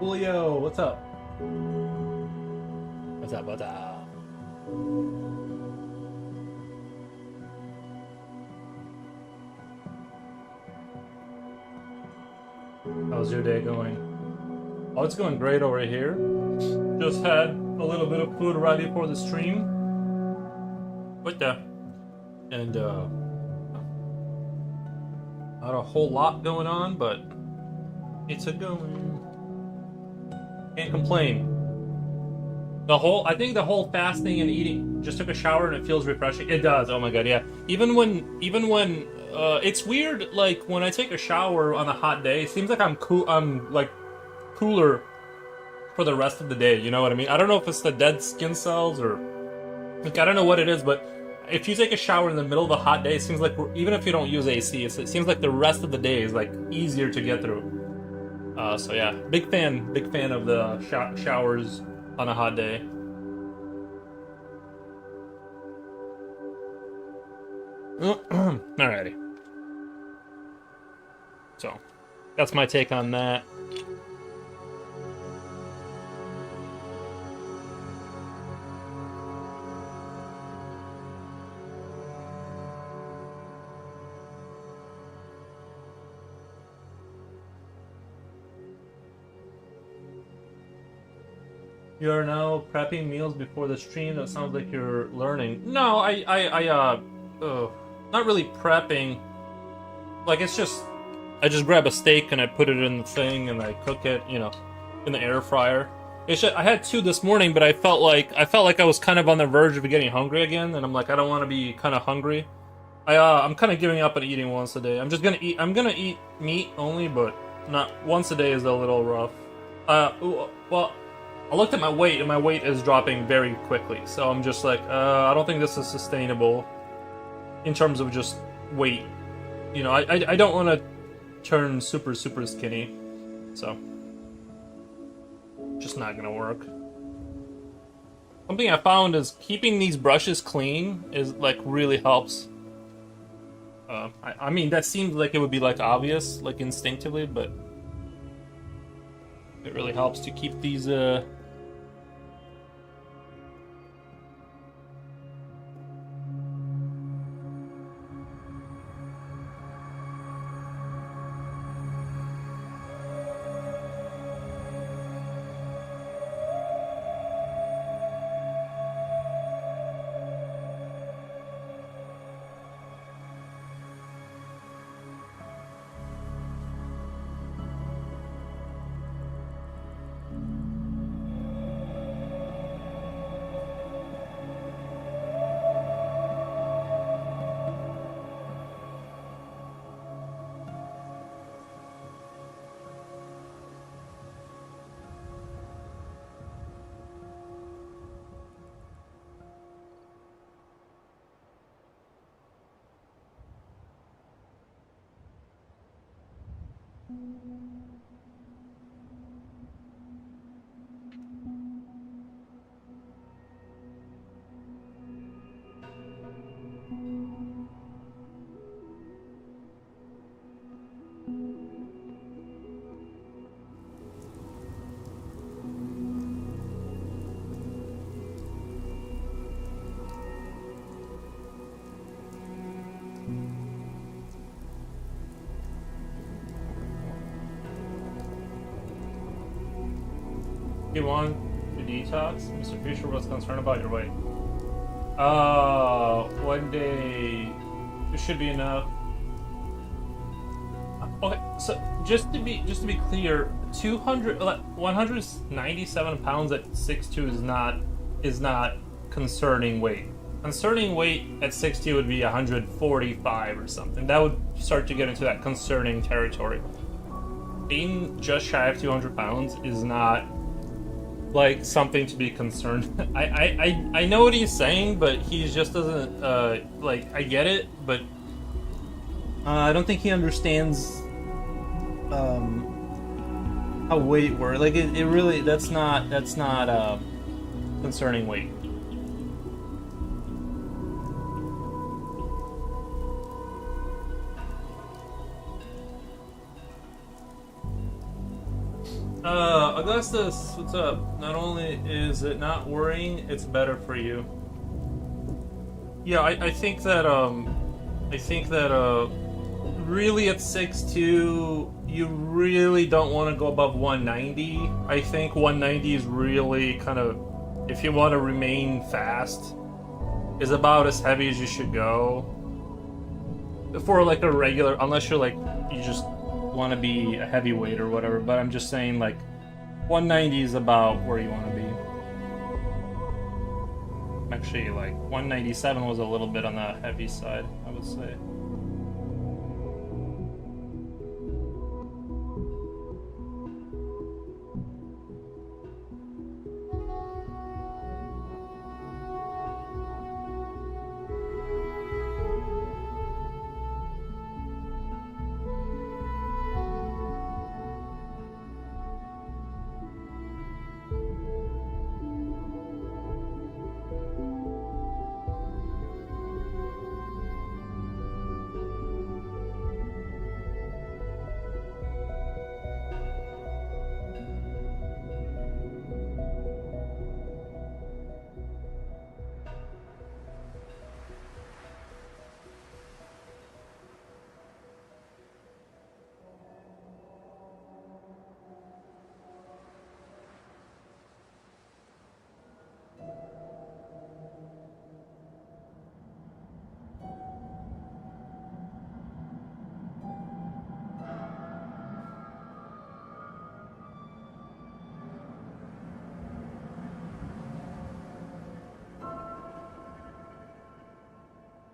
Julio, what's up? What's up? What's up? How's your day going? Oh, it's going great over here. Just had a little bit of food right before the stream. What the? And not a whole lot going on, but it's a going. Can't complain. I think the whole fasting and eating, just took a shower and it feels refreshing. It does. Oh my god, yeah. Even when it's weird. Like when I take a shower on a hot day, it seems like I'm cool. I'm like cooler for the rest of the day. You know what I mean? I don't know if it's the dead skin cells or like I don't know what it is, but if you take a shower in the middle of a hot day, it seems like even if you don't use AC, it seems like the rest of the day is like easier to get through. So yeah, big fan of the showers on a hot day. Alrighty. So, that's my take on that. You're now prepping meals before the stream. That sounds like you're learning. No, not really prepping. Like it's just, I just grab a steak and I put it in the thing and I cook it, you know, in the air fryer. I had two this morning, but I felt like I was kind of on the verge of getting hungry again, and I'm like, I don't want to be kind of hungry. I'm kind of giving up on eating once a day. I'm just gonna eat. I'm gonna eat meat only, but not once a day is a little rough. Well. I looked at my weight, and my weight is dropping very quickly. So I'm just like, I don't think this is sustainable in terms of just weight. You know, I don't want to turn super skinny, so just not gonna work. Something I found is keeping these brushes clean is like really helps. I mean, that seems like it would be like obvious, like instinctively, but it really helps to keep these you want to detox? Mr. Fisher was concerned about your weight. One day it should be enough. Okay, so just to be clear, 197 pounds at 6'2" is not concerning weight. Concerning weight at 6'2" would be 145 or something. That would start to get into that concerning territory. Being just shy of 200 pounds is not like something to be concerned. I know what he's saying, but he just doesn't like. I get it, but I don't think he understands how weight works. Like it really that's not concerning weight. Augustus, what's up? Not only is it not worrying, it's better for you. Yeah, I think that, really at 6'2", you really don't want to go above 190. I think 190 is really kind of, if you want to remain fast, is about as heavy as you should go. For like a regular, unless you're like, you just want to be a heavyweight or whatever, but I'm just saying like 190 is about where you want to be. Actually, like 197 was a little bit on the heavy side, I would say.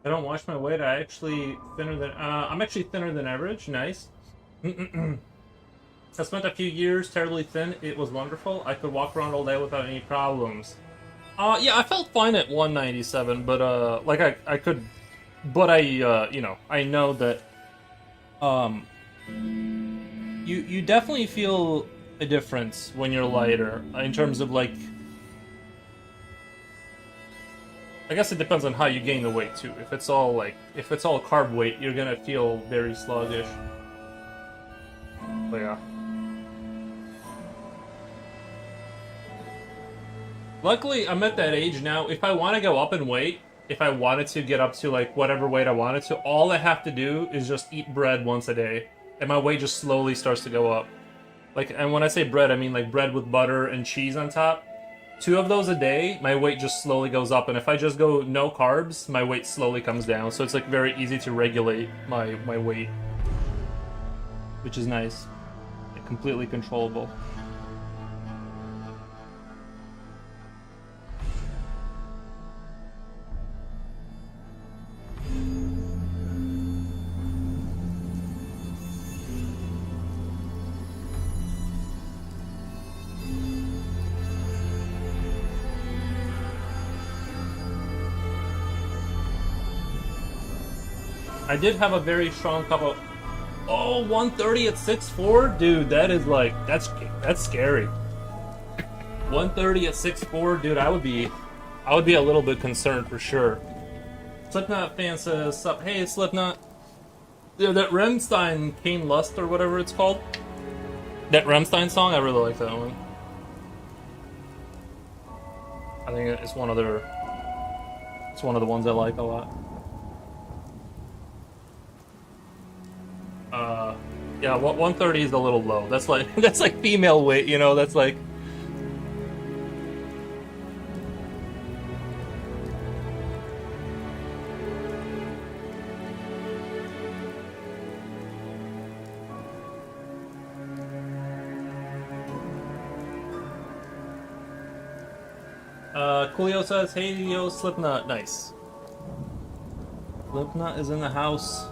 I don't watch my weight. I'm actually thinner than average. Nice. I spent a few years terribly thin. It was wonderful. I could walk around all day without any problems. Yeah, I felt fine at 197, but like I could, but you know, I know that you definitely feel a difference when you're lighter in terms of like. I guess it depends on how you gain the weight too. If it's all carb weight, you're gonna feel very sluggish. But yeah. Luckily, I'm at that age now. If I want to go up in weight, if I wanted to get up to like whatever weight I wanted to, all I have to do is just eat bread once a day, and my weight just slowly starts to go up. Like, and when I say bread, I mean like bread with butter and cheese on top. 2 of those a day, my weight just slowly goes up, and if I just go no carbs, my weight slowly comes down. So it's like very easy to regulate my weight, which is nice, like, completely controllable. I did have a very strong couple. Oh, 130 at 6'4", dude. That is like that's scary. 130 at 6'4", dude. I would be a little bit concerned for sure. Slipknot fan says, "Sup, hey Slipknot." Yeah, that Rammstein Kane Lust or whatever it's called. That Rammstein song, I really like that one. I think it's one of the ones I like a lot. Yeah, 130 is a little low. That's like that's like female weight, you know. That's like. Coolio says, "Hey yo, Slipknot, nice." Slipknot is in the house.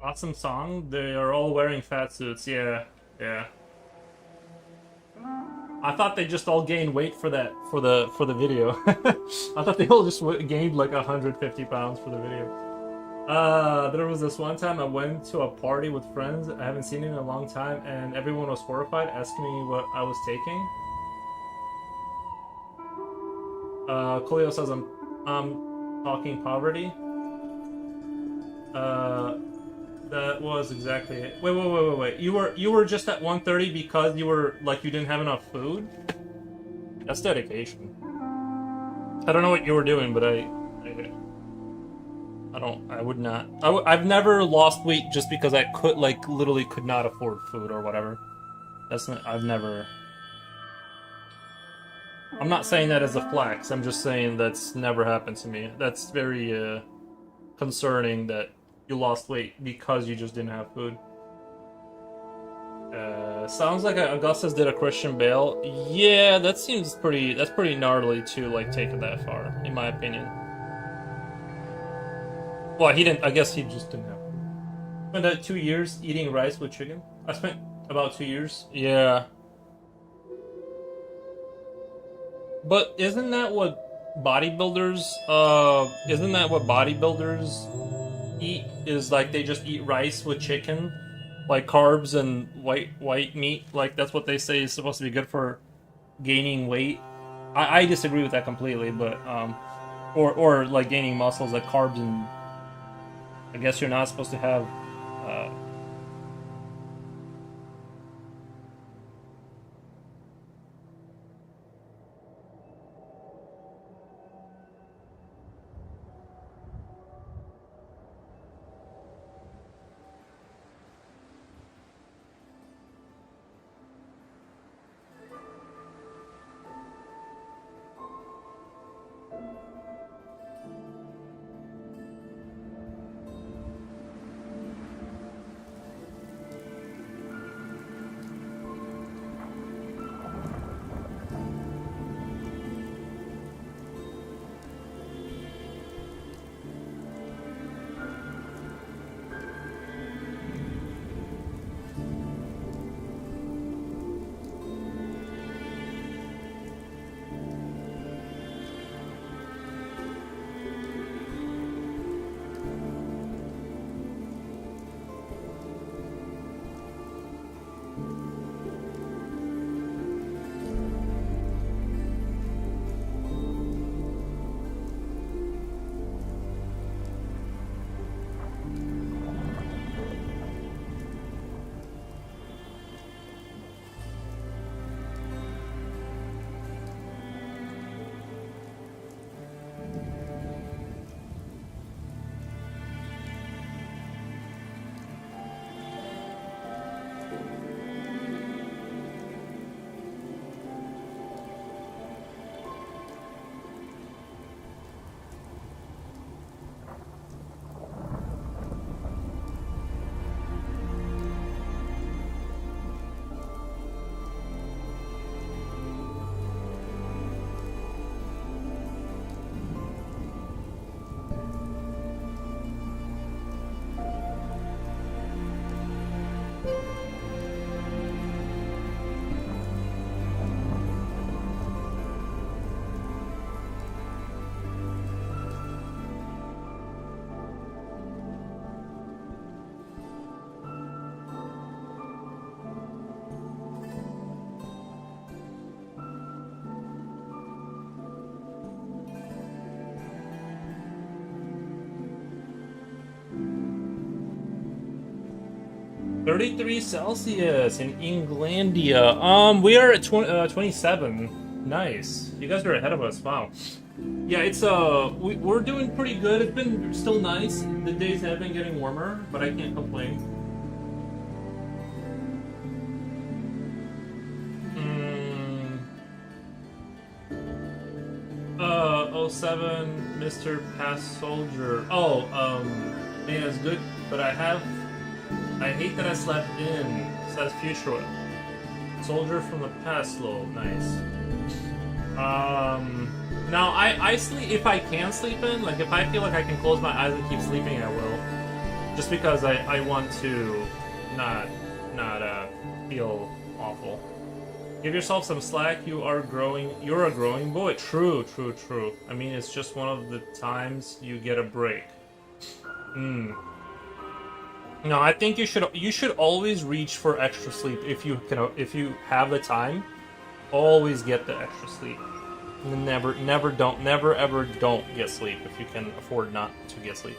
Awesome song. They are all wearing fat suits. Yeah, yeah. I thought they just all gained weight for that for the video. I thought they all just gained like 150 pounds for the video. There was this one time I went to a party with friends I haven't seen in a long time, and everyone was horrified, asking me what I was taking. Coolio says I'm talking poverty. That was exactly it. Wait. You were just at 130 because you were like you didn't have enough food? That's dedication. I don't know what you were doing, but I would not. I've never lost weight just because I could, like, literally could not afford food or whatever. That's not, I've never. I'm not saying that as a flex. I'm just saying that's never happened to me. That's very concerning that you lost weight because you just didn't have food. Sounds like Augustus did a Christian Bale. Yeah, that seems pretty. That's pretty gnarly to like take it that far, in my opinion. Well, he didn't. I guess he just didn't have. Spent 2 years eating rice with chicken. I spent about 2 years. Yeah. But isn't that what bodybuilders? Isn't that what bodybuilders eat? Is like they just eat rice with chicken, like carbs and white meat. Like that's what they say is supposed to be good for gaining weight. I disagree with that completely, but or like gaining muscles, like carbs and. I guess you're not supposed to have. $33 in Englandia. We are at 27. Nice. You guys are ahead of us. Wow. Yeah, it's we're doing pretty good. It's been still nice. The days have been getting warmer, but I can't complain. 07 Mr. Past Soldier. Oh, man, it's good, but I hate that I slept in. Says Future. Soldier from the past, lol. Nice. Now I sleep if I can sleep in. Like if I feel like I can close my eyes and keep sleeping, I will. Just because I want to not feel awful. Give yourself some slack. You're a growing boy. True, true, true. I mean, it's just one of the times you get a break. Hmm. No, I think you should always reach for extra sleep if you have the time. Always get the extra sleep. Never ever don't get sleep if you can afford not to get sleep.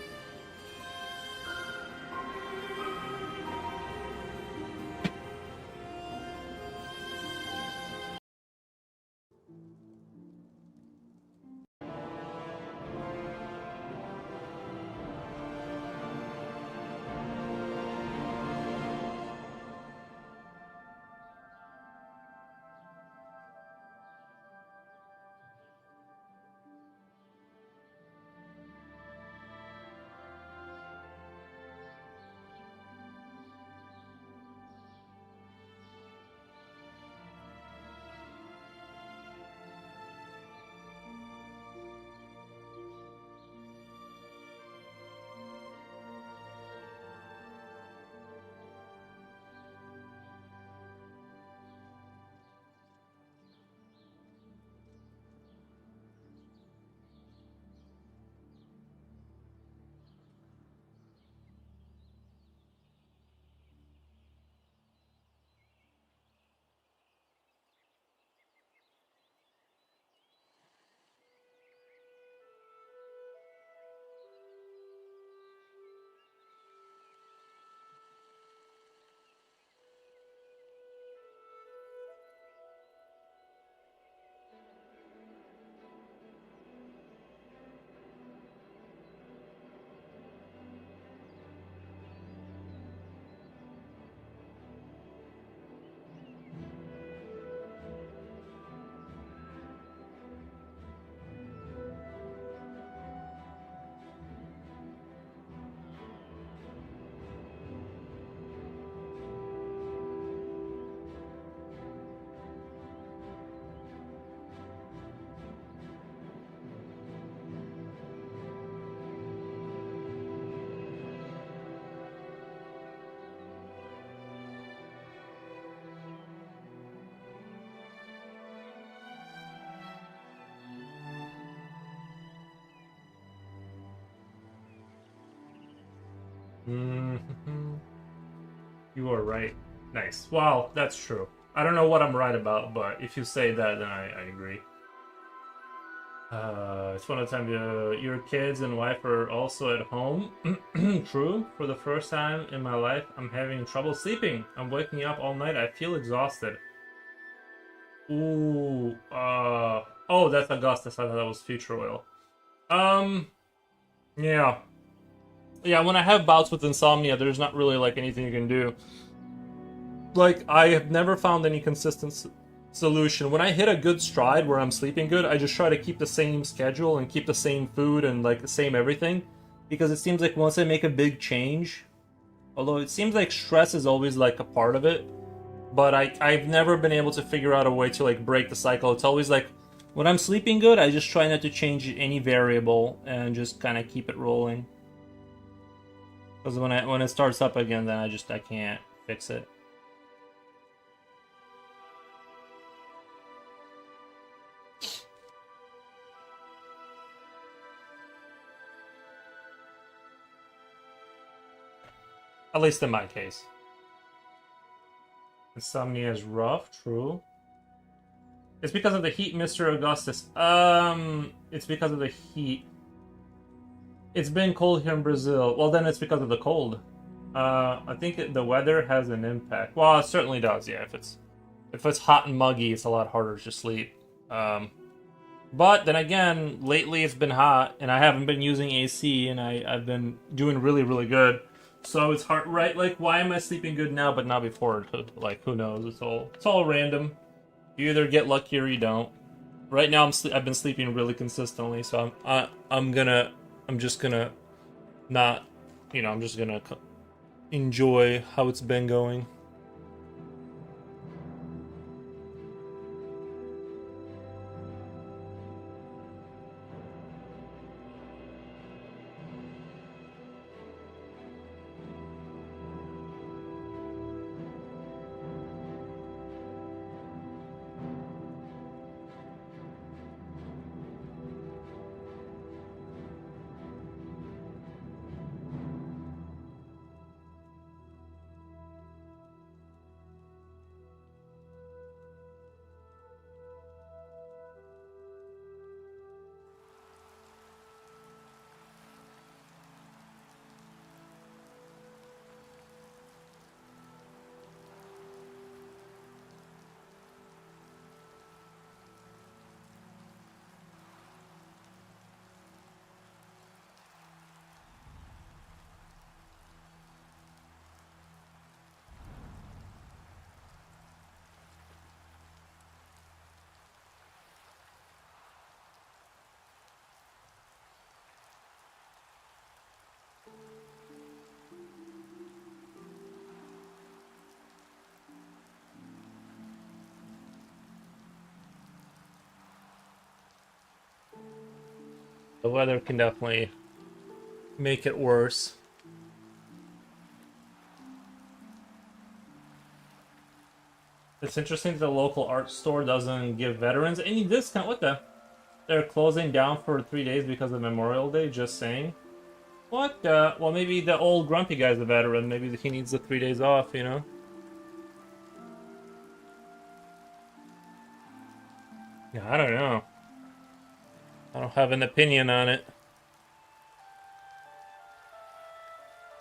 Mhm. You are right. Nice. Wow, that's true. I don't know what I'm right about, but if you say that, then I agree. It's one of the time your kids and wife are also at home. True. For the first time in my life, I'm having trouble sleeping. I'm waking up all night. I feel exhausted. Ooh. Oh, that's Augustus. I thought that was Future Oil. Um. Yeah. Yeah. When I have bouts with insomnia, there's not really like anything you can do. Like I have never found any consistent solution. When I hit a good stride where I'm sleeping good, I just try to keep the same schedule and keep the same food and like the same everything, because it seems like once I make a big change, although it seems like stress is always like a part of it, but I've never been able to figure out a way to like break the cycle. It's always like when I'm sleeping good, I just try not to change any variable and just kind of keep it rolling. Because when it starts up again, then I can't fix it. At least in my case. Insomnia is rough, true. It's because of the heat, Mr. Augustus. It's because of the heat. It's been cold here in Brazil. Well, then it's because of the cold. I think the weather has an impact. Well, it certainly does. Yeah, if it's hot and muggy, it's a lot harder to sleep. But then again, lately it's been hot, and I haven't been using AC, and I've been doing really really good. So it's hard, right? Like, why am I sleeping good now but not before? Like, who knows? It's all random. You either get lucky or you don't. Right now, I've been sleeping really consistently, so I'm just gonna not, I'm just gonna enjoy how it's been going. The weather can definitely make it worse. It's interesting that the local art store doesn't give veterans any discount. What the? They're closing down for 3 days because of Memorial Day, just saying. What the? Well, maybe the old grumpy guy's a veteran. Maybe he needs the 3 days off, you know? Yeah, I don't know. I don't have an opinion on it.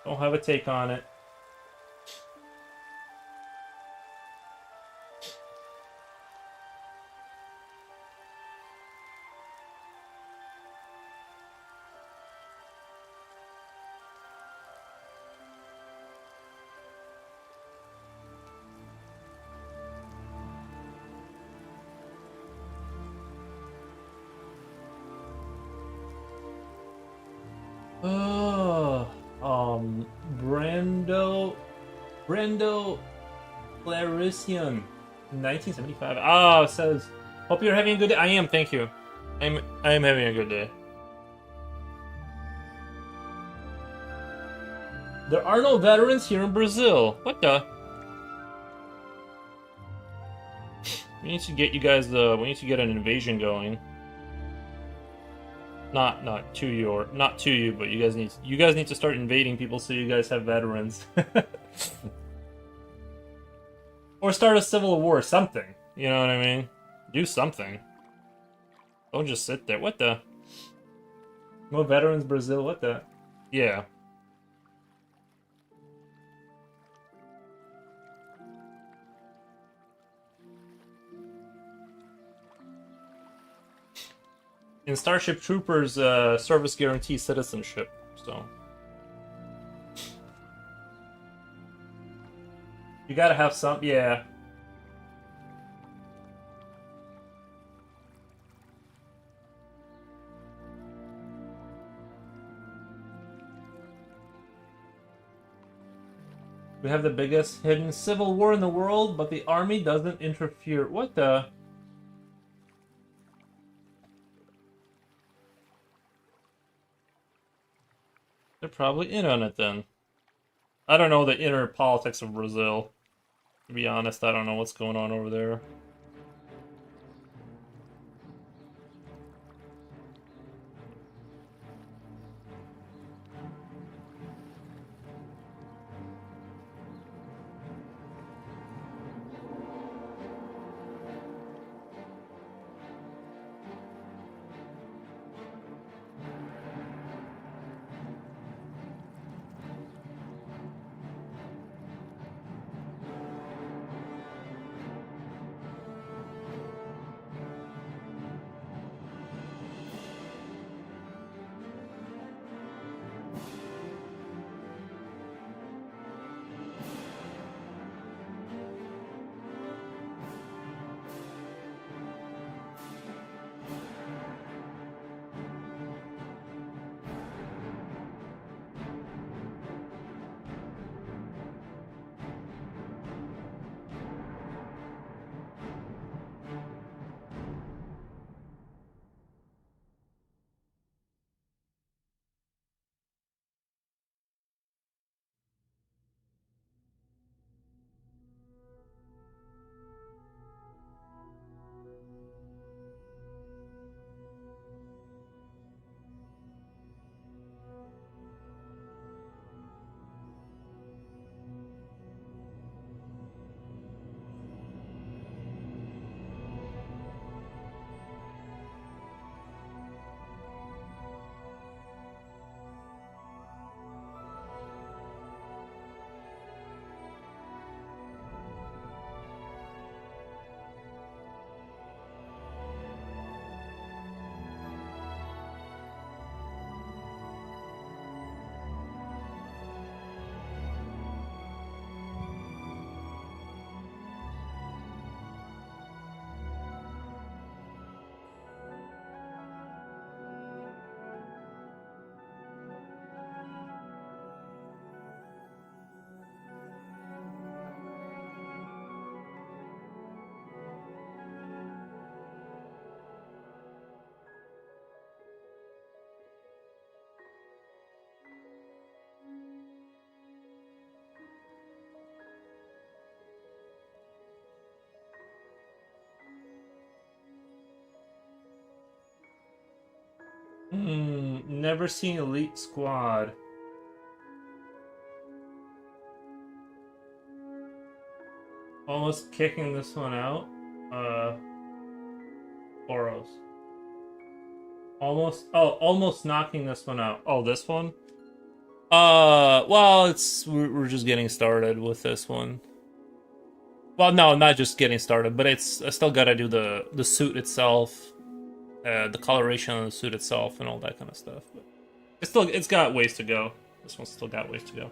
Don't have a take on it. Oh, Brando Clarician, 1975. Ah, it says, hope you're having a good day. I am, thank you. I am having a good day. There are no veterans here in Brazil. What the? We need to get you guys we need to get an invasion going. Not to you, but you guys need to start invading people so you guys have veterans. Or start a civil war, something. You know what I mean? Do something. Don't just sit there. What the? No veterans, Brazil, what the? Yeah. In Starship Troopers, service guarantees citizenship, so. You gotta have some, yeah. We have the biggest hidden civil war in the world, but the army doesn't interfere. What the? They're probably in on it then. I don't know the inner politics of Brazil. To be honest, I don't know what's going on over there. Never seen Elite Squad. Almost kicking this one out. Oros. Almost knocking this one out. Oh, this one? Well, we're just getting started with this one. Well, no, not just getting started, but I still gotta do the suit itself, the coloration of the suit itself, and all that kind of stuff. But it's got ways to go. This one's still got ways to go.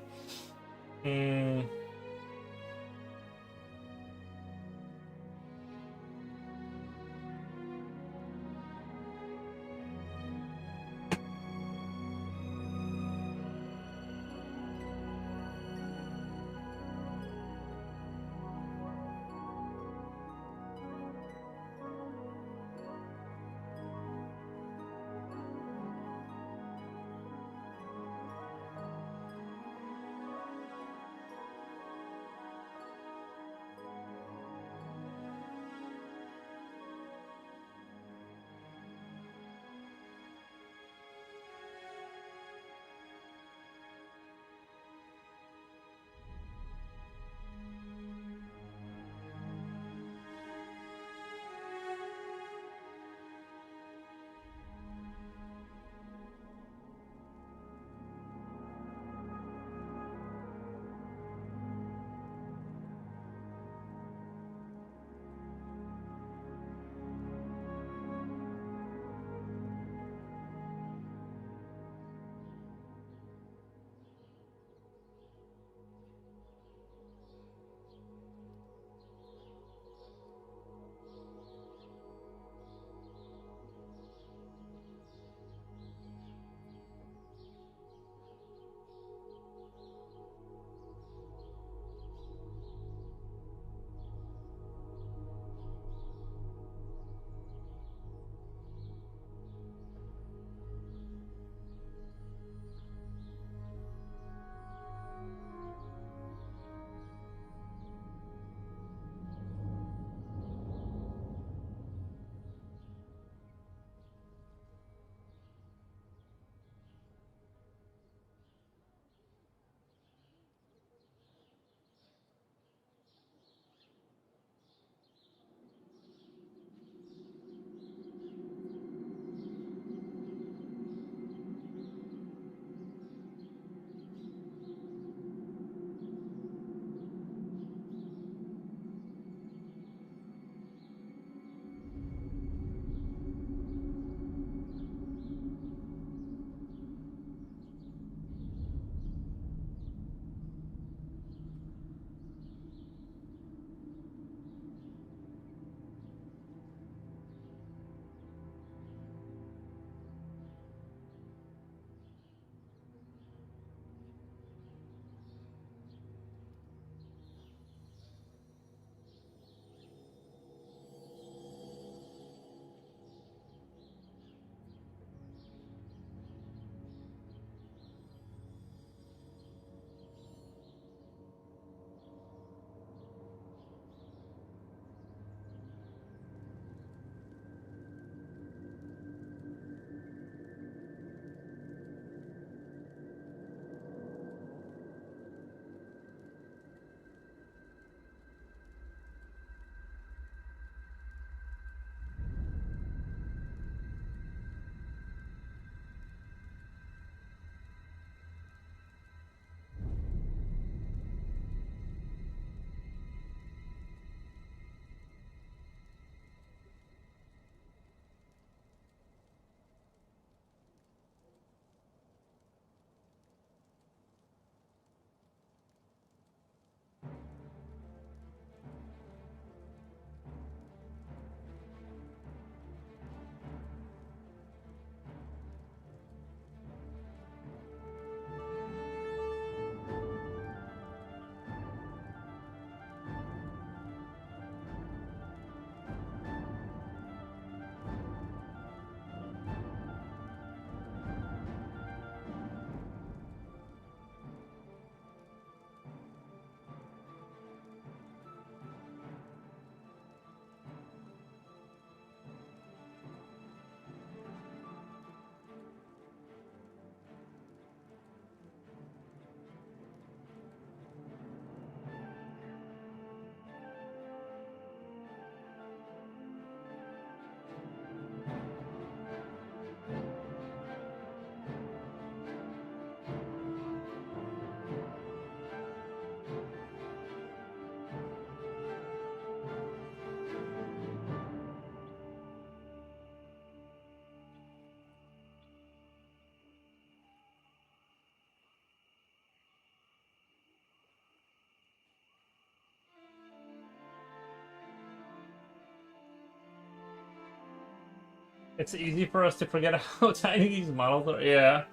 It's easy for us to forget how tiny these models are. Yeah.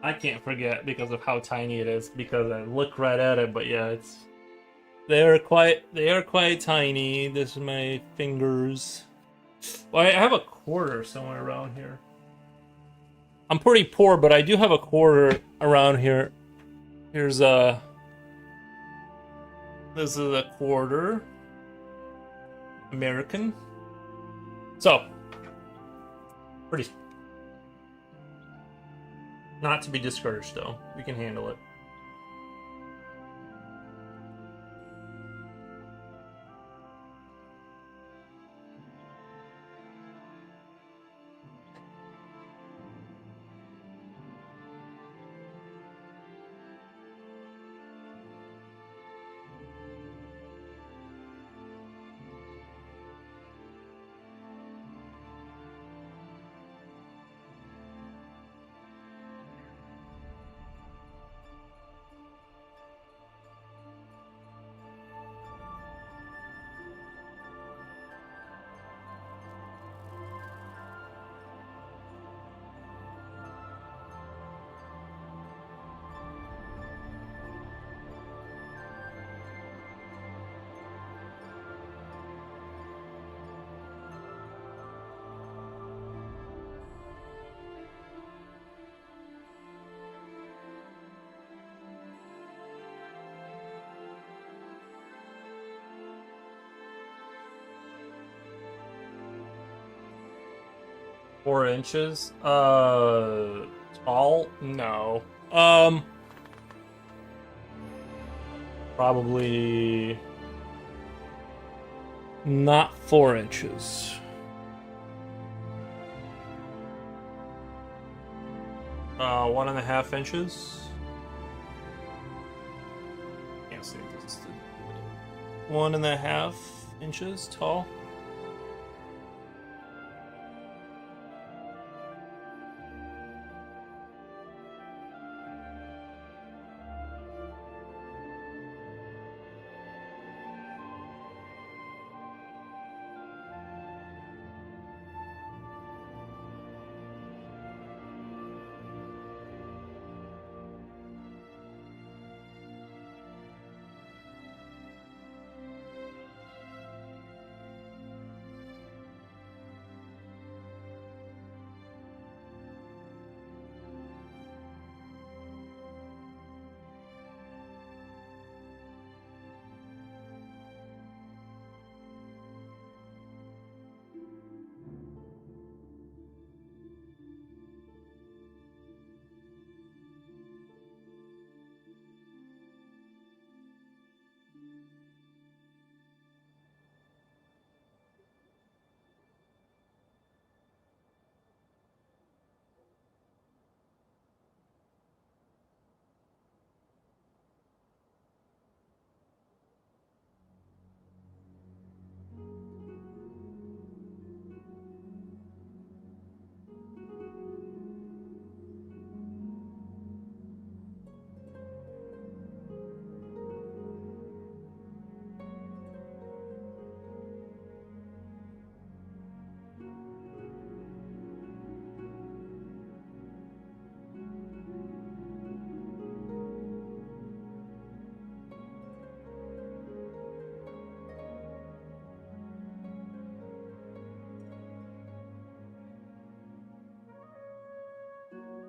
I can't forget because of how tiny it is because I look right at it, but yeah, it's they are quite tiny. This is my fingers. Well, I have a quarter somewhere around here. I'm pretty poor, but I do have a quarter around here. Here's a This is a quarter American. So, pretty not to be discouraged though. We can handle it. $4 inches. Tall? No. Probably not 4 inches. 1.5 inches. Can't say this. 1.5 inches tall.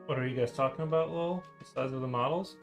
What are you guys talking about, Lowell? The size of the models?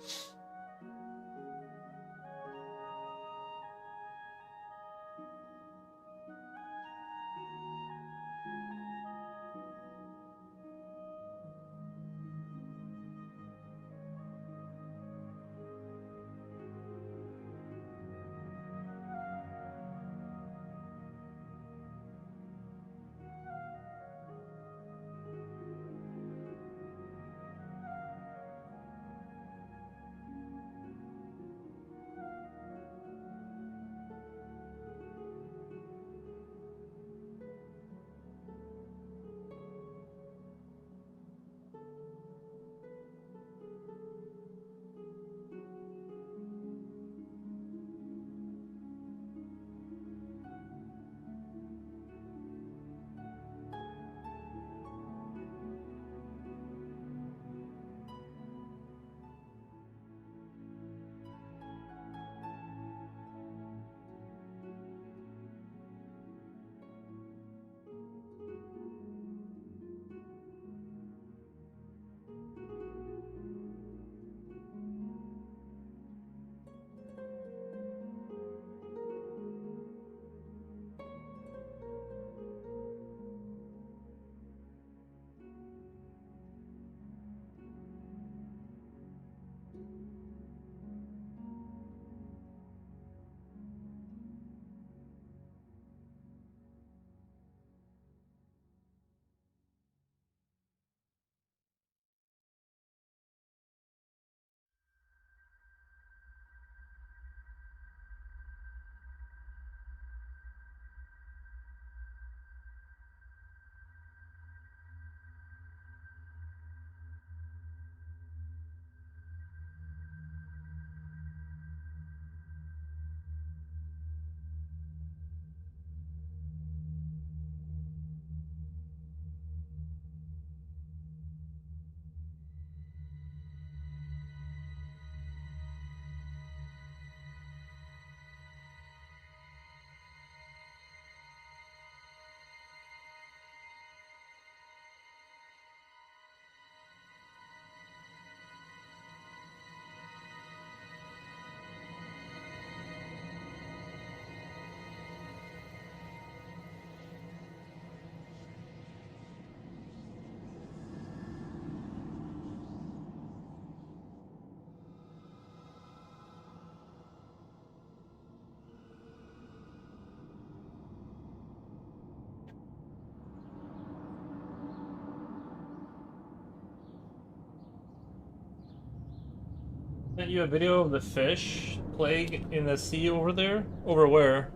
Sent you a video of the fish plague in the sea over there? Over where?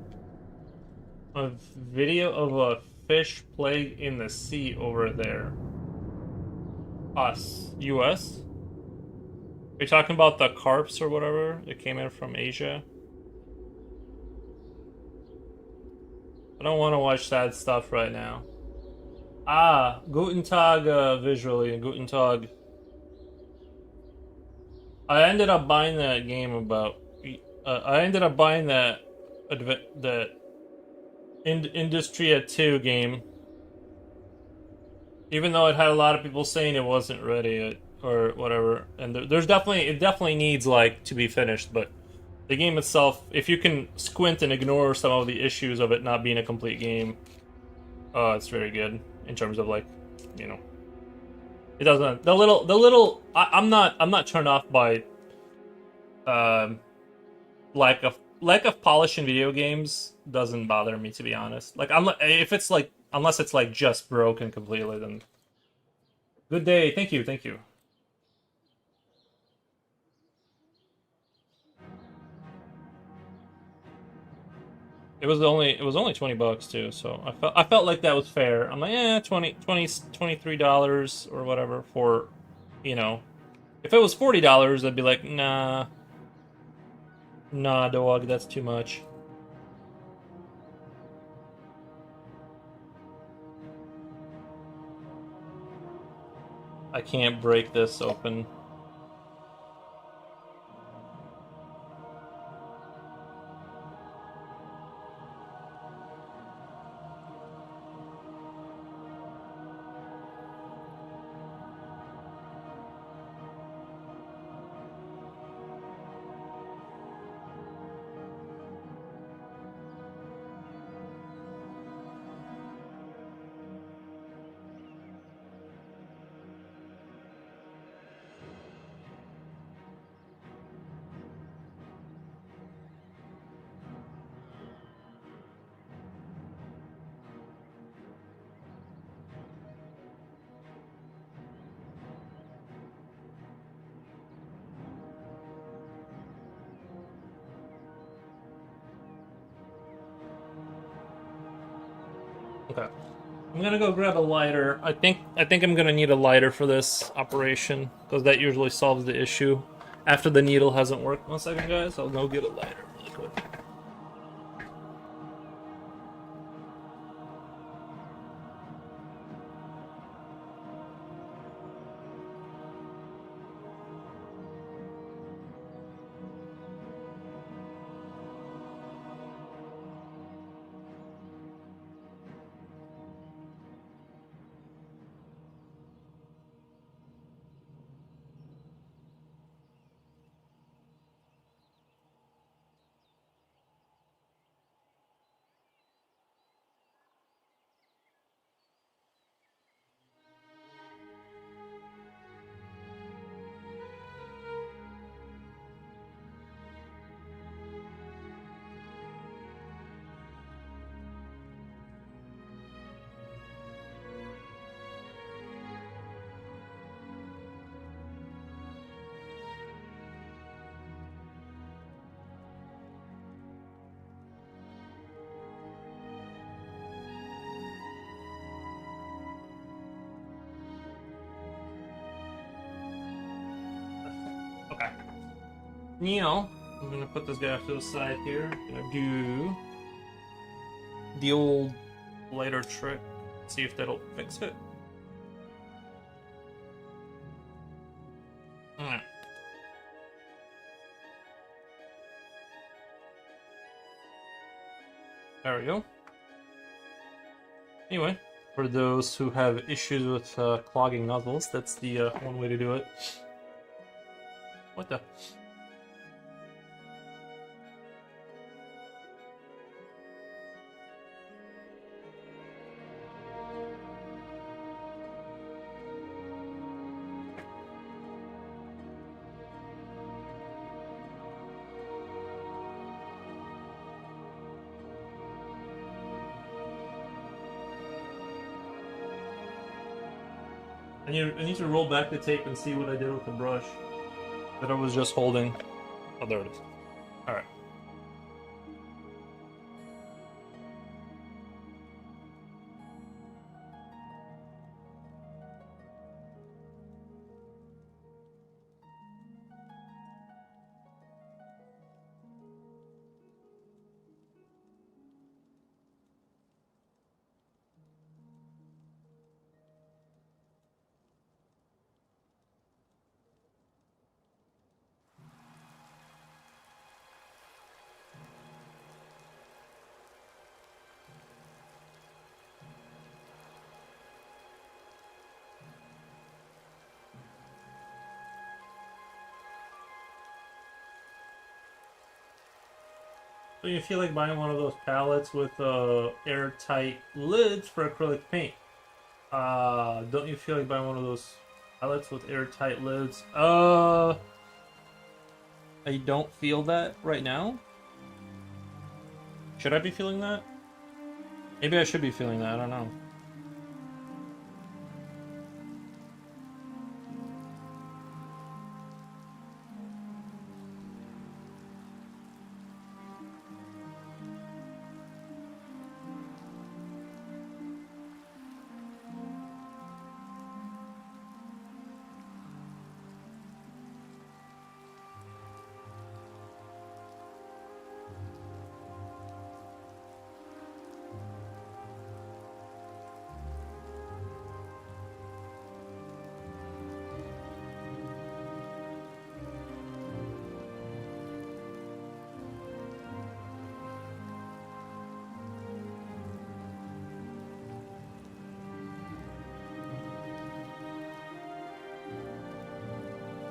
A video of a fish plague in the sea over there. Us. US? Are you talking about the carps or whatever that came in from Asia? I don't want to watch sad stuff right now. Ah, Guten Tag visually, Guten Tag. I ended up buying that game about. I ended up buying that Industria 2 game, even though it had a lot of people saying it wasn't ready or whatever. And there's definitely it definitely needs like to be finished, but the game itself, if you can squint and ignore some of the issues of it not being a complete game, it's very good in terms of like, you know, it doesn't I'm not turned off by um lack of polish in video games doesn't bother me, to be honest. Like if it's like unless it's like just broken completely, then good day. Thank you, thank you. It was only $20 too, so I felt like that was fair. I'm like, yeah, 23 dollars or whatever for, you know, if it was $40, I'd be like, nah, dog, that's too much. I can't break this open. Okay. I'm gonna go grab a lighter. I think I'm gonna need a lighter for this operation because that usually solves the issue. After the needle hasn't worked. 1 second, guys. I'll go get a lighter really quick. Okay. Now, I'm gonna put this guy off to the side here. Gonna do the old lighter trick. See if that'll fix it. Alright. There we go. Anyway, for those who have issues with clogging nozzles, that's the one way to do it. What the? I need to roll back the tape and see what I did with the brush. that I was just holding. Oh, there it is. All right. So you feel like buying one of those palettes with airtight lids for acrylic paint? Don't you feel like buying one of those palettes with airtight lids? I don't feel that right now. Should I be feeling that? Maybe I should be feeling that, I don't know.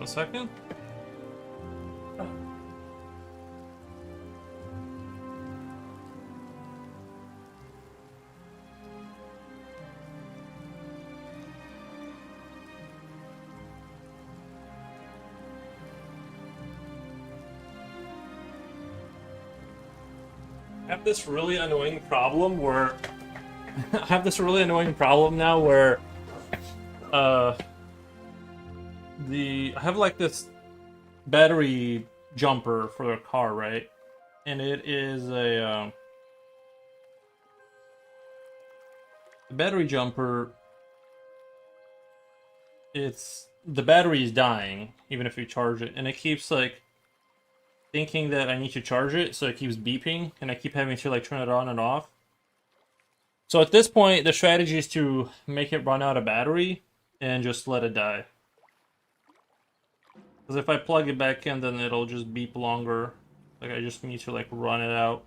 A second? I have this really annoying problem where I have this really annoying problem now where I have like this battery jumper for the car, right? And it is a the battery jumper. It's the battery is dying even if you charge it, and it keeps like thinking that I need to charge it, so it keeps beeping, and I keep having to like turn it on and off. So at this point, the strategy is to make it run out of battery and just let it die. Because if I plug it back in, then it'll just beep longer. Like I just need to like run it out.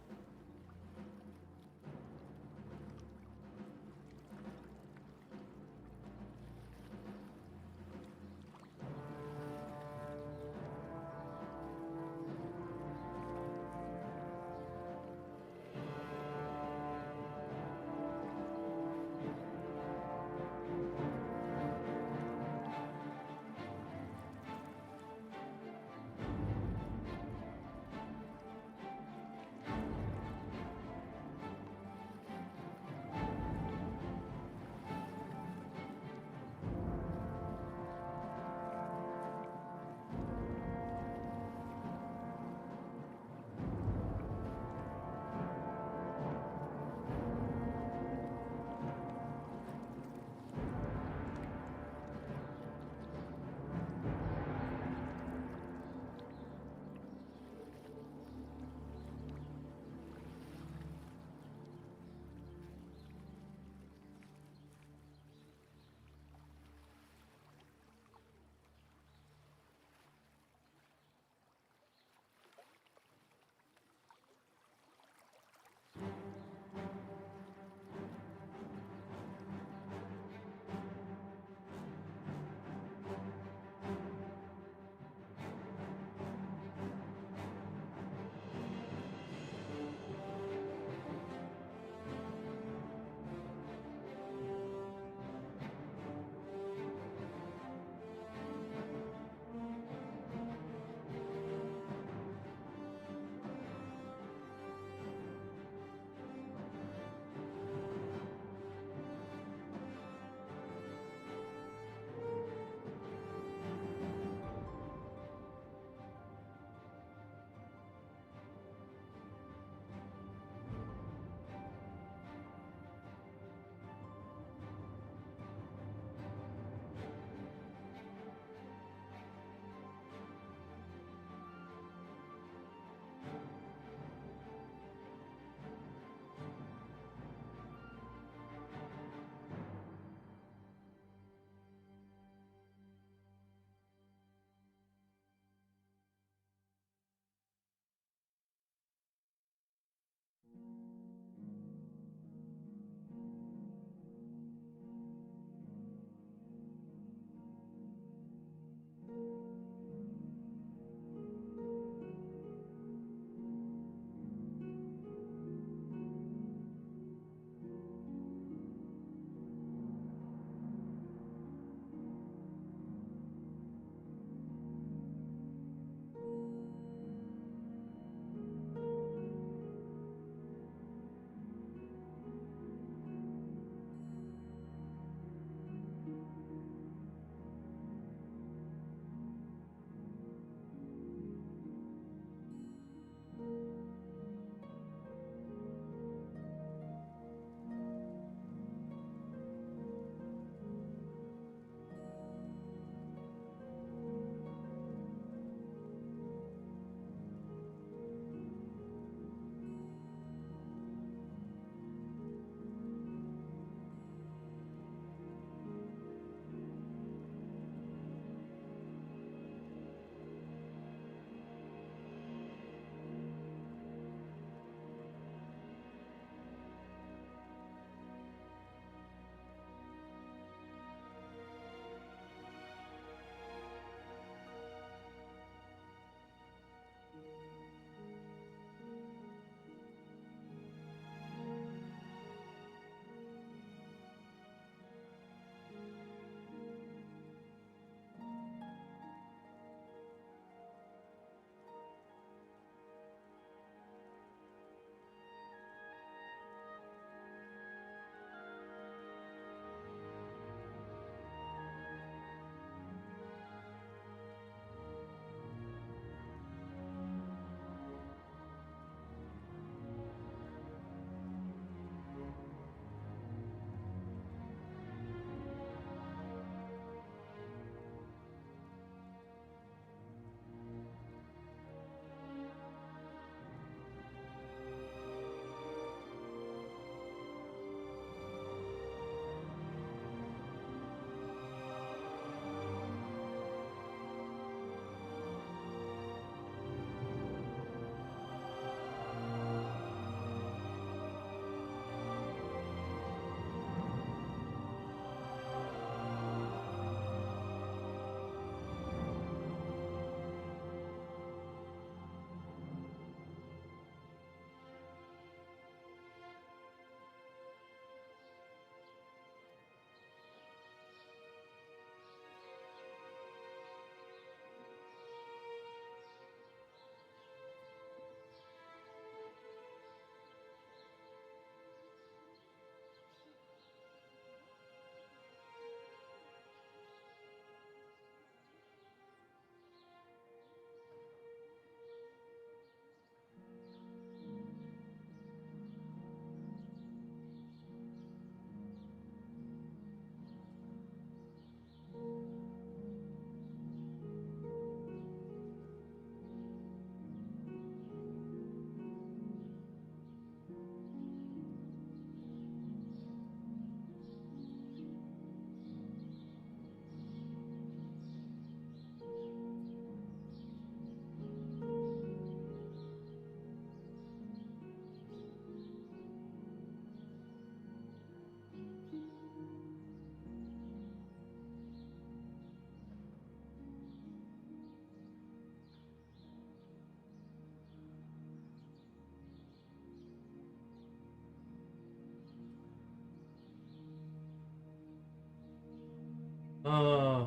Uh,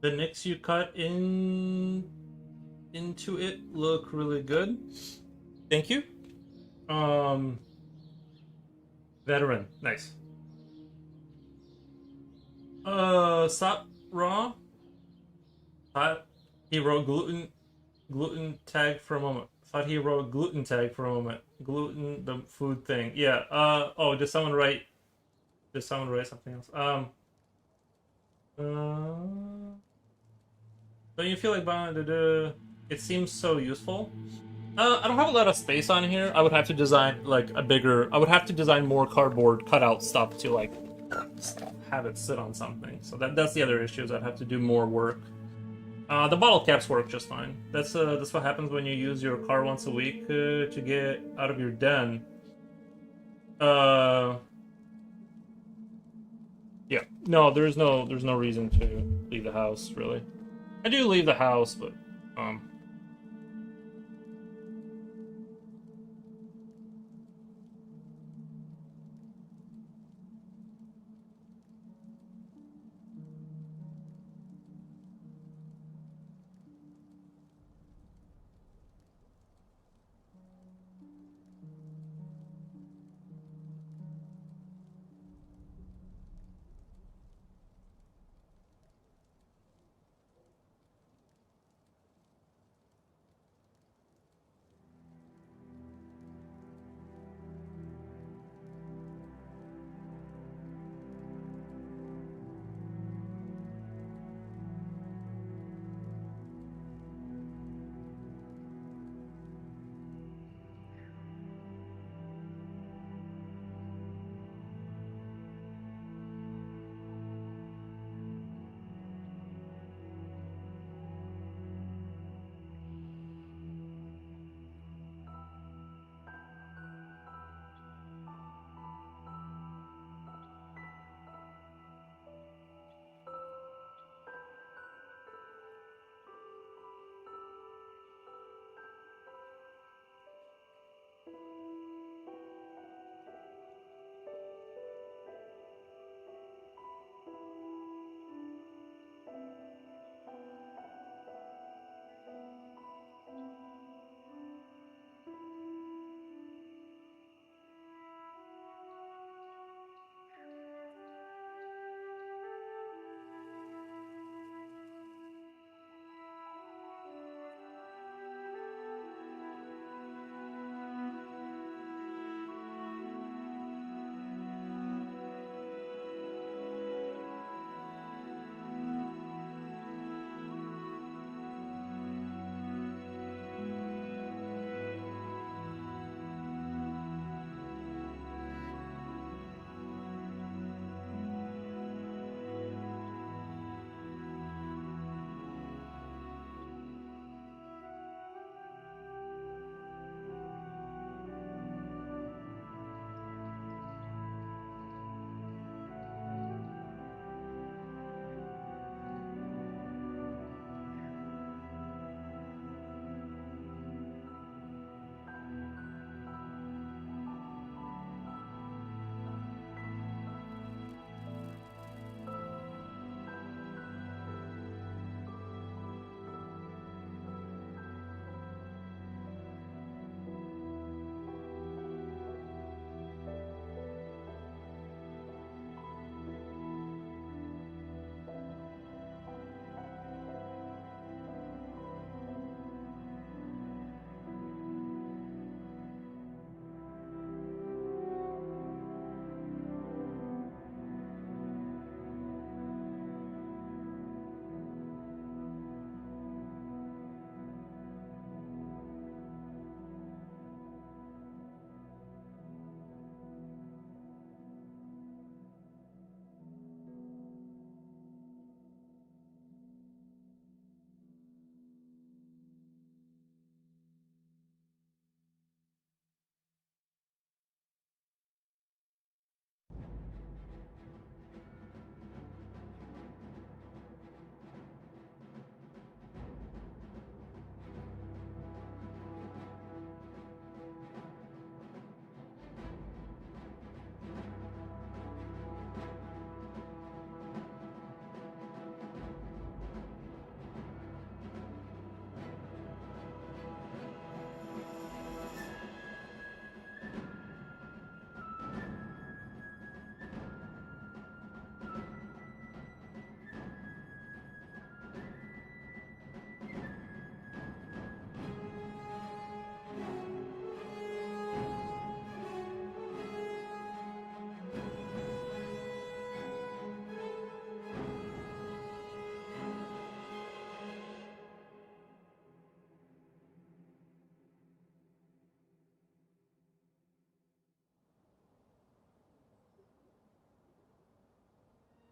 the nicks you cut into it look really good. Thank you. Um, Veteran, nice. Sop raw. Thought he wrote gluten tag for a moment. Thought he wrote gluten tag for a moment. Gluten, the food thing. Yeah. Oh, did someone write? Did someone write something else? Uh, don't you feel like buying the? It seems so useful. I don't have a lot of space on here. I would have to design like a bigger. I would have to design more cardboard cutout stuff to like have it sit on something. So that's the other issue. Is I'd have to do more work. The bottle caps work just fine. That's what happens when you use your car once a week to get out of your den. Uh, yeah. No, there's no reason to leave the house really. I do leave the house, but um,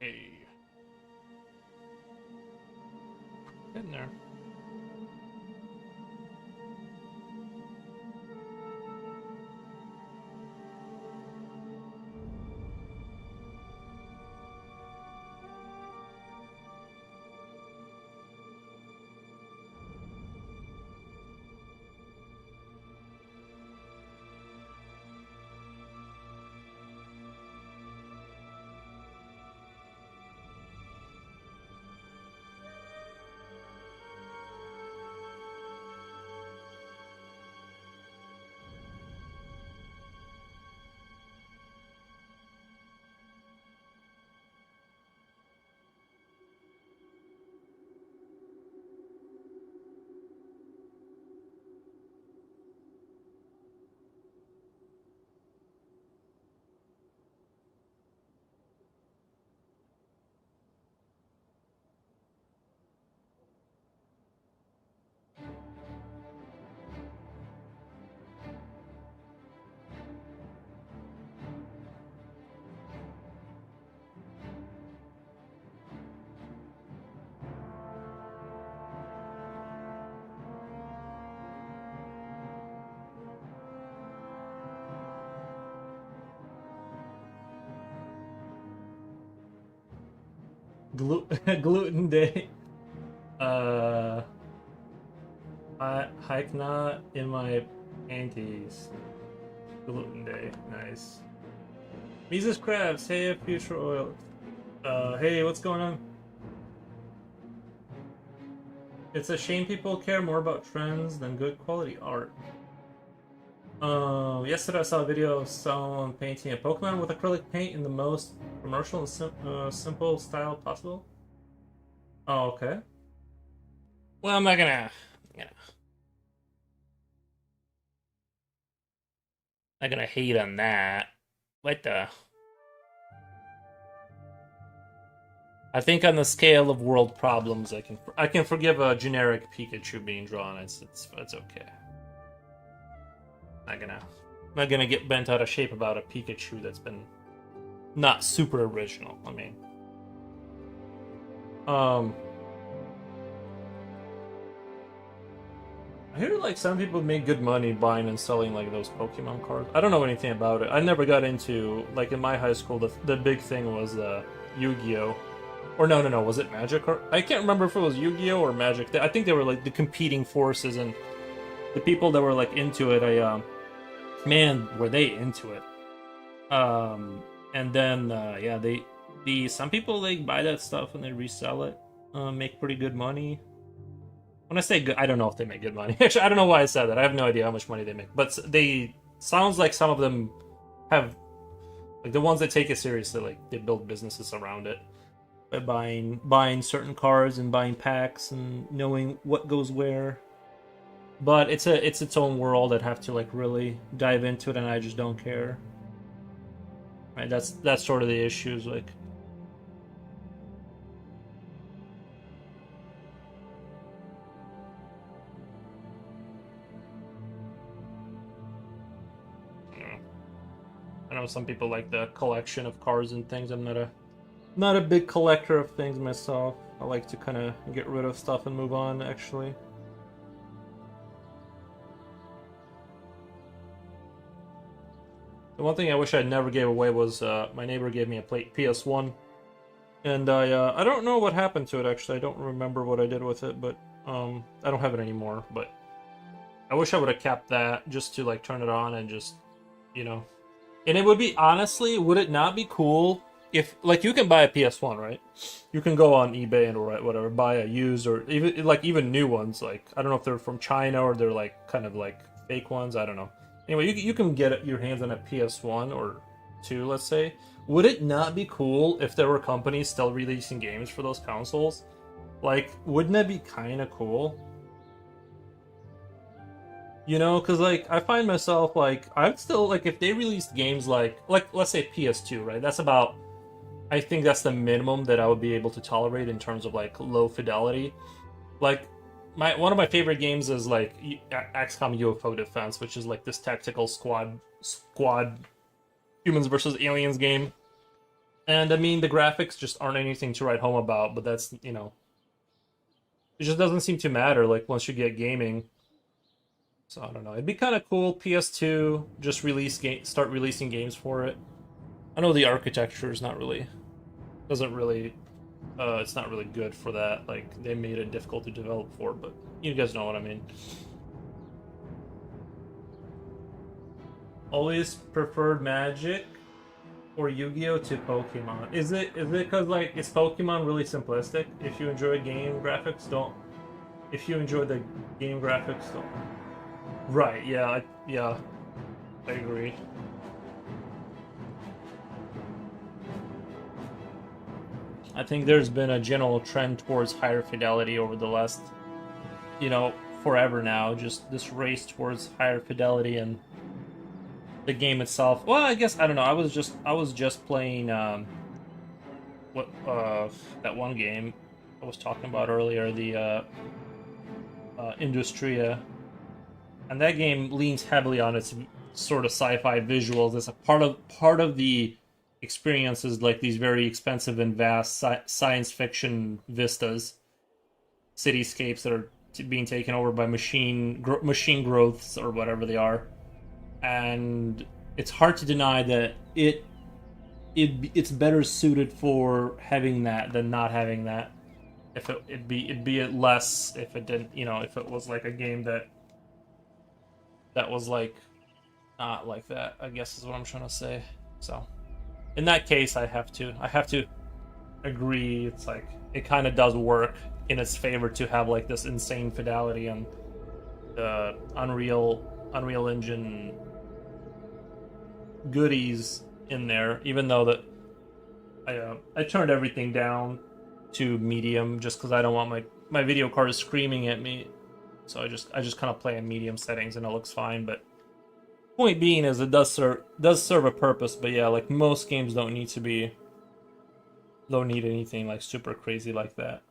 Hey. Getting there. Gluten day. Uh, I hike not in my panties. Gluten day. Nice. Mises Crabs. Hey, future oil. Hey, what's going on? It's a shame people care more about trends than good quality art. Yesterday I saw a video of someone painting a Pokemon with acrylic paint in the most commercial and simple style possible. Oh, okay. Well, I'm not gonna, you know, not gonna hate on that. What the? I think on the scale of world problems, I can forgive a generic Pikachu being drawn. It's okay. Not gonna get bent out of shape about a Pikachu that's been not super original. I mean, I hear like some people make good money buying and selling like those Pokemon cards. I don't know anything about it. I never got into like in my high school. The big thing was Yu-Gi-Oh. Or no, was it Magic? Or I can't remember if it was Yu-Gi-Oh or Magic. I think they were like the competing forces, and the people that were like into it. Man, were they into it? And then yeah, some people like buy that stuff and they resell it, make pretty good money. When I say good, I don't know if they make good money. Actually, I don't know why I said that. I have no idea how much money they make. But they sounds like some of them have, like the ones that take it seriously, like they build businesses around it by buying certain cards and buying packs and knowing what goes where. But it's its own world. I'd have to like really dive into it, and I just don't care. Right? That's sort of the issues. Like, I know some people like the collection of cards and things. I'm not a big collector of things myself. I like to kind of get rid of stuff and move on. Actually. The one thing I wish I never gave away was my neighbor gave me a PS1, and I don't know what happened to it actually. I don't remember what I did with it, but I don't have it anymore. But I wish I would have kept that just to like turn it on and just, you know. And it would be honestly, would it not be cool if like you can buy a PS1, right? You can go on eBay and or whatever, buy a used or even new ones. Like I don't know if they're from China or they're like kind of like fake ones. I don't know. Anyway, you can get your hands on a PS1 or 2, let's say. Would it not be cool if there were companies still releasing games for those consoles? Like, wouldn't that be kind of cool? You know, because like I find myself like I'm still like if they released games like let's say PS2, right? That's about I think that's the minimum that I would be able to tolerate in terms of like low fidelity. Like one of my favorite games is like XCOM UFO Defense, which is like this tactical squad humans versus aliens game. And I mean, the graphics just aren't anything to write home about, but that's, it just doesn't seem to matter, like, once you get gaming. So I don't know. It'd be kind of cool, PS2, just start releasing games for it. I know the architecture is not really, doesn't really, it's not really good for that. Like, they made it difficult to develop for, but you guys know what I mean. Always preferred Magic or Yu-Gi-Oh to Pokemon. Is it because, like, is Pokemon really simplistic? If you enjoy game graphics, don't. If you enjoy the game graphics, don't. Right? Yeah. Yeah. I agree. I think there's been a general trend towards higher fidelity over the last, forever now. Just this race towards higher fidelity and the game itself. Well, I guess I don't know. I was just playing what that one game I was talking about earlier, the Industria, and that game leans heavily on its sort of sci-fi visuals. It's a part of the experience is like these very expensive and vast science fiction vistas, cityscapes that are being taken over by machine growths or whatever they are, and it's hard to deny that it's better suited for having that than not having that. If it'd be less if it didn't, if it was like a game that was like not like that, I guess is what I'm trying to say. So in that case, I have to agree. It's like it kind of does work in its favor to have like this insane fidelity and the Unreal Engine goodies in there. Even though that I turned everything down to medium just because I don't want my video card screaming at me. So I just kind of play in medium settings and it looks fine. But point being is it does serve a purpose. But yeah, like most games don't need anything like super crazy like that.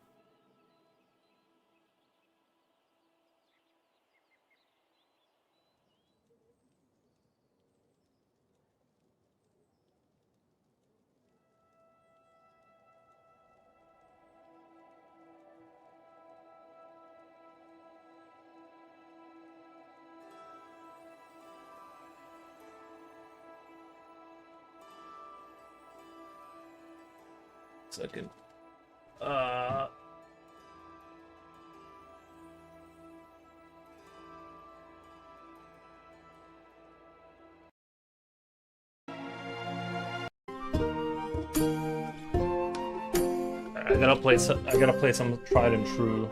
Second. I gotta play some tried and true.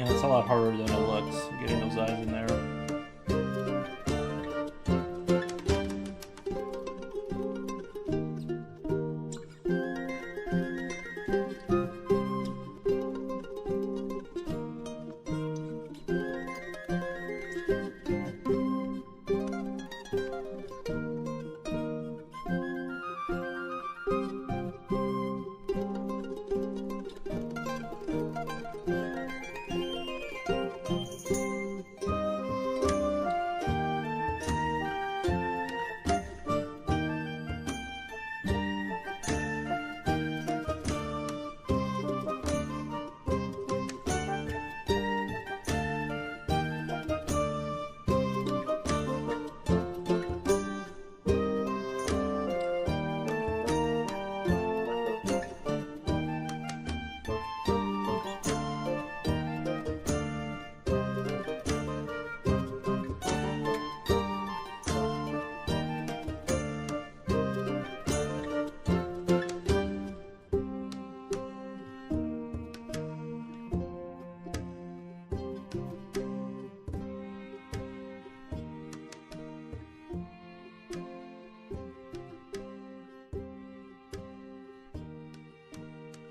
Yeah, it's a lot harder than it looks, getting those eyes in there.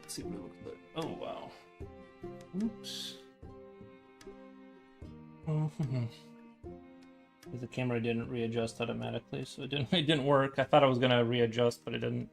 Let's see what it looks like. Oh wow. Oops. The camera didn't readjust automatically, so it didn't work. I thought I was gonna readjust, but it didn't.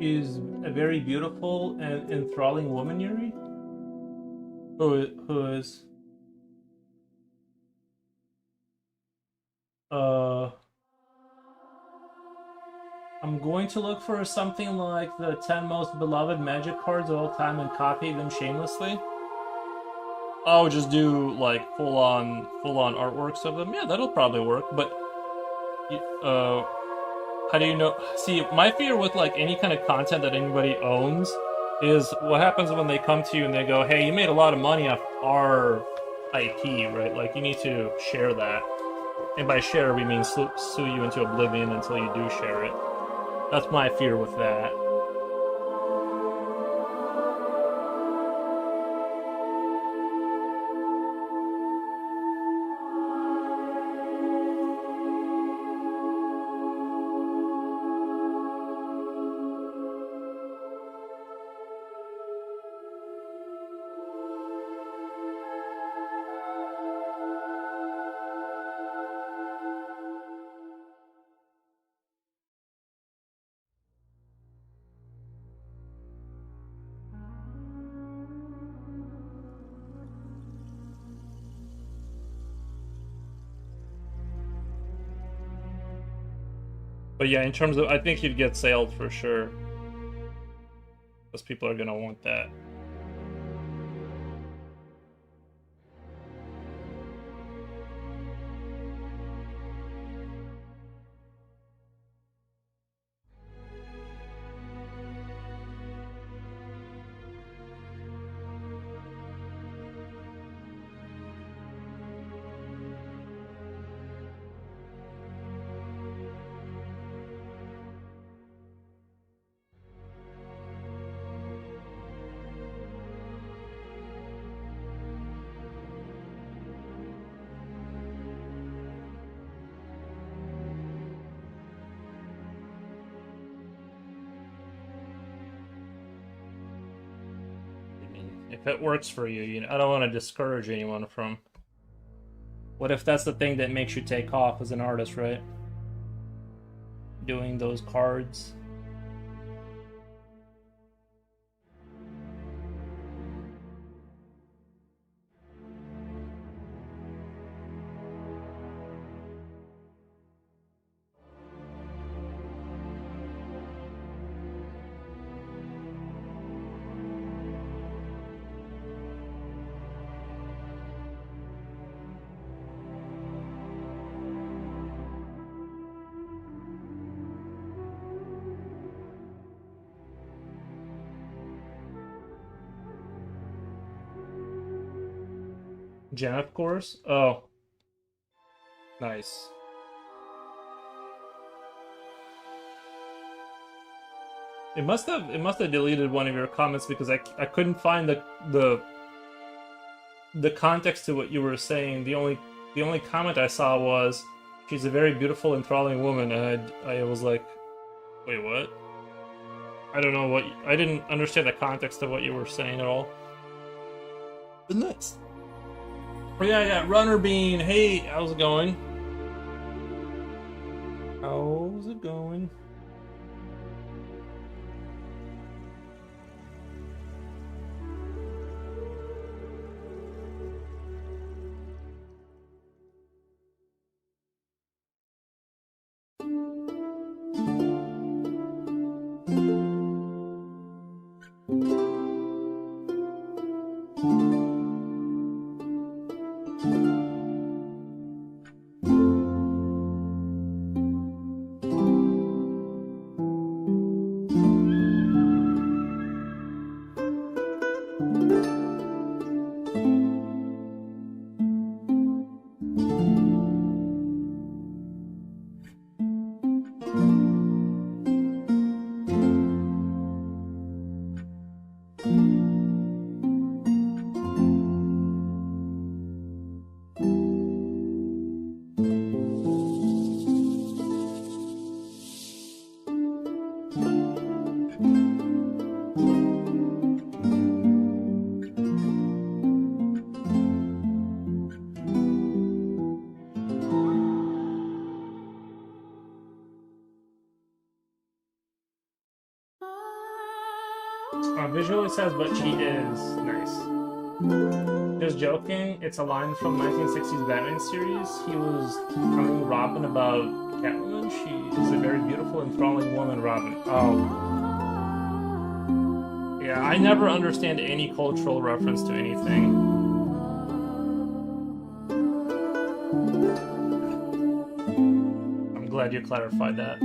Is a very beautiful and enthralling woman, Yuri, who is Uh, I'm going to look for something like the 10 most beloved Magic cards of all time and copy them shamelessly. Oh, just do like full on artworks of them. Yeah, that'll probably work. But how do you know? See, my fear with like any kind of content that anybody owns is what happens when they come to you and they go, "Hey, you made a lot of money off our IP, right? Like you need to share that." And by share, we mean sue you into oblivion until you do share it. That's my fear with that. But yeah, in terms of, I think you'd get sailed for sure, because people are gonna want that. I mean, if it works for you, I don't want to discourage anyone from. What if that's the thing that makes you take off as an artist, right? Doing those cards. Jen, of course. Oh, nice. It must have deleted one of your comments because I couldn't find the context to what you were saying. The only comment I saw was she's a very beautiful, enthralling woman, and I was like, wait, what? I don't know what I didn't understand the context of what you were saying at all. But nice. Oh, yeah, Runner Bean. Hey, how's it going? How's it going? Visually says, but she is nice. Just joking, it's a line from 1960s Batman series. He was telling Robin about Catwoman. She is a very beautiful, enthralling woman, Robin. Oh. Yeah, I never understand any cultural reference to anything. I'm glad you clarified that.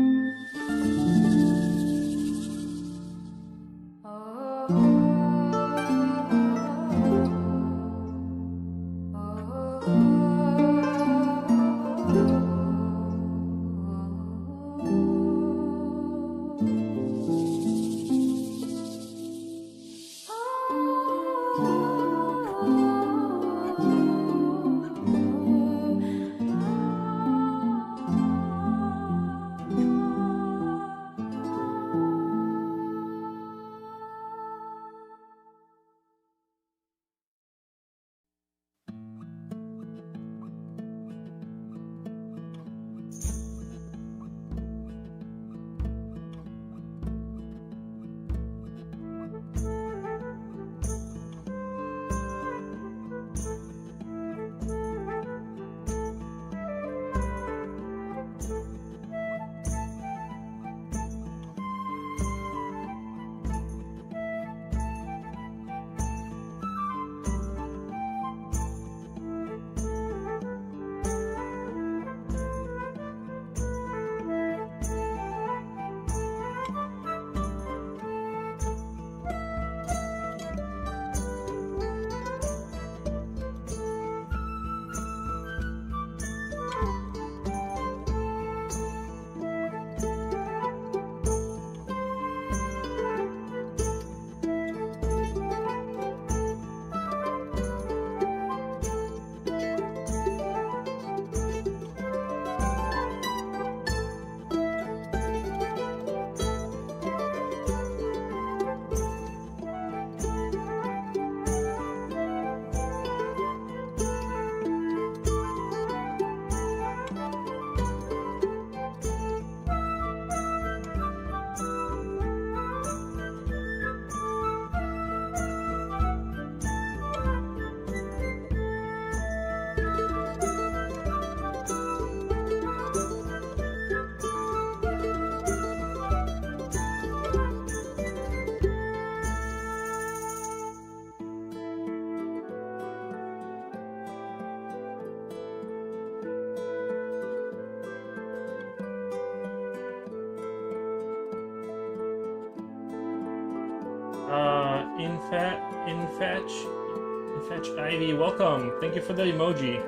Infetch Ivy, welcome. Thank you for the emoji.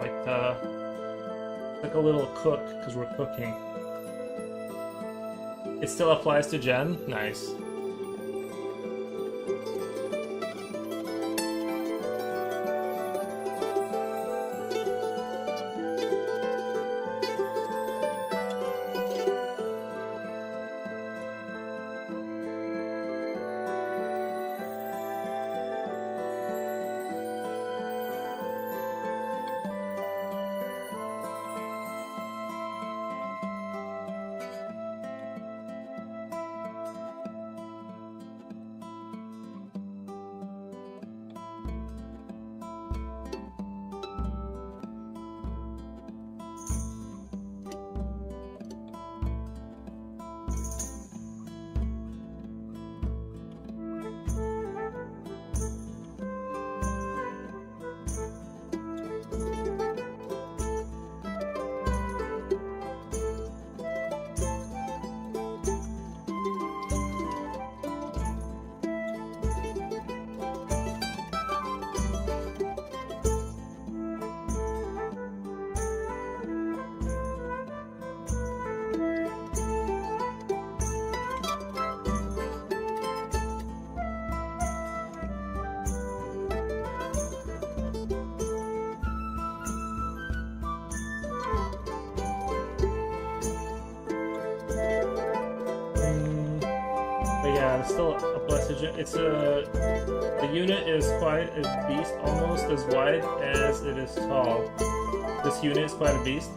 Like a little cook, because we're cooking. It still applies to Jen? Nice. It's still a blessed. The unit is quite a beast, almost as wide as it is tall. This unit is quite a beast.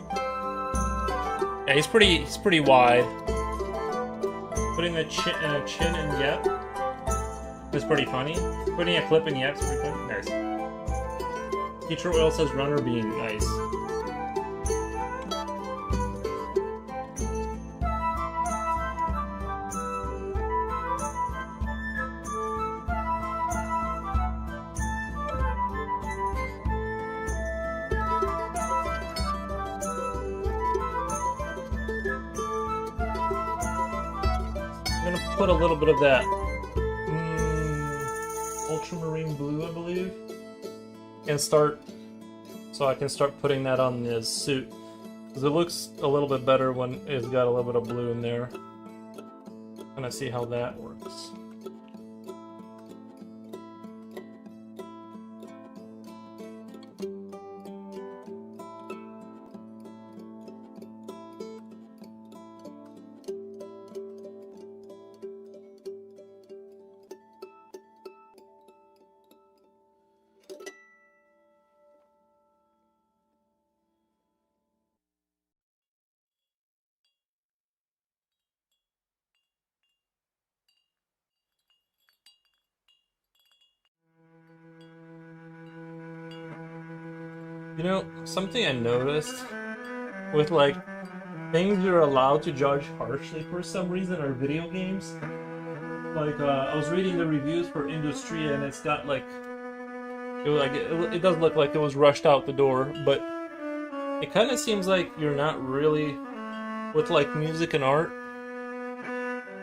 Yeah, he's pretty wide. Putting a chin in, yep. It's pretty funny. Putting a clip in the app's pretty funny. Nice. Teacher Oil says runner bean. Nice. I'm gonna put a little bit of that ultramarine blue, I believe, and start, so I can start putting that on his suit, because it looks a little bit better when it's got a little bit of blue in there. Gonna see how that works. You know, something I noticed with like things you're allowed to judge harshly for some reason are video games. Like I was reading the reviews for Industry, and it's got like it does look like it was rushed out the door, but it kind of seems like you're not really with like music and art,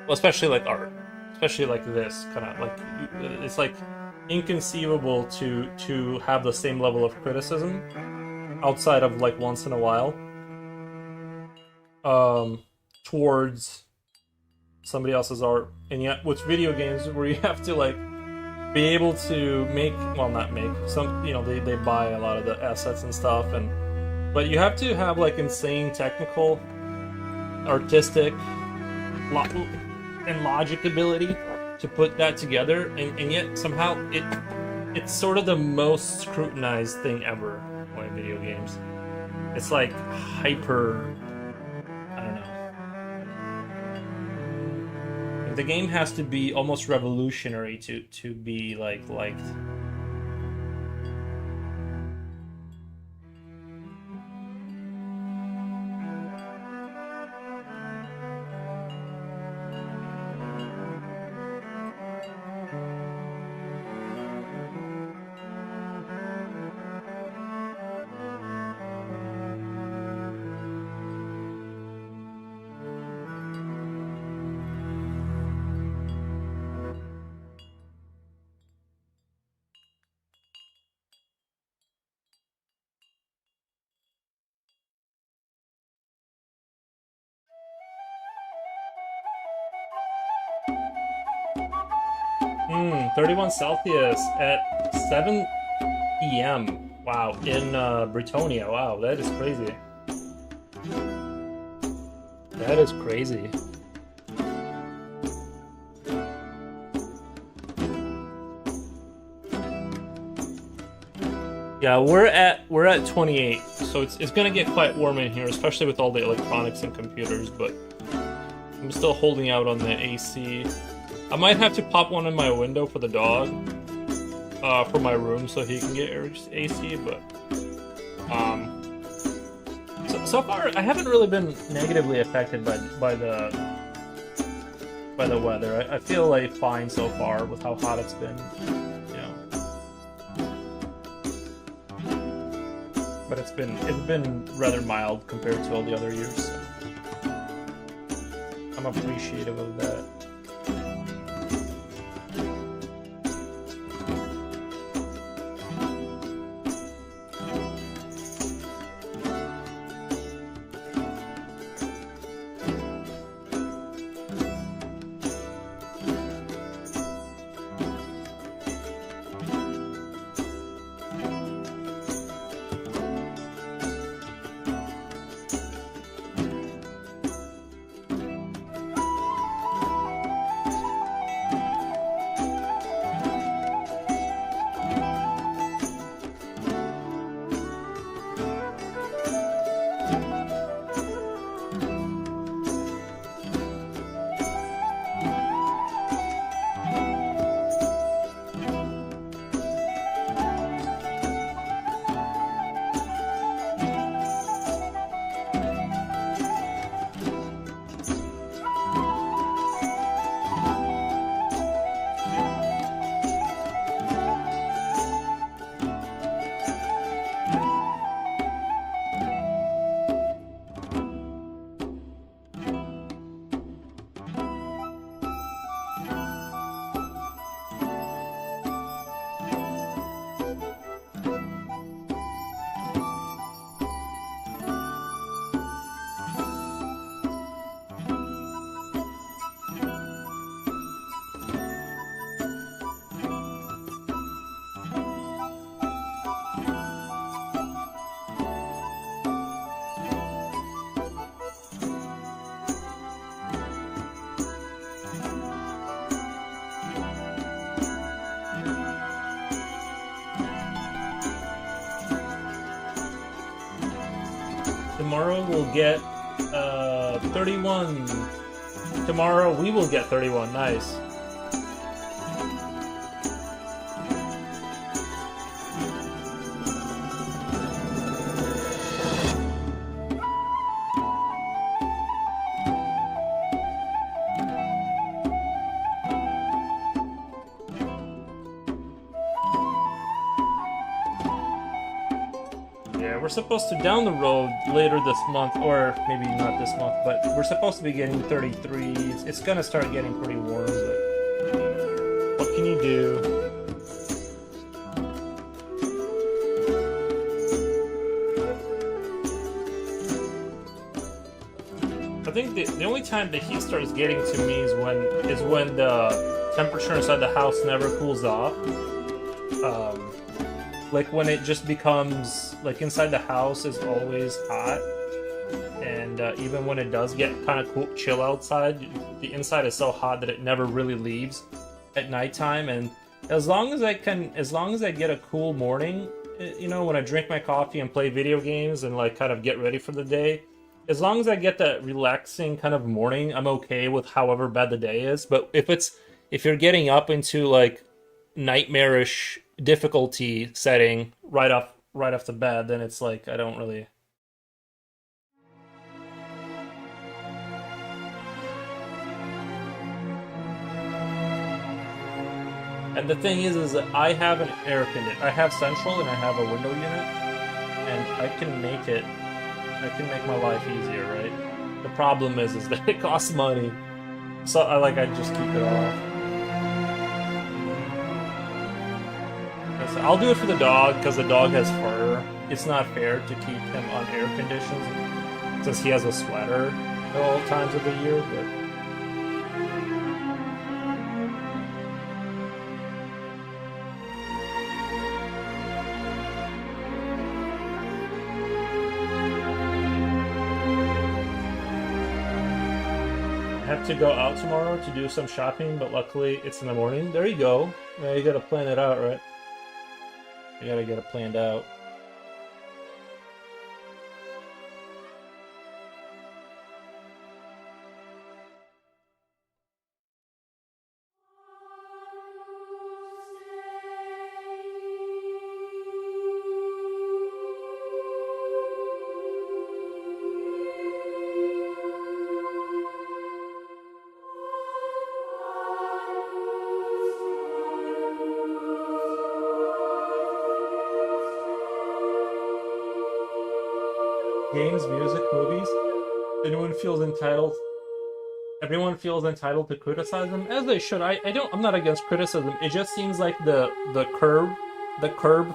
well, especially like art, especially like this kind of like it's like inconceivable to have the same level of criticism outside of like once in a while towards somebody else's art. And yet with video games where you have to like be able to make, well, not make some, you know, they buy a lot of the assets and stuff, and but you have to have like insane technical, artistic and logic ability to put that together, and yet somehow it's sort of the most scrutinized thing ever playing video games. It's like hyper, I don't know. The game has to be almost revolutionary to be like liked. 31 Celsius at 7 p.m. Wow, in Britonia. Wow, that is crazy. That is crazy. Yeah, we're at 28, so it's gonna get quite warm in here, especially with all the electronics and computers. But I'm still holding out on the AC. I might have to pop one in my window for the dog, for my room, so he can get AC. But so far I haven't really been negatively affected by the weather. I feel like fine so far with how hot it's been, you know. But it's been rather mild compared to all the other years. So I'm appreciative of that. tomorrow we'll get 31. Tomorrow we will get 31. Nice. We're supposed to down the road later this month, or maybe not this month, but we're supposed to be getting 33. It's gonna start getting pretty warm, but what can you do? I think the only time the heat starts getting to me is when the temperature inside the house never cools off. Like when it just becomes, like inside the house is always hot, and even when it does get kind of cool, chill outside, the inside is so hot that it never really leaves at nighttime. And as long as I get a cool morning, you know, when I drink my coffee and play video games and like kind of get ready for the day, as long as I get that relaxing kind of morning, I'm okay with however bad the day is. But if you're getting up into like nightmarish difficulty setting right off the bat, then it's like I don't really. And the thing is that I have an air conditioner. I have central and I have a window unit, and I can make my life easier, right? The problem is that it costs money, so I just keep it off. I'll do it for the dog, because the dog has fur. It's not fair to keep him on air conditions, since he has a sweater at all times of the year, but... I have to go out tomorrow to do some shopping, but luckily it's in the morning. There you go. Yeah, you gotta plan it out, right? You gotta get it planned out. Games, music, movies. Everyone feels entitled to criticize them, as they should. I'm not against criticism. It just seems like the curb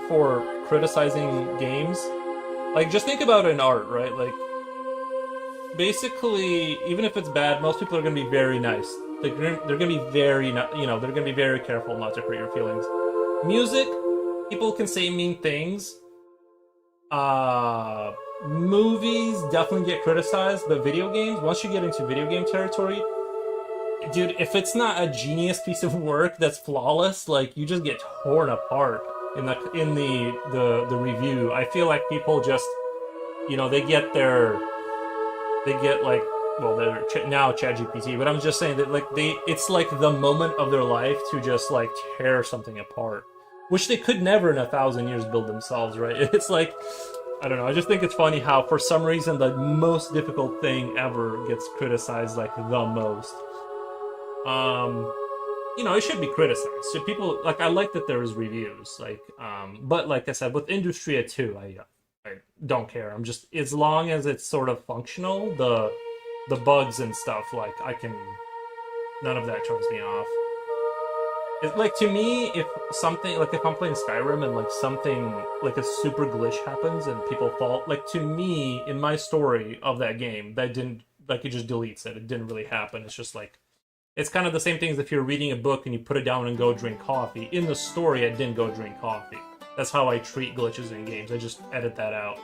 for criticizing games. Like, just think about an art, right? Like, basically, even if it's bad, most people are going to be very nice. They're going to be very, they're going to be very careful not to hurt your feelings. Music, people can say mean things. Movies definitely get criticized, but video games, once you get into video game territory, dude, if it's not a genius piece of work that's flawless, like, you just get torn apart in the review. I feel like people just, they get like, well, they're now ChatGPT, but I'm just saying that, like, it's like the moment of their life to just like tear something apart, which they could never in 1,000 years build themselves, right? It's like, I don't know, I just think it's funny how for some reason the most difficult thing ever gets criticized like the most. It should be criticized. So people, like, I like that there is reviews, like, but like I said, with Industria 2, I don't care. I'm just, as long as it's sort of functional, the bugs and stuff, like, none of that turns me off. It's like, to me, if something, like, if I'm playing Skyrim and like something, like a super glitch happens and people fall, like, to me, in my story of that game, that didn't, like, it just deletes it. It didn't really happen. It's just like, it's kind of the same thing as if you're reading a book and you put it down and go drink coffee. In the story, I didn't go drink coffee. That's how I treat glitches in games. I just edit that out.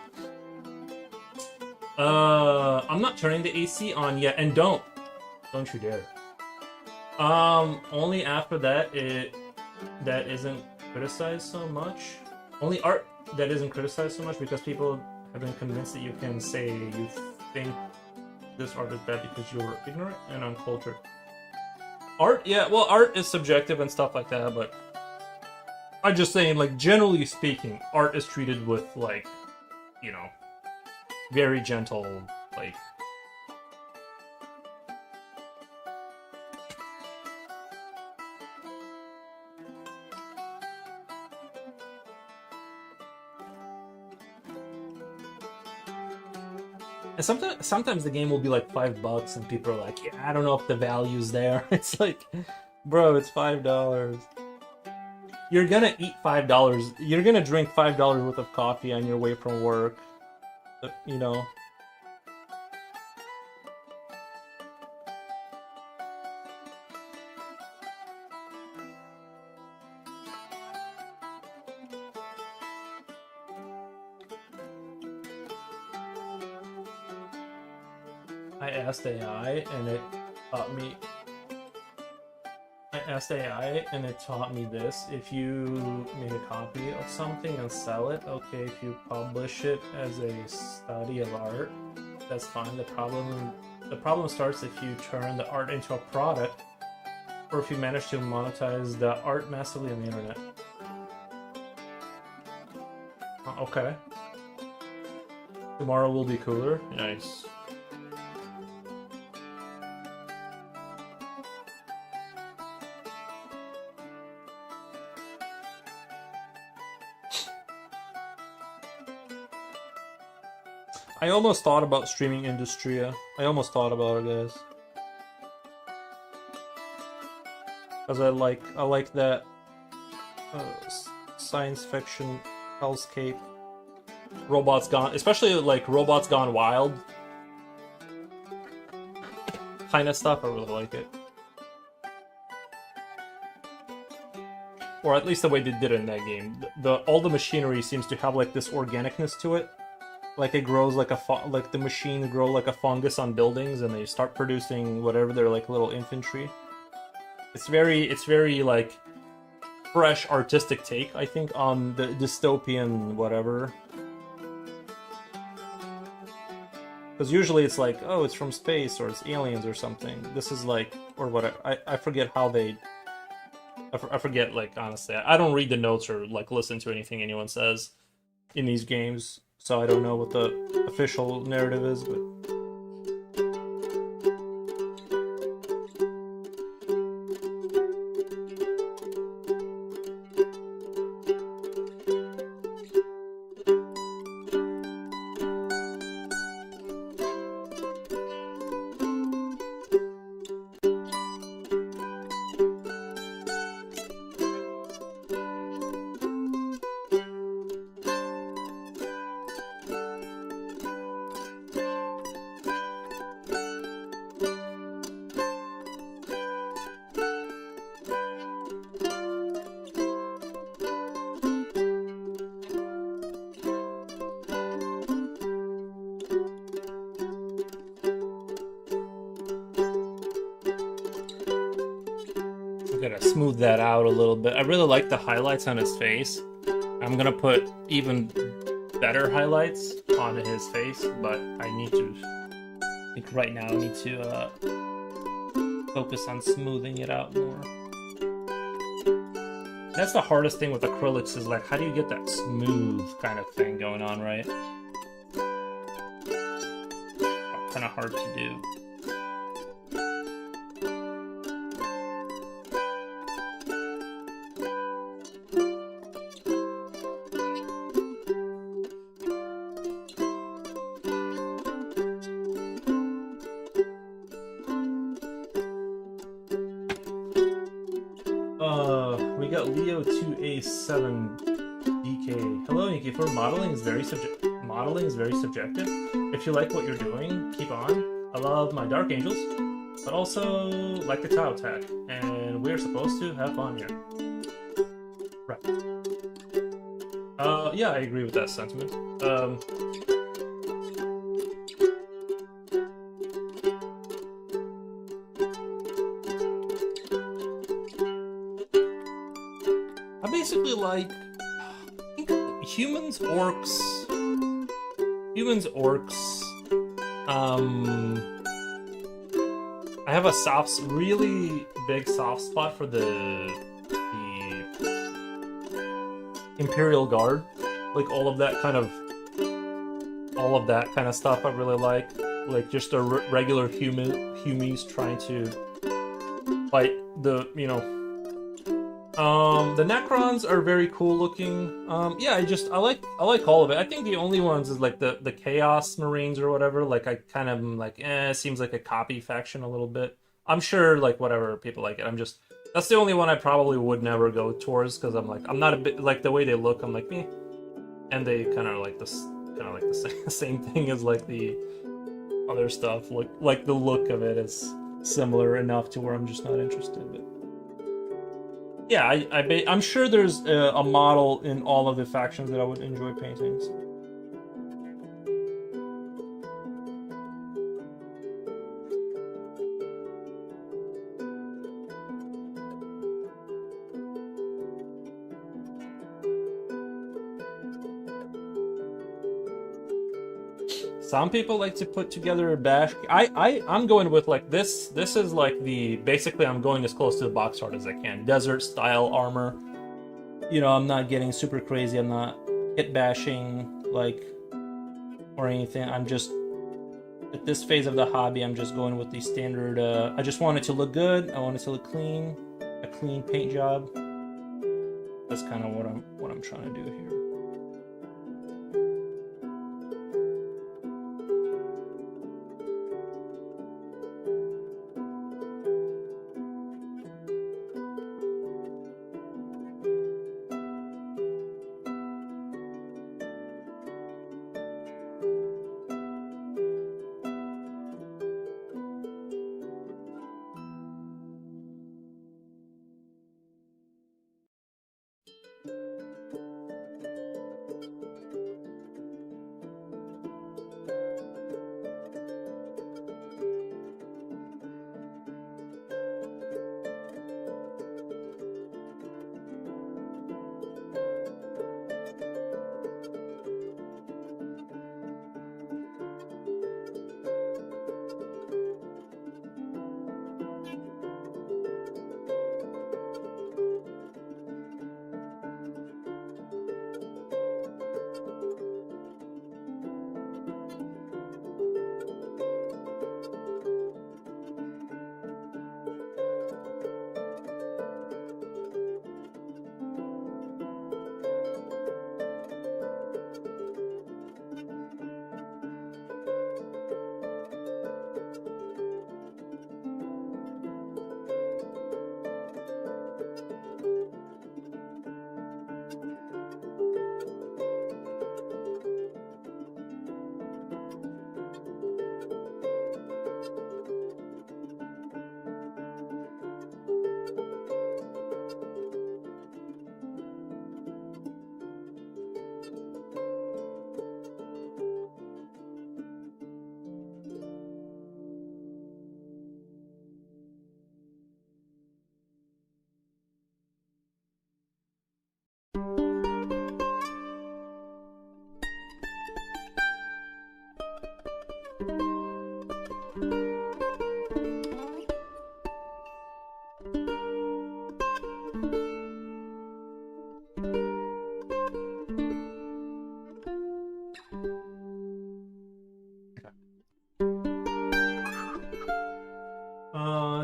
I'm not turning the AC on yet, and don't you dare. Only after that that isn't criticized so much. Only art that isn't criticized so much, because people I've been convinced that you can say you think this art is bad because you're ignorant and uncultured. Art? Yeah, well, art is subjective and stuff like that, but I'm just saying, like, generally speaking, art is treated with, like, you know, very gentle, like... And sometimes the game will be like $5 and people are like, yeah, I don't know if the value's there. It's like, bro, it's $5. You're gonna eat $5. You're gonna drink $5 worth of coffee on your way from work. You know. I asked AI and it taught me. I asked AI and it taught me this. If you make a copy of something and sell it, okay. If you publish it as a study of art, that's fine. The problem starts if you turn the art into a product, or if you manage to monetize the art massively on the internet. Okay. Tomorrow will be cooler. Nice. I almost thought about streaming Industria. I almost thought about it, guys. Because I like that science fiction hellscape. Robots Gone, especially like Robots Gone Wild kind of stuff. I really like it. Or at least the way they did it in that game. All the machinery seems to have like this organicness to it. Like it grows like like the machines grow like a fungus on buildings, and they start producing whatever they're like little infantry. It's very like fresh artistic take, I think, on the dystopian whatever. Because usually it's like, oh, it's from space or it's aliens or something. This is like, or whatever. I forget how they. I forget, like, honestly. I don't read the notes or like listen to anything anyone says in these games. So I don't know what the official narrative is, but... Smooth that out a little bit. I really like the highlights on his face. I'm gonna put even better highlights on his face, but I need to, I think right now I need to focus on smoothing it out more. That's the hardest thing with acrylics, is like, how do you get that smooth kind of thing going on, right? Kind of hard to do. We got Leo2A7DK. Hello, Nikki. For modeling is very subjective. If you like what you're doing, keep on. I love my Dark Angels, but also like the Tau Tech, and we're supposed to have fun here. Right. Yeah, I agree with that sentiment. Basically, like, I think humans, orcs, Humans, orcs. I have a really big soft spot for the Imperial Guard. Like all of that kind of stuff I really like. Like just the regular humies trying to fight the, the Necrons are very cool looking. Yeah, I like all of it. I think the only ones is like the Chaos Marines or whatever. Like I kind of am like, it seems like a copy faction a little bit. I'm sure like whatever people like it. That's the only one I probably would never go towards because I'm not a bit like the way they look. I'm like, and they kind of like the same thing as like the other stuff. Like the look of it is similar enough to where I'm just not interested. But yeah, I'm sure there's a model in all of the factions that I would enjoy painting. So. Some people like to put together a bash. I'm going with like this. This is like basically I'm going as close to the box art as I can. Desert style armor. I'm not getting super crazy. I'm not hit bashing like or anything. I'm just at this phase of the hobby. I'm just going with the standard. I just want it to look good. I want it to look clean. A clean paint job. That's kind of what I'm trying to do here.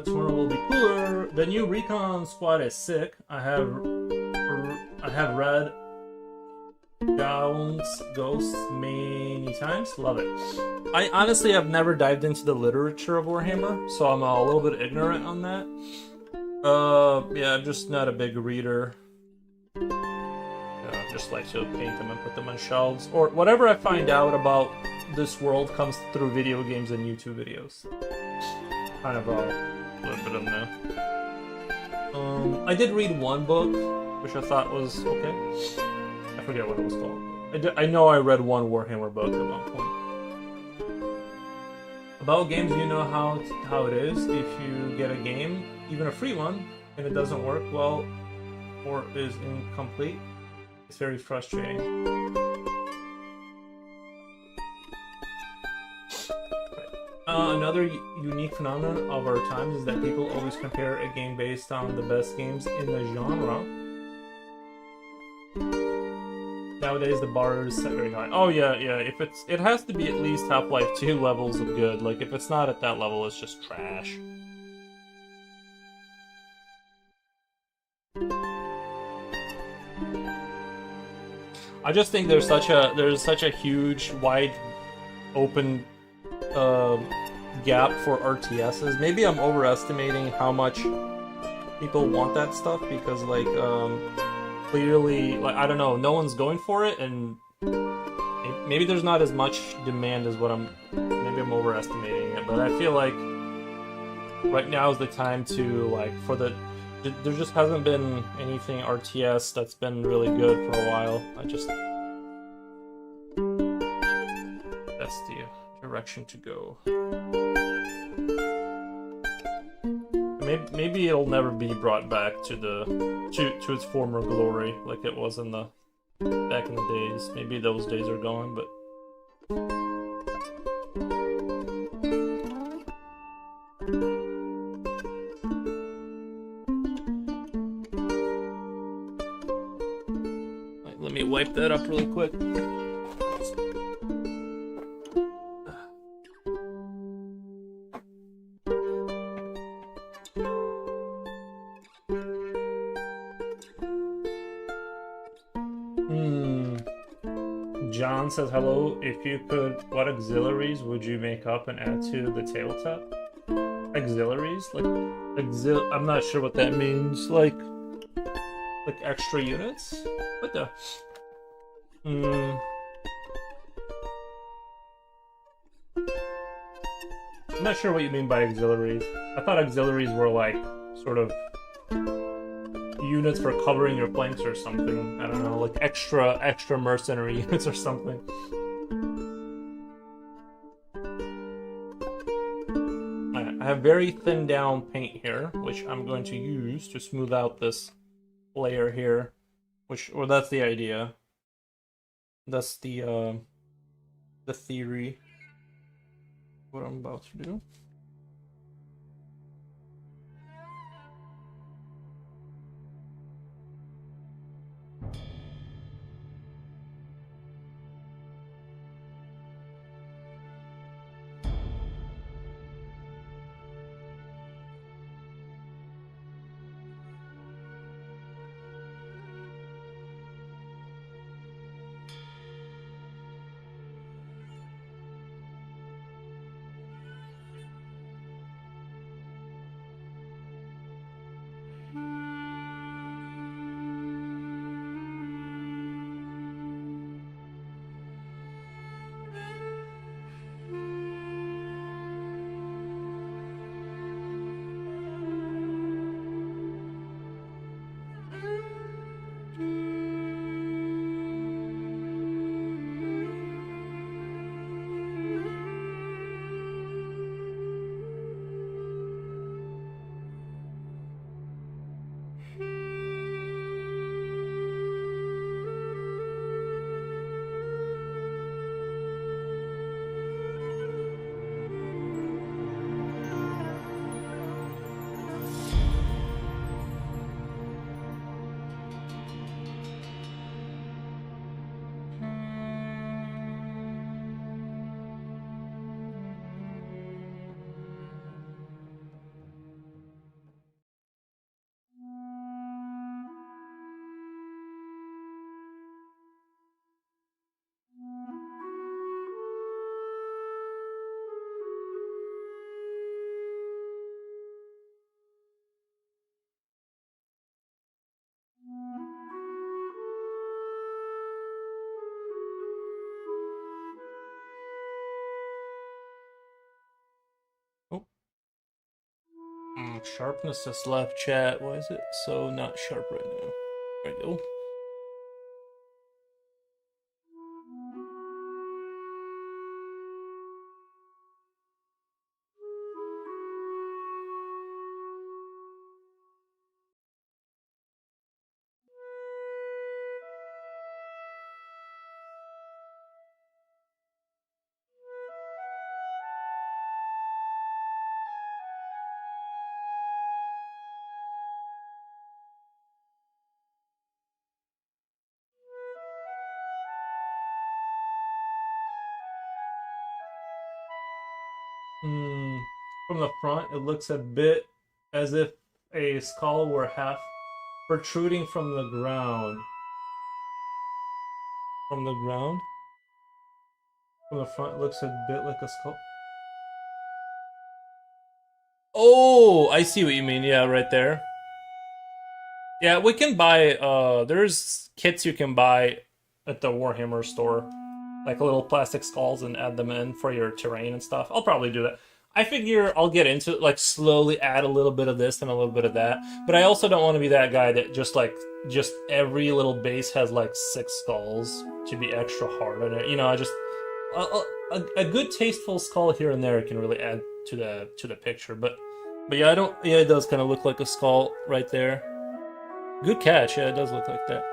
Tomorrow will be cooler. The new recon squad is sick. I have read Ghosts many times. Love it. I honestly have never dived into the literature of Warhammer, so I'm a little bit ignorant on that. Yeah, I'm just not a big reader. I just like to paint them and put them on shelves, or whatever I find out about this world comes through video games and YouTube videos. Kind of a little bit of that. I did read one book, which I thought was okay. I forget what it was called. I know I read one Warhammer book at one point. About games, you know how it is. If you get a game, even a free one, and it doesn't work well or is incomplete, it's very frustrating. Another unique phenomenon of our times is that people always compare a game based on the best games in the genre. Nowadays, the bar is set very high. Oh yeah, yeah. If it has to be at least Half-Life 2 levels of good. Like if it's not at that level, it's just trash. I just think there's such a huge, wide, open gap for RTSs. Maybe I'm overestimating how much people want that stuff because like clearly, like I don't know, no one's going for it, and maybe there's not as much demand as what maybe I'm overestimating it, but I feel like right now is the time to like there just hasn't been anything RTS that's been really good for a while. That's the direction to go. Maybe it'll never be brought back to its former glory like it was back in the days. Maybe those days are gone, but let me wipe that up really quick. John says hello. If you could, what auxiliaries would you make up and add to the tabletop? Auxiliaries? Like I'm not sure what that means. Like extra units? What the? I'm not sure what you mean by auxiliaries. I thought auxiliaries were like sort of units for covering your flanks or something. I don't know, like extra mercenary units or something. I have very thin down paint here, which I'm going to use to smooth out this layer here, or that's the idea. That's the theory. What I'm about to do. Oh. Sharpness just left chat. Why is it so not sharp right now? There we go. Mm, from the front, it looks a bit as if a skull were half protruding from the ground. From the ground? From the front, it looks a bit like a skull. Oh, I see what you mean. Yeah, right there. Yeah, we can buy there's kits you can buy at the Warhammer store. Like little plastic skulls and add them in for your terrain and stuff. I'll probably do that. I figure I'll get into it, like slowly add a little bit of this and a little bit of that. But I also don't want to be that guy that just every little base has like 6 skulls to be extra hard on it. You know, I just a good tasteful skull here and there can really add to the picture. But yeah, I don't. Yeah, it does kind of look like a skull right there. Good catch. Yeah, it does look like that.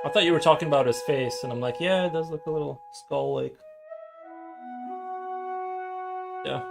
I thought you were talking about his face, and I'm like, yeah, it does look a little skull-like. Yeah.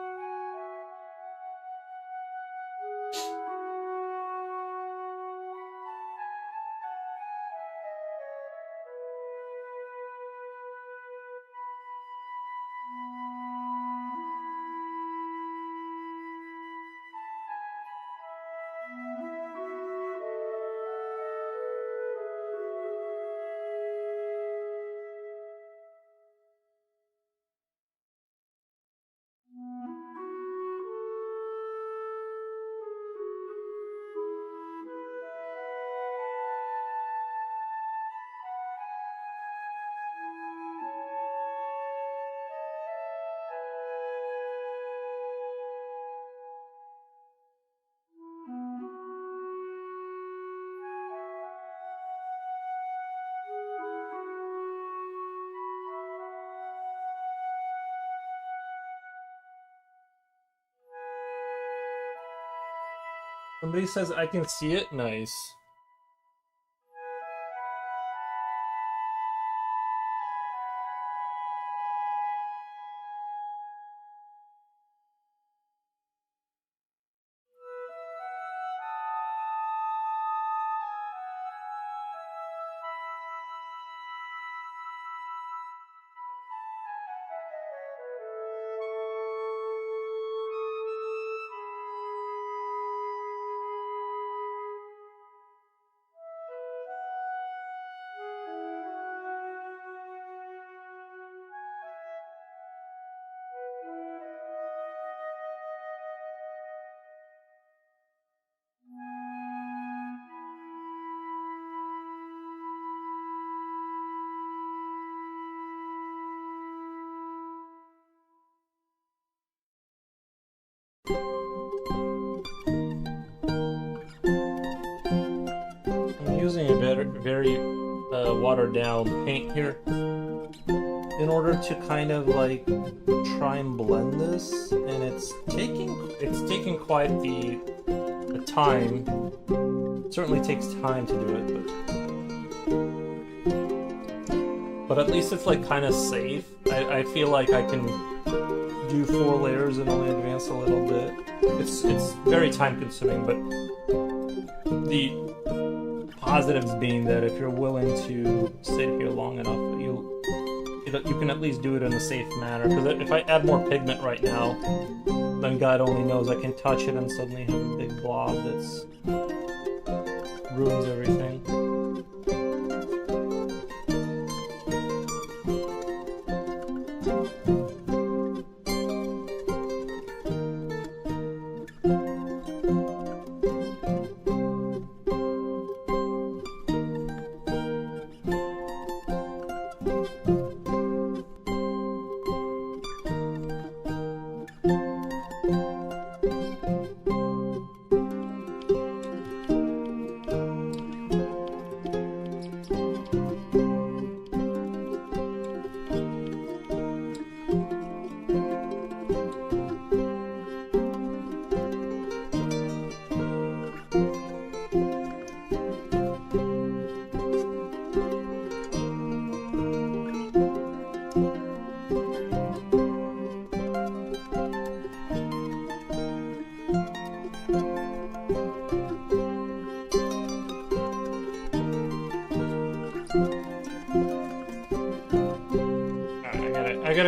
Somebody says I can see it. Nice. I'm using a very watered down paint here in order to kind of like try and blend this, and it's taking quite the time. It certainly takes time to do it, but at least it's like kind of safe. I feel like I can do 4 layers and only advance a little bit. It's very time consuming, but the positives being that if you're willing to sit here long enough, you can at least do it in a safe manner. Because if I add more pigment right now, then God only knows I can touch it and suddenly have a big blob that's ruins everything.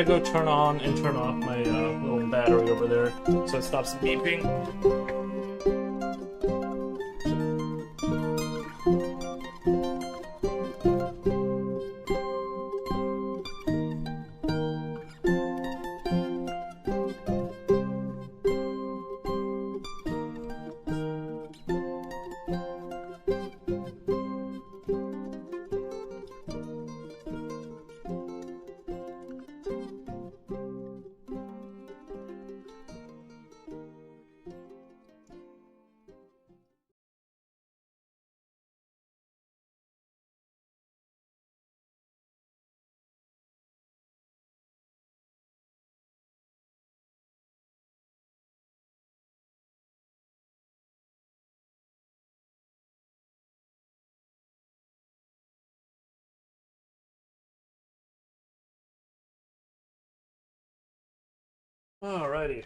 gotta go turn on and turn off my little battery over there so it stops beeping. Alrighty.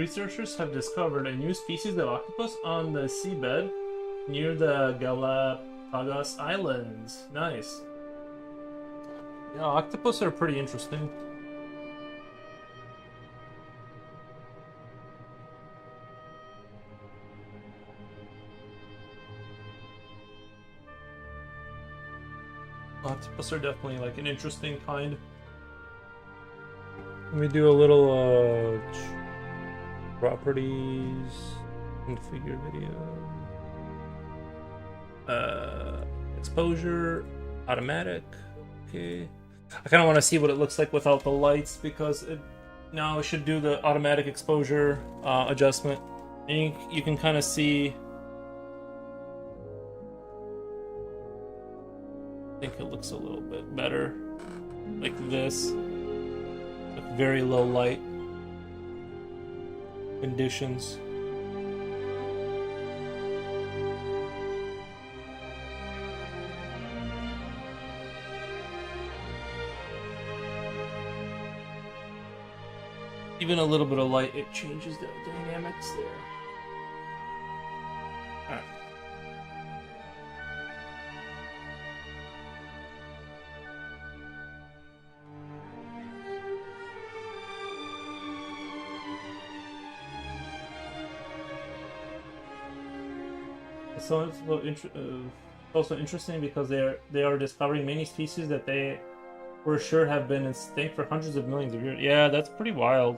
Researchers have discovered a new species of octopus on the seabed near the Galapagos Islands. Nice. Yeah, octopus are pretty interesting. Octopus are definitely like an interesting kind. Let me do a little properties, configure video, exposure, automatic. Okay, I kind of want to see what it looks like without the lights because now I should do the automatic exposure adjustment. And you can kind of see. I think it looks a little bit better, like this, with very low light conditions. Even a little bit of light, it changes the dynamics there. All right. So it's also interesting because they are discovering many species that they were sure have been extinct for hundreds of millions of years. Yeah, that's pretty wild.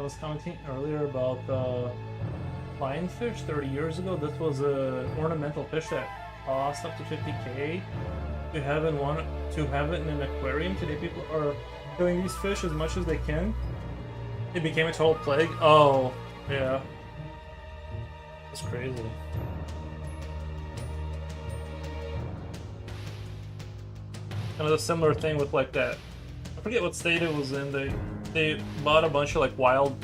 was commenting earlier about lionfish 30 years ago. This was an ornamental fish that cost up to 50K to have in an aquarium. Today people are killing these fish as much as they can. It became a total plague. Oh, yeah. That's crazy. Kind of a similar thing with like that. I forget what state it was in. They bought a bunch of like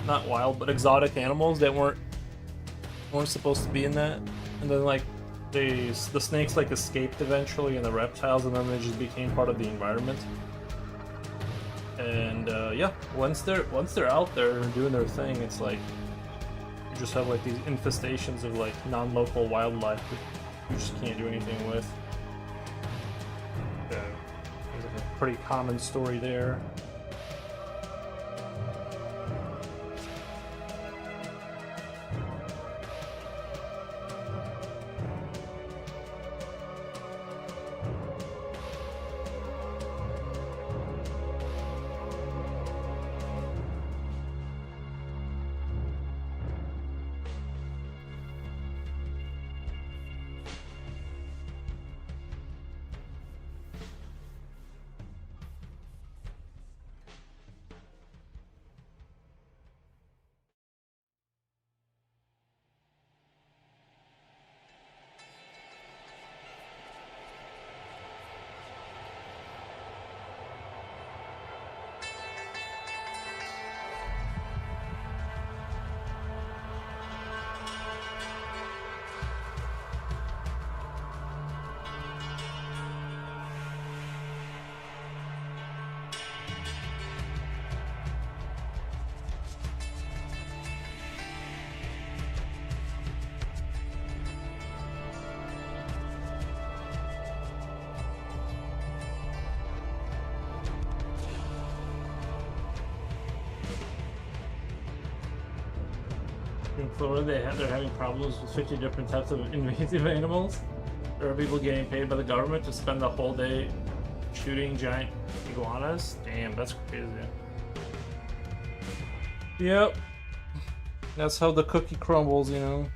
not wild, but exotic animals that weren't supposed to be in that, and then like the snakes like escaped eventually, and the reptiles, and then they just became part of the environment. And yeah, once they're out there and doing their thing, it's like you just have like these infestations of like non-local wildlife that you just can't do anything with. There's like a pretty common story there. In Florida, they're having problems with 50 different types of invasive animals. There are people getting paid by the government to spend the whole day shooting giant iguanas. Damn, that's crazy. Yep. That's how the cookie crumbles, you know.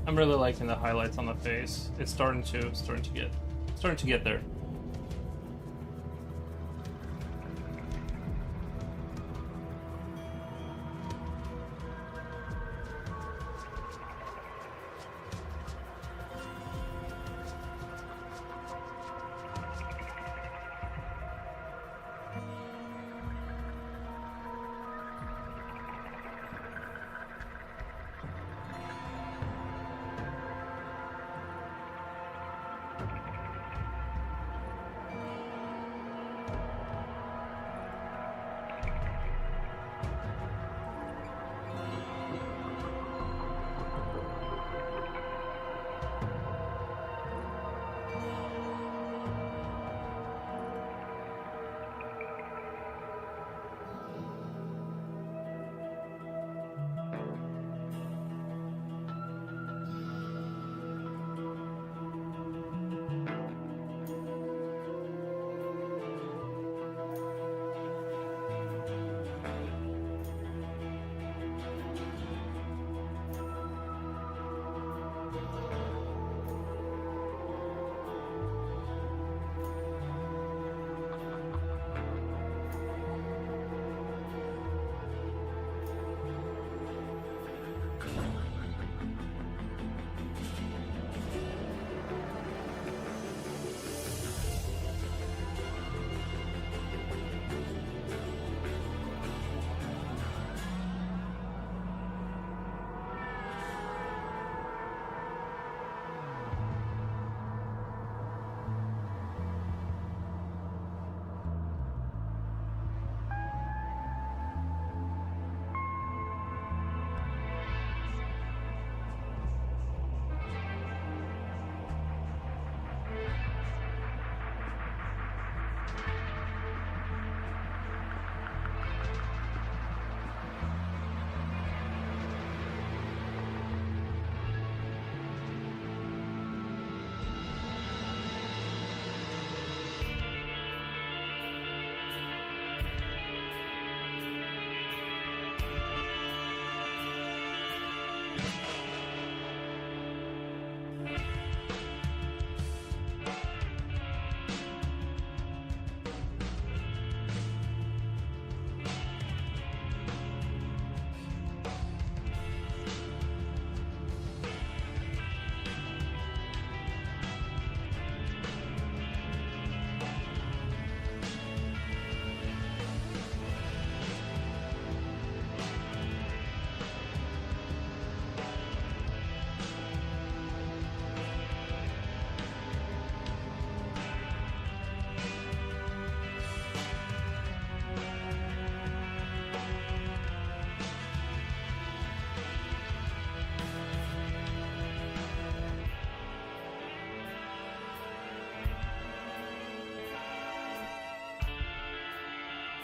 I'm really liking the highlights on the face. It's starting to get there.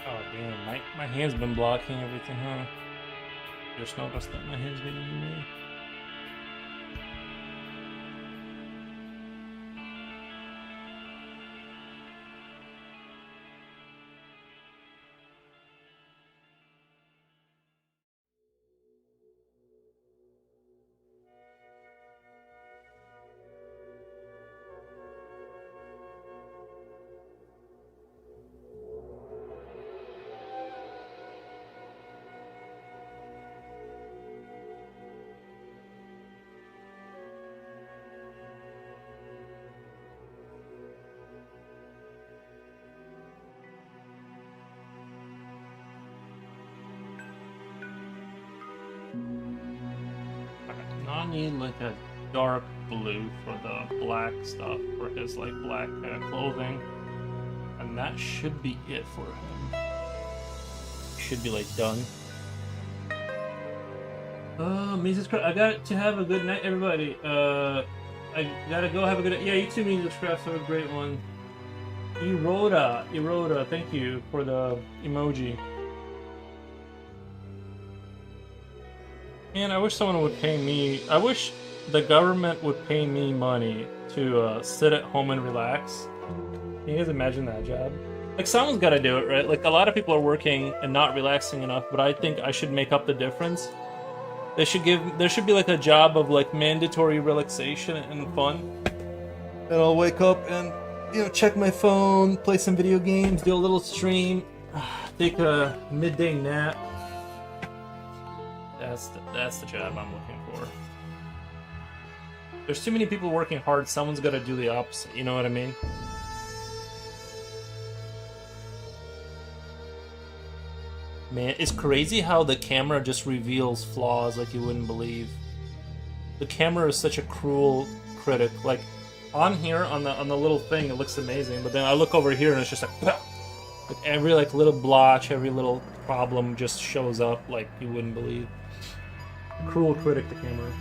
Oh damn, my hand's been blocking everything, huh? Just noticed that my hand's getting in the way. I need like a dark blue for the black stuff for his like black clothing, and that should be it for him. Should be like done. Mrs. Crafts, I got to have a good night, everybody. I gotta go have a good night. Yeah, you too, Mrs. Crafts. Have a great one. Eroda, thank you for the emoji. Man, I wish someone would pay me. I wish the government would pay me money to sit at home and relax. Can you guys imagine that job? Like, someone's got to do it, right? Like, a lot of people are working and not relaxing enough, but I think I should make up the difference. There should be like a job of like mandatory relaxation and fun. And I'll wake up and check my phone, play some video games, do a little stream, take a midday nap. That's the job I'm looking for. There's too many people working hard. Someone's got to do the opposite. You know what I mean? Man, it's crazy how the camera just reveals flaws like you wouldn't believe. The camera is such a cruel critic. Like on here on the little thing, it looks amazing, but then I look over here and it's just like every like little blotch, every little problem just shows up like you wouldn't believe. Cruel critic, the camera.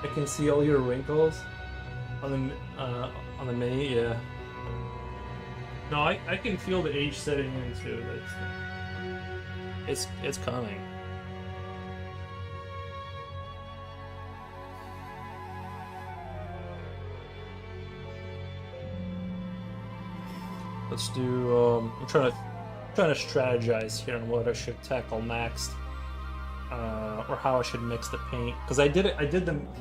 I can see all your wrinkles on the mini, yeah. No, I can feel the age setting in too. It's coming. Let's do. I'm trying to strategize here on what I should tackle next, or how I should mix the paint. Because I did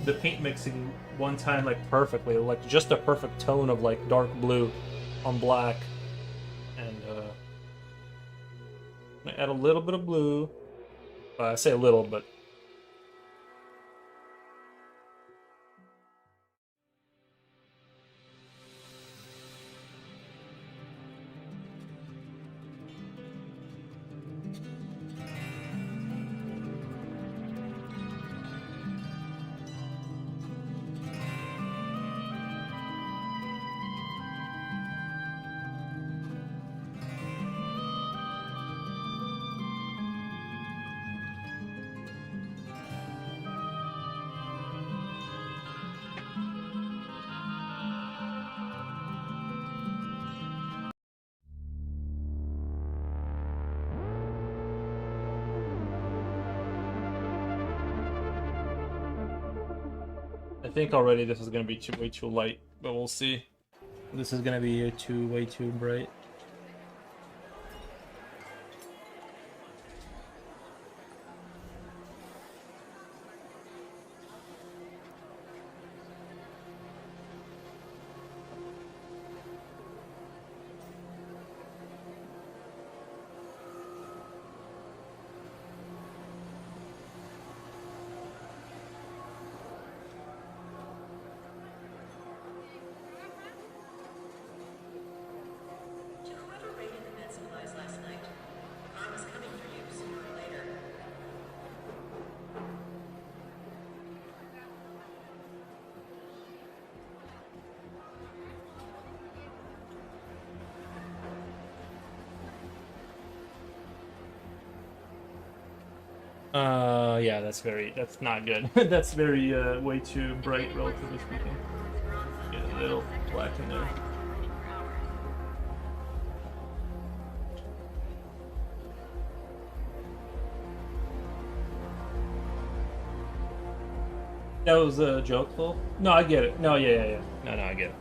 the paint mixing one time like perfectly, like just a perfect tone of like dark blue on black, and I add a little bit of blue. I say a little, but. I think already this is gonna be way too light, but we'll see. This is gonna be way too bright. Yeah, that's not good. That's very, way too bright, relatively speaking. Get a little black in there. That was a joke, Phil? No, I get it. No, yeah. No, I get it.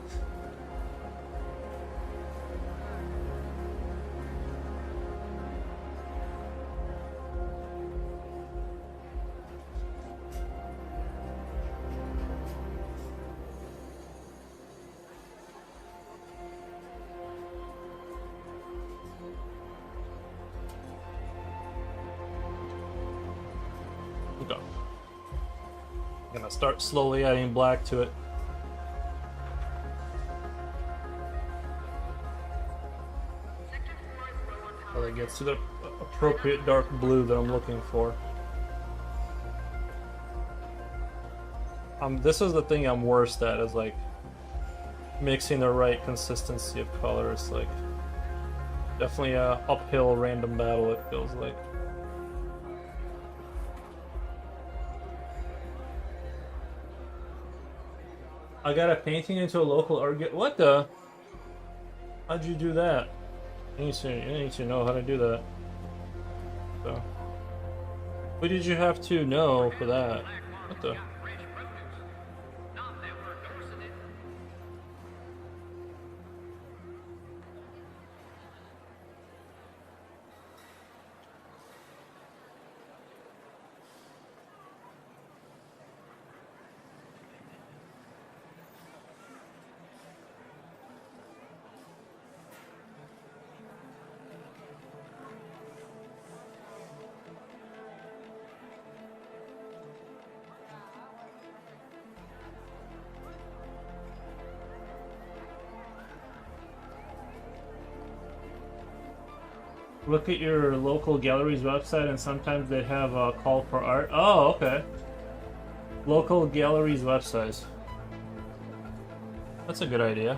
I'm gonna start slowly adding black to it. Until it gets to the appropriate dark blue that I'm looking for. This is the thing I'm worst at, is like mixing the right consistency of color. It's like definitely a uphill random battle, it feels like. I got a painting into a local art gallery. What the? How'd you do that? You need to know how to do that. So, what did you have to know for that? What the? Look at your local gallery's website, and sometimes they have a call for art. Oh, okay. Local galleries' websites. That's a good idea.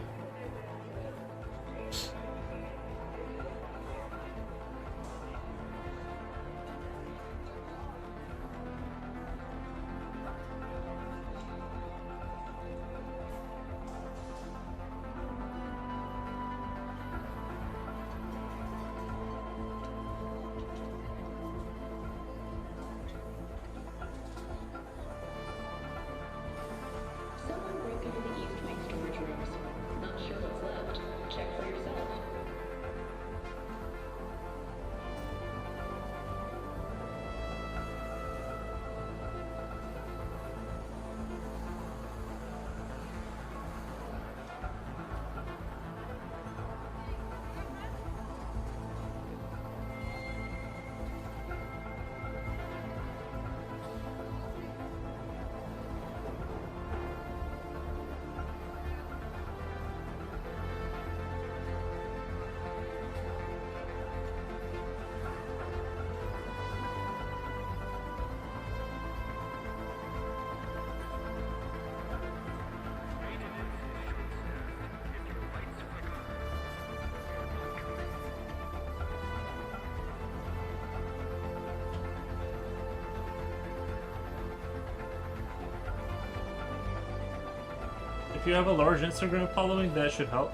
If you have a large Instagram following, that should help.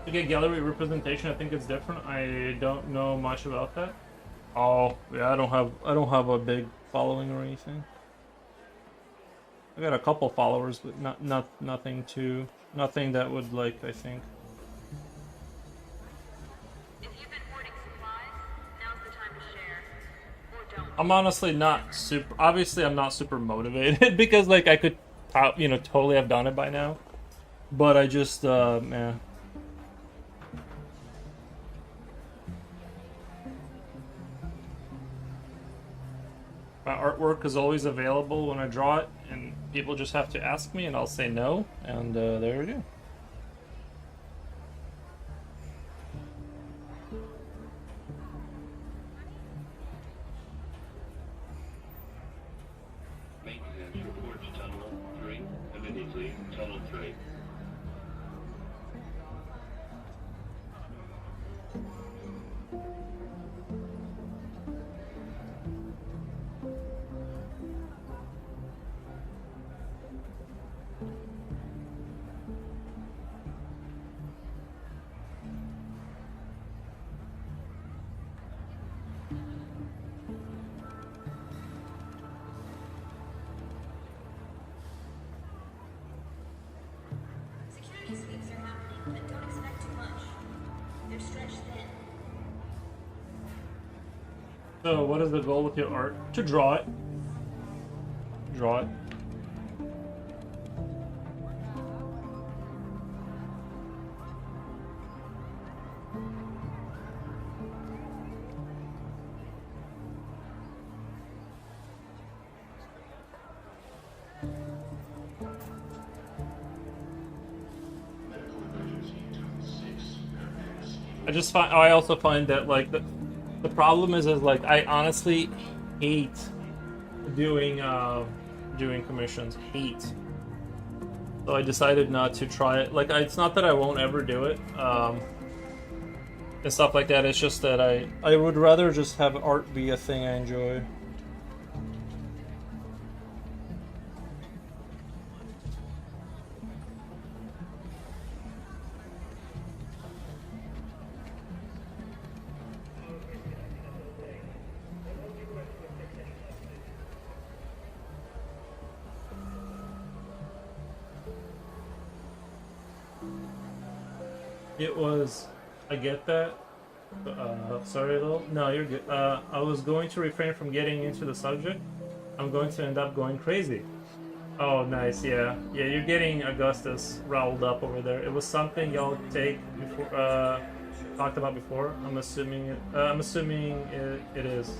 To get gallery representation, I think it's different. I don't know much about that. Oh, yeah, I don't have a big following or anything. I got a couple followers, but nothing that would, like, I think. If you've been hoarding supplies, now's the time to share. Or don't. I'm honestly not super. Obviously, I'm not super motivated because, like, I could, totally have done it by now. But I just, man. My artwork is always available when I draw it, and people just have to ask me, and I'll say no, and there we go. Maintenance report to Tunnel 3, immediately, Tunnel 3. Security sweeps are happening, but don't expect too much. They're stretched thin. So, what is the goal with your art? To draw it. Draw it. I also find that, like, the problem is like, I honestly hate doing commissions. Hate. So I decided not to try it. Like, it's not that I won't ever do it, and stuff like that. It's just that I would rather just have art be a thing I enjoy. It was, I get that. Sorry, though. No, you're good. I was going to refrain from getting into the subject. I'm going to end up going crazy. Oh, nice. Yeah, yeah. You're getting Augustus riled up over there. It was something y'all take before, talked about before. I'm assuming it is.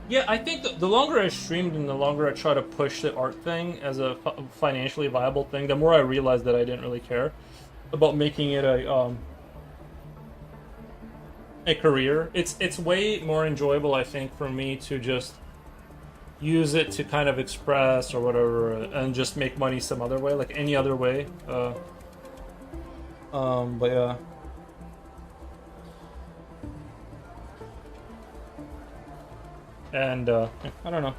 Yeah, I think the longer I streamed and the longer I try to push the art thing as a financially viable thing, the more I realized that I didn't really care about making it a a career. It's way more enjoyable, I think, for me to just use it to kind of express or whatever, and just make money some other way, like any other way. But yeah. And I don't know.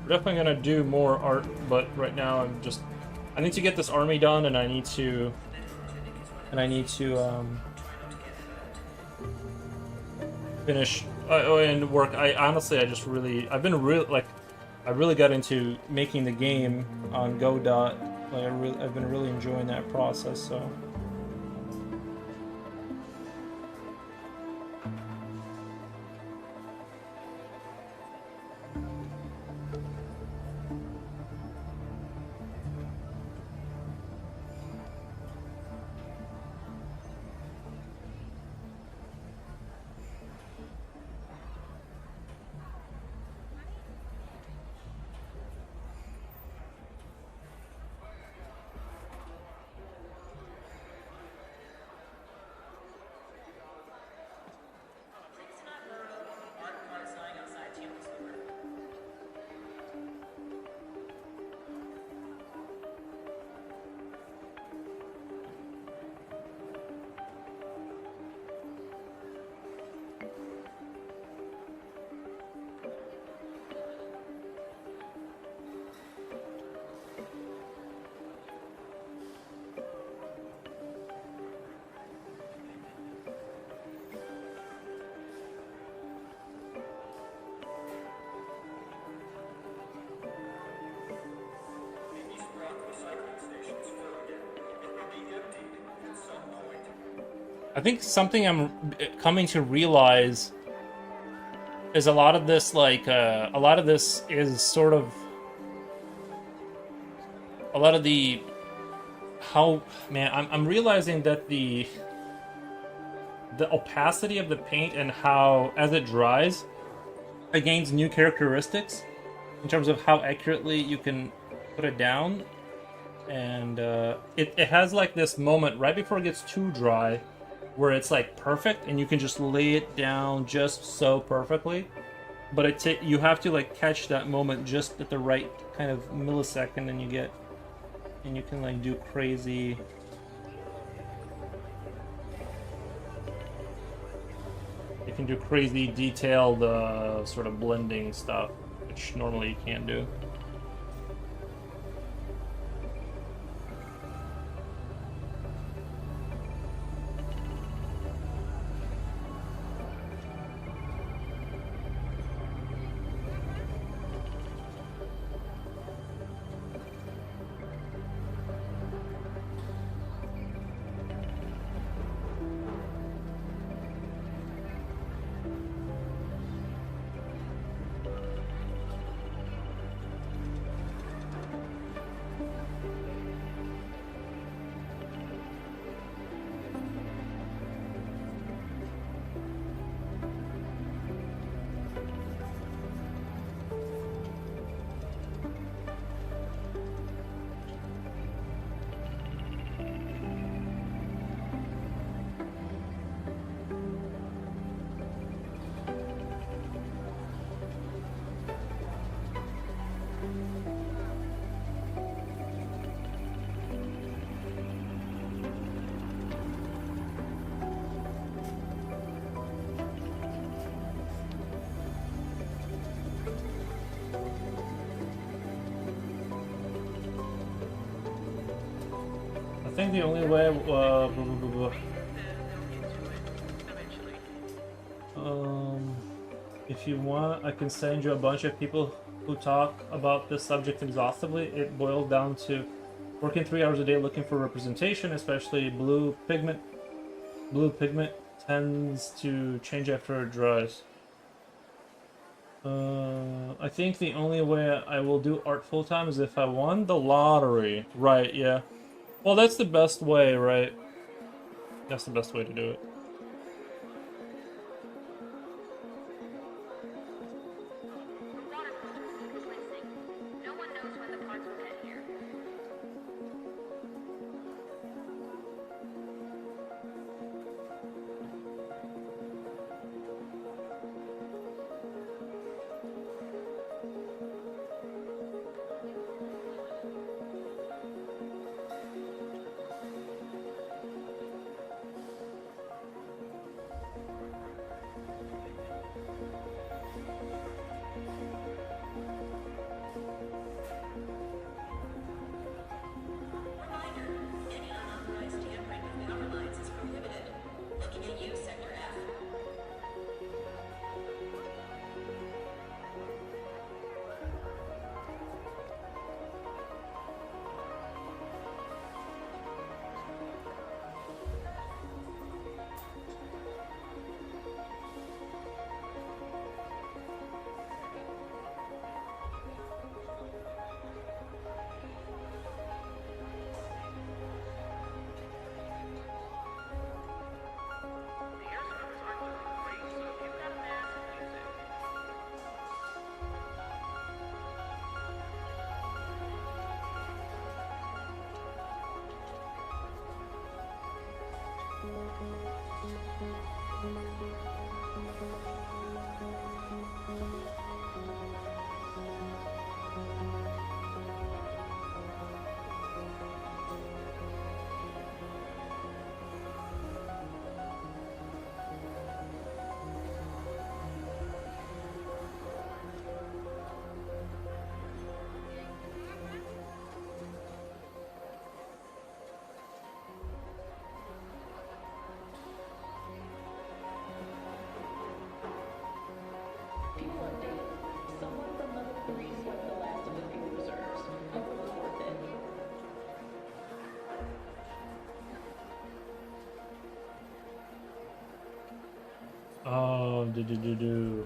We're definitely gonna do more art, but right now I need to get this army done, and I need to finish and work. I honestly, I really got into making the game on Godot. Like I've been really enjoying that process. So. I think something I'm coming to realize is a lot of this, a lot of this is sort of a lot of the how man. I'm realizing that the opacity of the paint and how as it dries, it gains new characteristics in terms of how accurately you can put it down, and it has like this moment right before it gets too dry where it's like perfect and you can just lay it down just so perfectly, but you have to like catch that moment just at the right kind of millisecond, and you can like do crazy detailed sort of blending stuff, which normally you can't do. I think the only way, if you want, I can send you a bunch of people who talk about this subject exhaustively. It boils down to working 3 hours a day looking for representation, especially blue pigment. Blue pigment tends to change after it dries. I think the only way I will do art full time is if I won the lottery. Right, yeah. Well, that's the best way, right? That's the best way to do it. The water filter is replacing. No one knows when the parts will get here.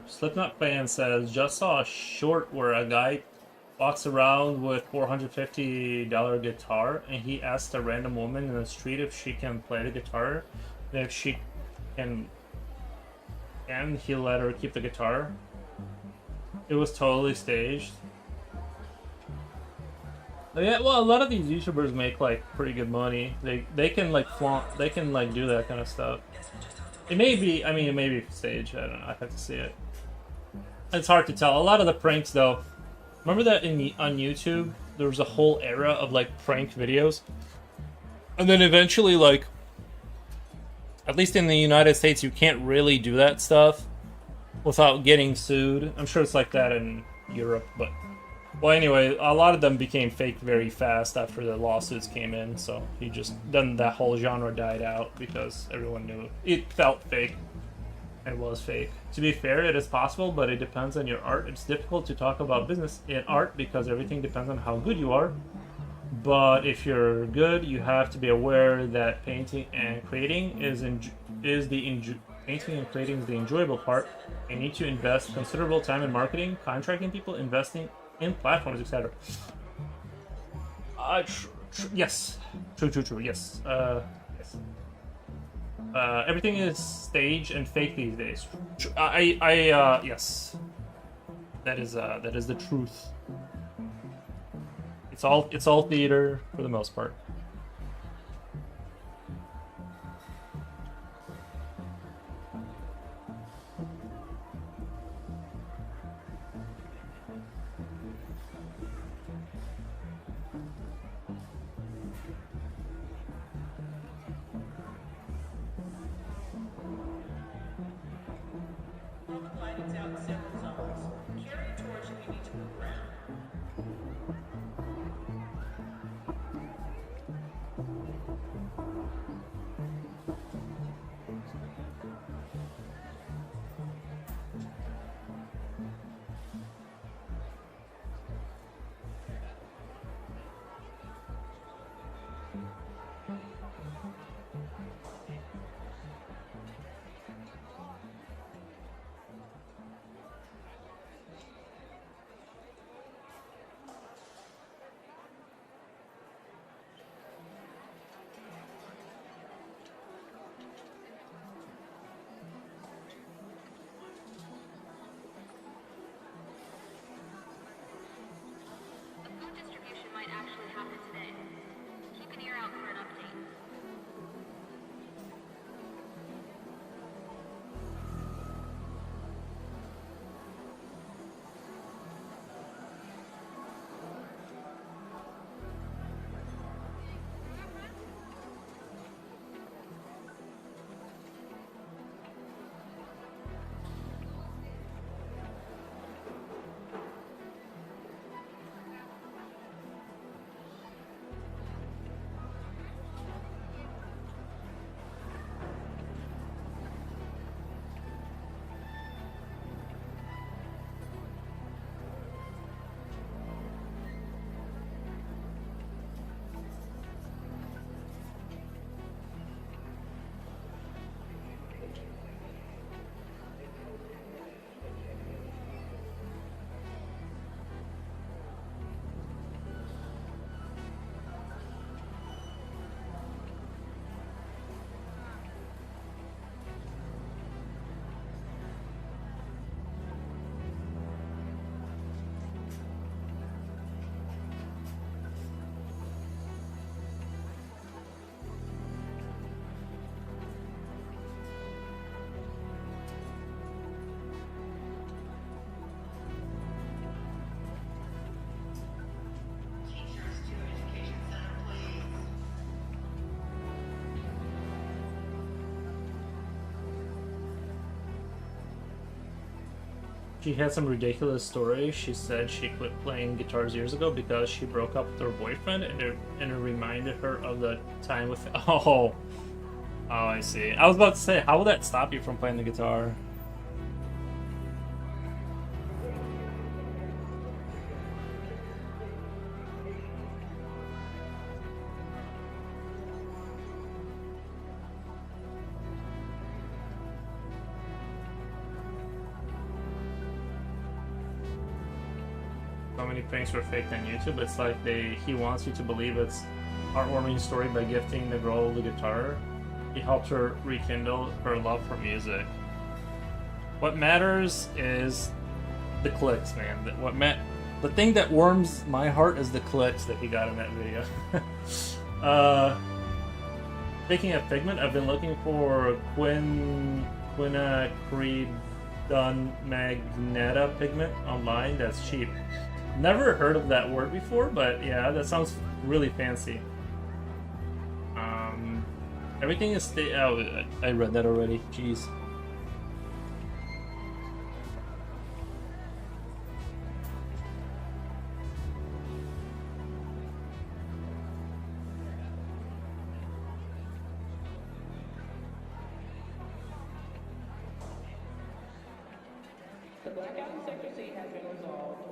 Slipknot fan says, just saw a short where a guy walks around with $450 guitar and he asks a random woman in the street if she can play the guitar. And if she can, and he'll let her keep the guitar. It was totally staged. Yeah, well, a lot of these YouTubers make like pretty good money. They can like flaunt, they can like do that kind of stuff. It may be, I mean, it may be staged. I don't know. I have to see it. It's hard to tell. A lot of the pranks, though. Remember that on YouTube there was a whole era of like prank videos, and then eventually, like, at least in the United States, you can't really do that stuff without getting sued. I'm sure it's like that in Europe, but well, anyway, a lot of them became fake very fast after the lawsuits came in. So then that whole genre died out because everyone knew it felt fake. It was fake. To be fair, it is possible, but it depends on your art. It's difficult to talk about business in art because everything depends on how good you are. But if you're good, you have to be aware that painting and creating is painting and creating is the enjoyable part. You need to invest considerable time in marketing, contracting people, investing in platforms, etc. Yes. True. Yes. Yes. Everything is staged and fake these days. Yes. That is the truth. It's all theater for the most part. The food distribution might actually happen today. Keep an ear out for an update. She had some ridiculous story. She said she quit playing guitars years ago because she broke up with her boyfriend, and it reminded her of the time with. Oh, I see. I was about to say, how will that stop you from playing the guitar? So many things were faked on YouTube. It's like he wants you to believe it's heartwarming story by gifting the girl the guitar. He helped her rekindle her love for music. What matters is the clicks, man. The thing that warms my heart is the clicks that he got in that video. Speaking of pigment, I've been looking for quinacridone magneta pigment online that's cheap. Never heard of that word before, but yeah, that sounds really fancy. Everything is oh, I read that already. Jeez. The blackout in Sector C has been resolved.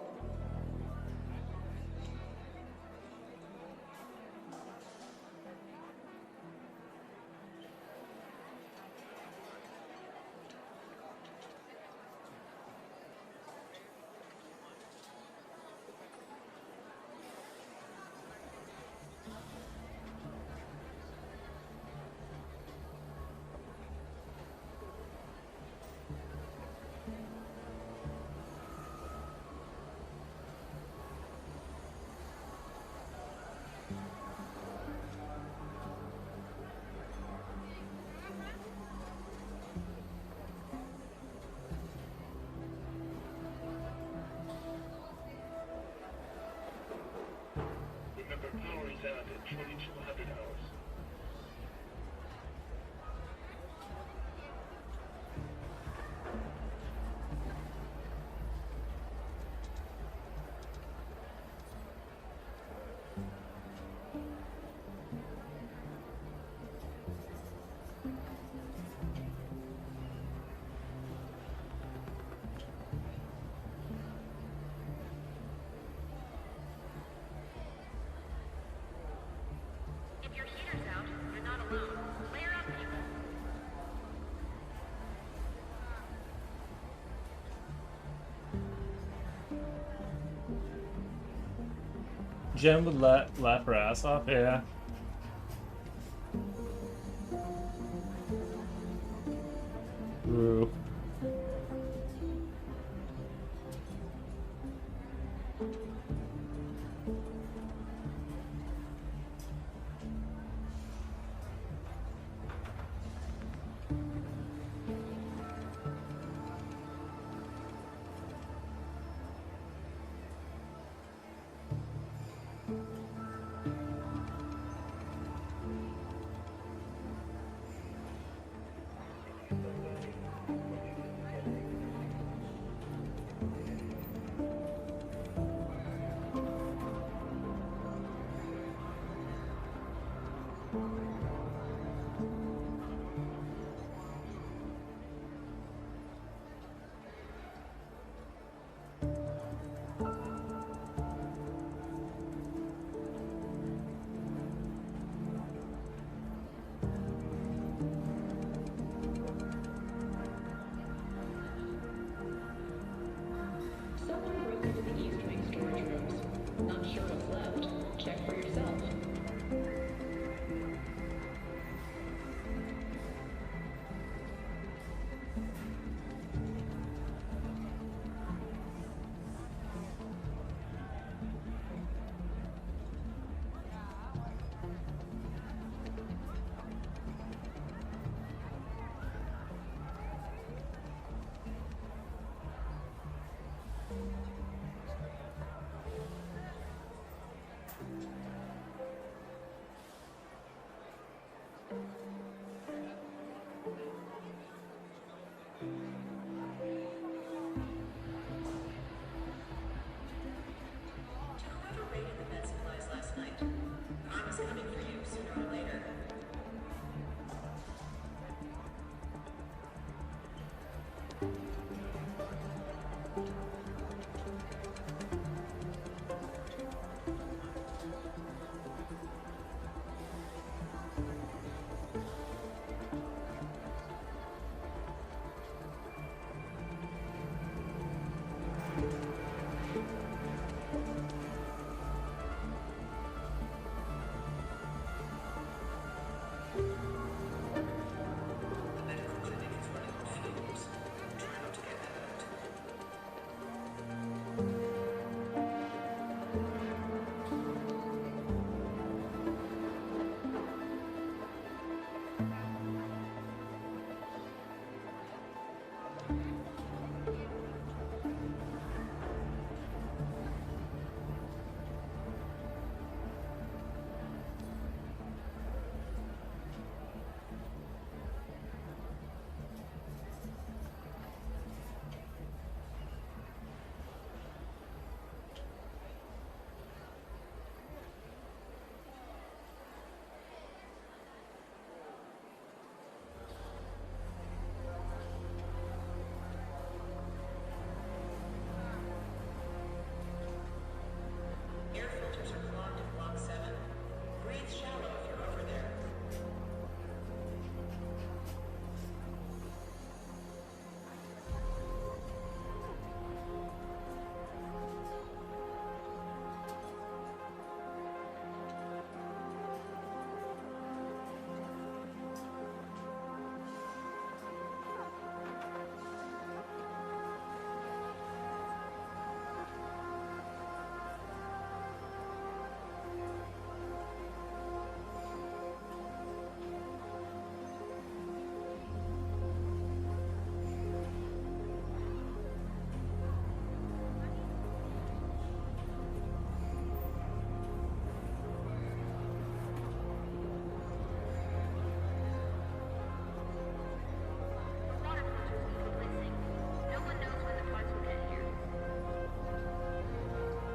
Remember, power is out at 2200 hours. If your heater's out, you're not alone. Layer up, people. Jen would laugh her ass off. Yeah. Ooh.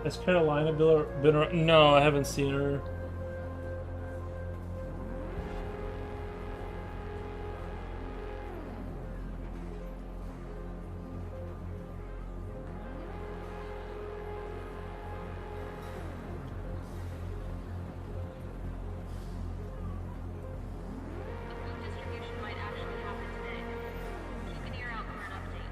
Has Carolina been around? No, I haven't seen her. The food distribution might actually happen today. Keep an ear out for an update.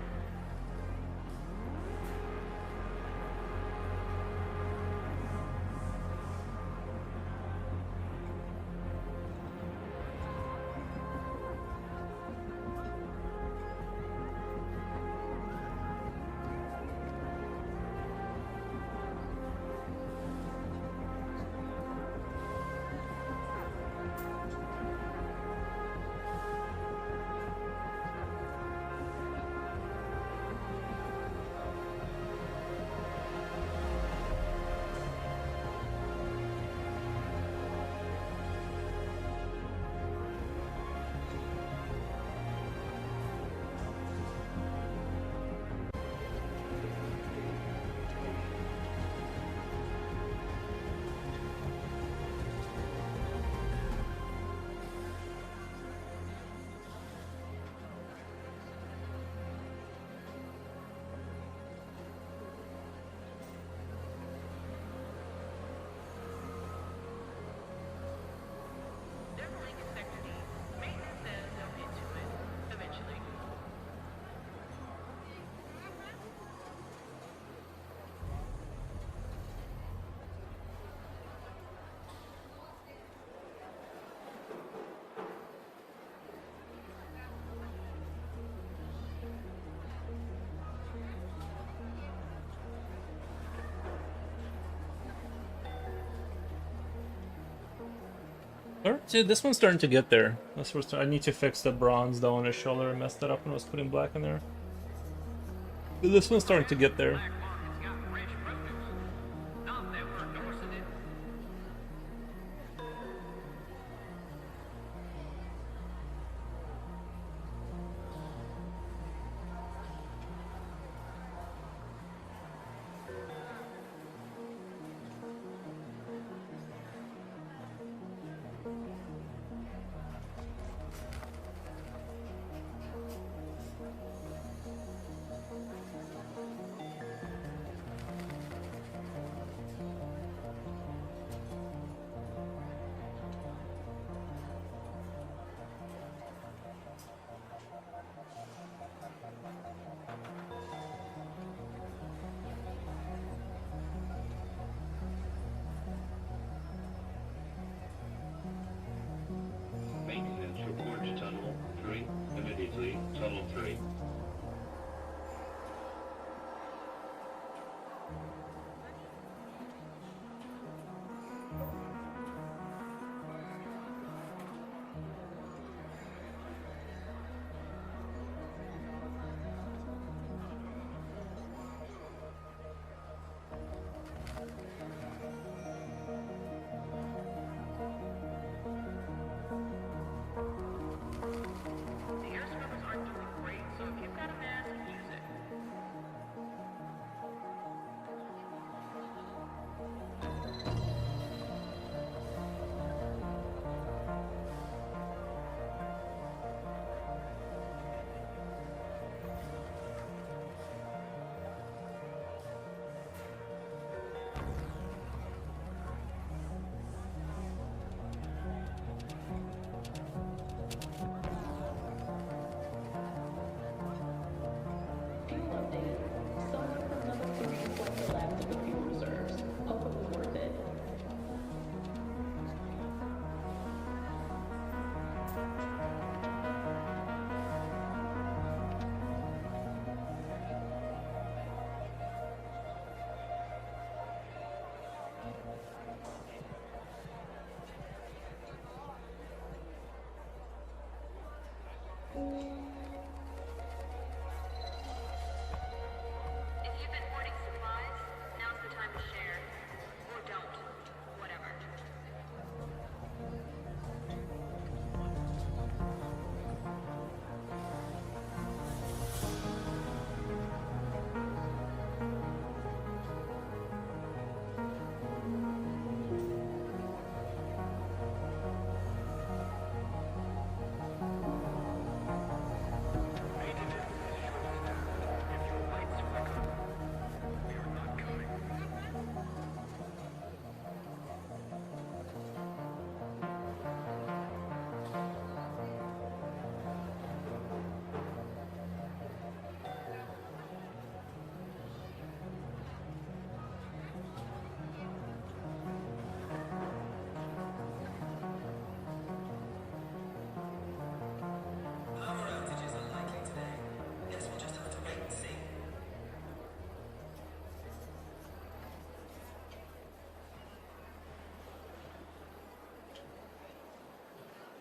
There's a link in Sector D. Maintenance says they'll get to it eventually. Dude, this one's starting to get there. I need to fix the bronze though on his shoulder. I messed that up when I was putting black in there. But this one's starting to get there. Black market's got fresh produce. Not that we're endorsing it.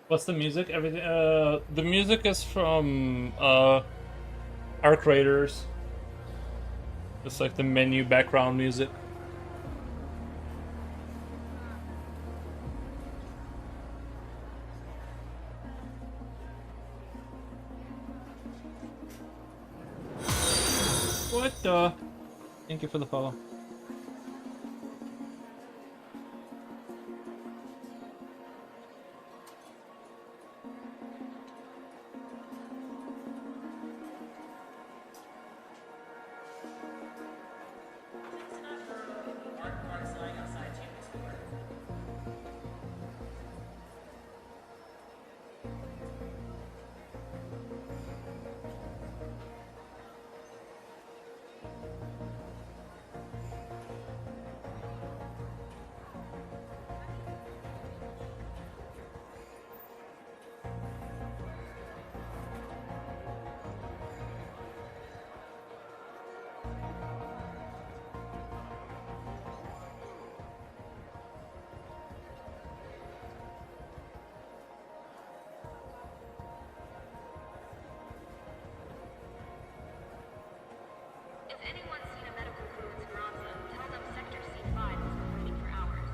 What's the music? Everything. The music is from our creators. It's like the menu background music. What the? Thank you for the follow. If anyone's seen a medical crew in Speranza, tell them Sector C5 has been waiting for hours.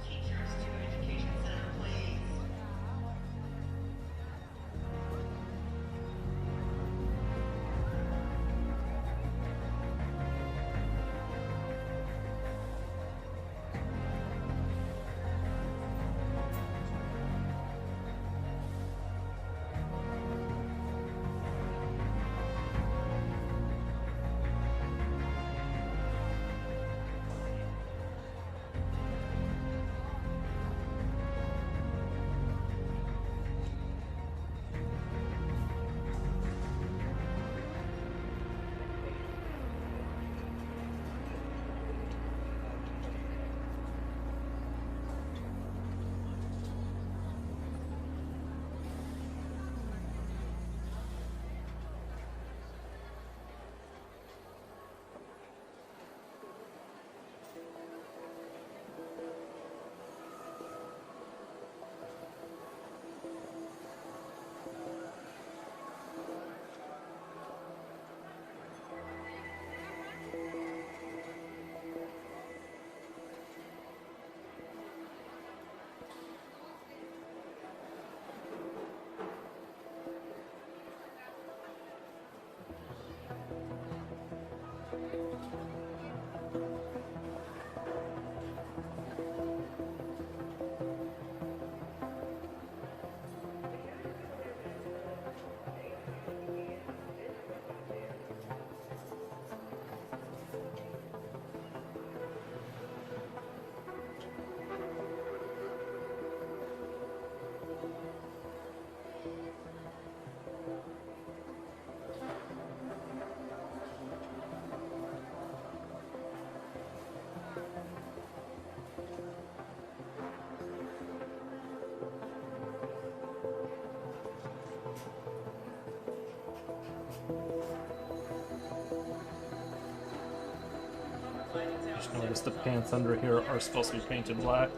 Teachers to education center, please. Just noticed the pants under here are supposed to be painted black.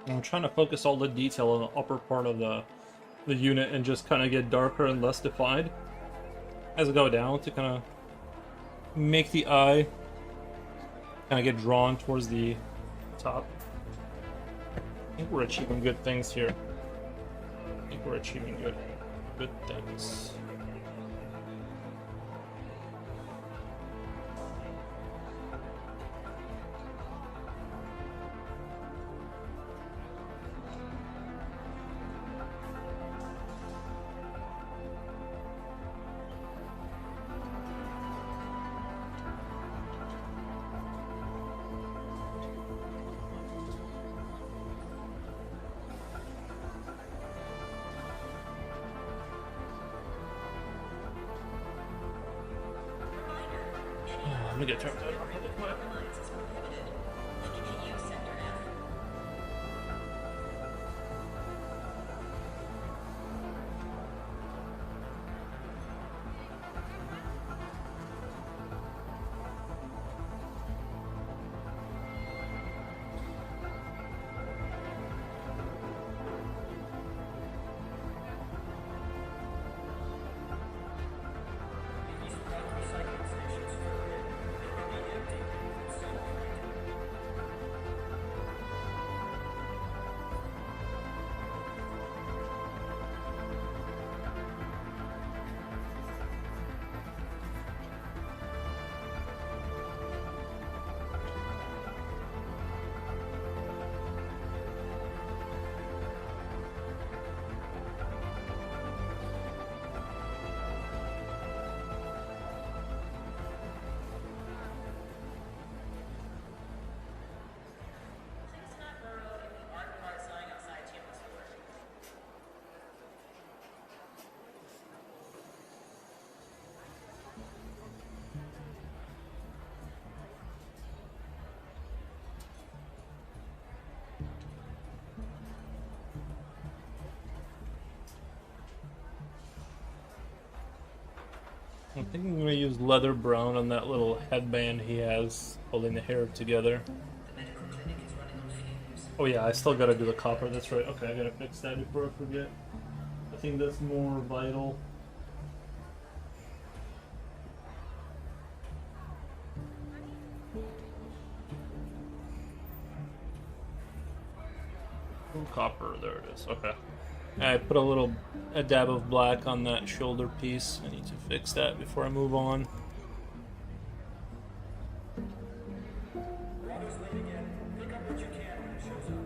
I'm trying to focus all the detail on the upper part of the unit and just kind of get darker and less defined as I go down to kind of make the eye kind of get drawn towards the top. I think we're achieving good things here. I think we're achieving good things. Let me get turned on really quick. Lines is prohibited. Continue sector F. Please not burrow in the art part sign outside Chambers door. I think I'm gonna use leather brown on that little headband he has holding the hair together. The medical clinic is running on fumes. Oh yeah, I still gotta do the copper, that's right. Okay, I gotta fix that before I forget. I think that's more vital. Oh, copper, there it is, okay. I put a dab of black on that shoulder piece. I need to fix that before I move on. Router's late again. Pick up what you can when it shows up.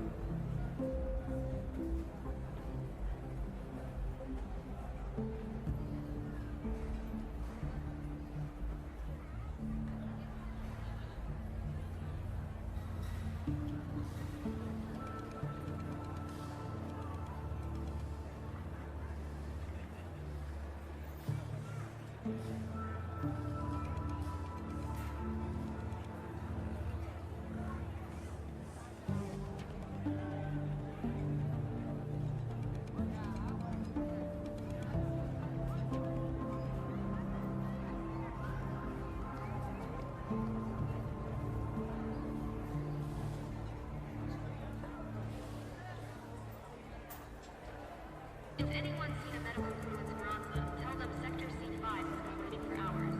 If anyone's seen a medical crew in Speranza, tell them Sector C5 has been waiting for hours.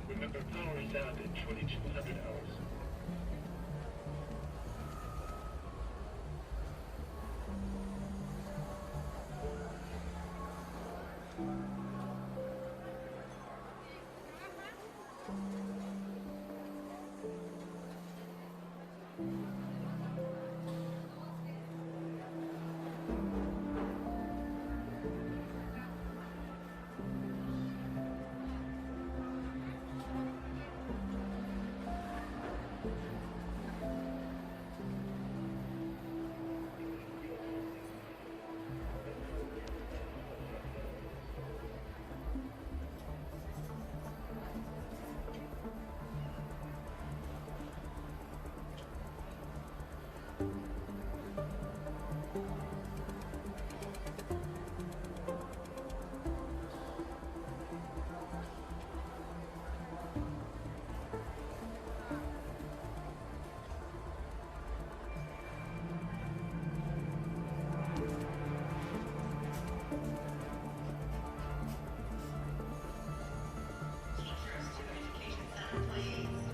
Remember, power is out at 2200 hours. Teachers to education center, please.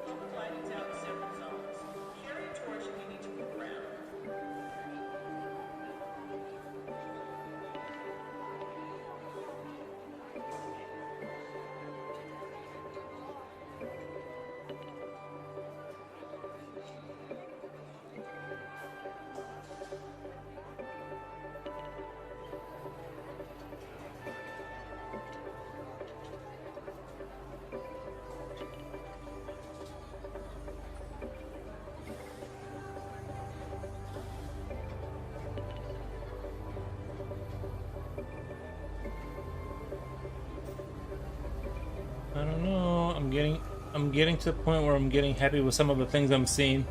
Public lighting's out in several zones. Carry a torch if you need to move around. I don't know. I'm getting to the point where I'm getting happy with some of the things I'm seeing.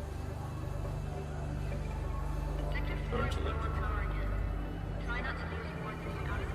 Sector 4 is low on power again. Try not to lose more than you're out of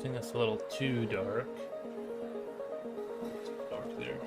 think that's a little too dark. It's dark there.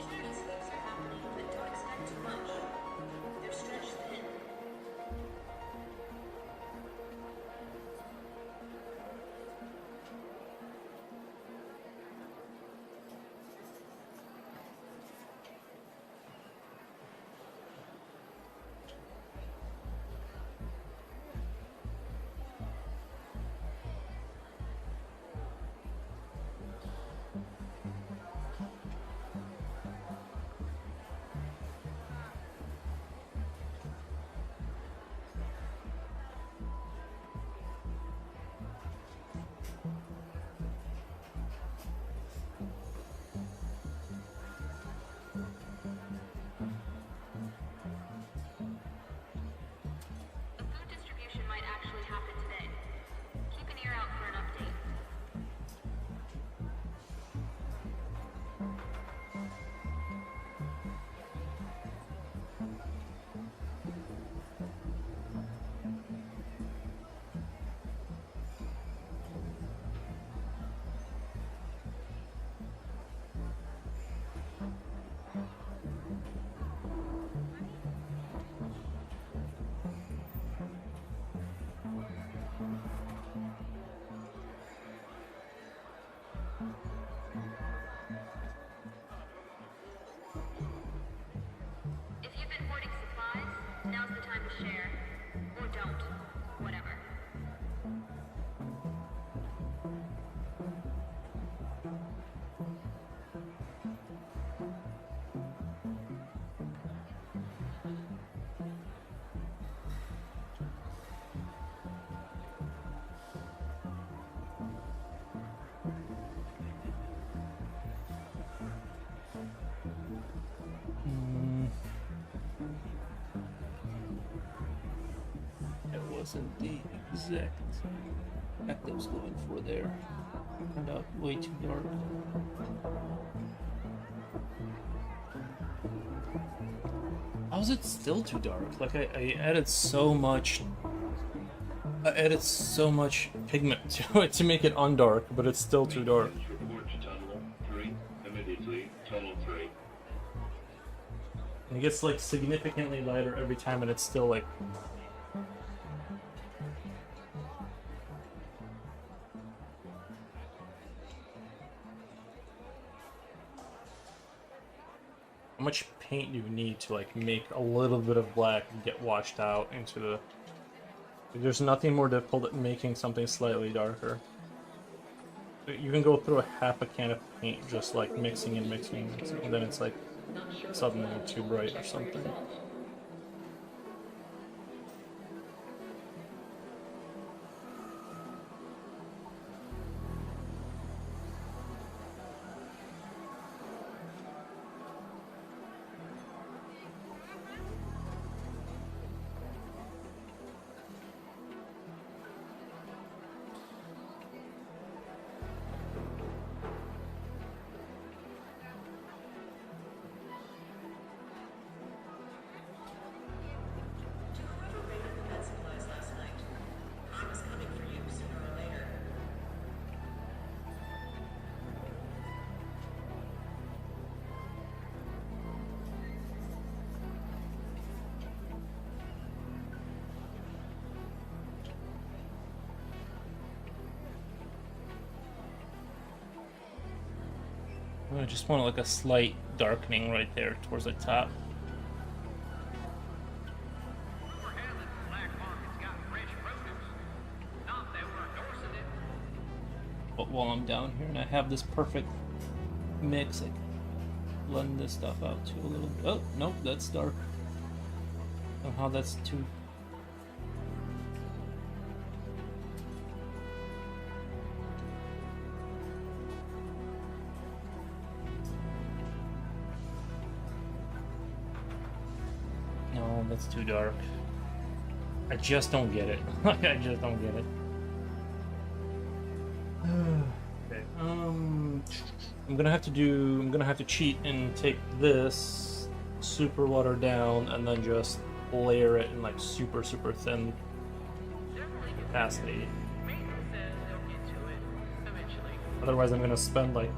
Security sweeps are happening, but don't expect too much. They're stretched thin. A food distribution might actually happen today. Keep an ear out for an update. If you've been hoarding supplies, now's the time to share. Or don't. Whatever. That wasn't the exact effect I was going for there. Turned out way too dark. How is it still too dark? Like I added so much. I added so much pigment to it to make it undark, but it's still too dark. Report to Tunnel 3. Immediately. Tunnel 3. And it gets like significantly lighter every time, and it's still like. How much paint do you need to like make a little bit of black get washed out into the... There's nothing more difficult than making something slightly darker. You can go through a half a can of paint just like mixing and mixing, and then it's like suddenly too bright or something. I just want like a slight darkening right there towards the top. WarHammer's black market's got fresh produce. Not that we're endorsing it. But while I'm down here and I have this perfect mix, I can blend this stuff out too a little bit. Oh, nope, that's dark. Somehow that's too... No, that's too dark. I just don't get it. Like, I just don't get it. Okay. I'm gonna have to cheat and take this super watered down and then just layer it in like super thin Several opacity. maintenance says they'll get to it eventually. Otherwise, I'm gonna spend like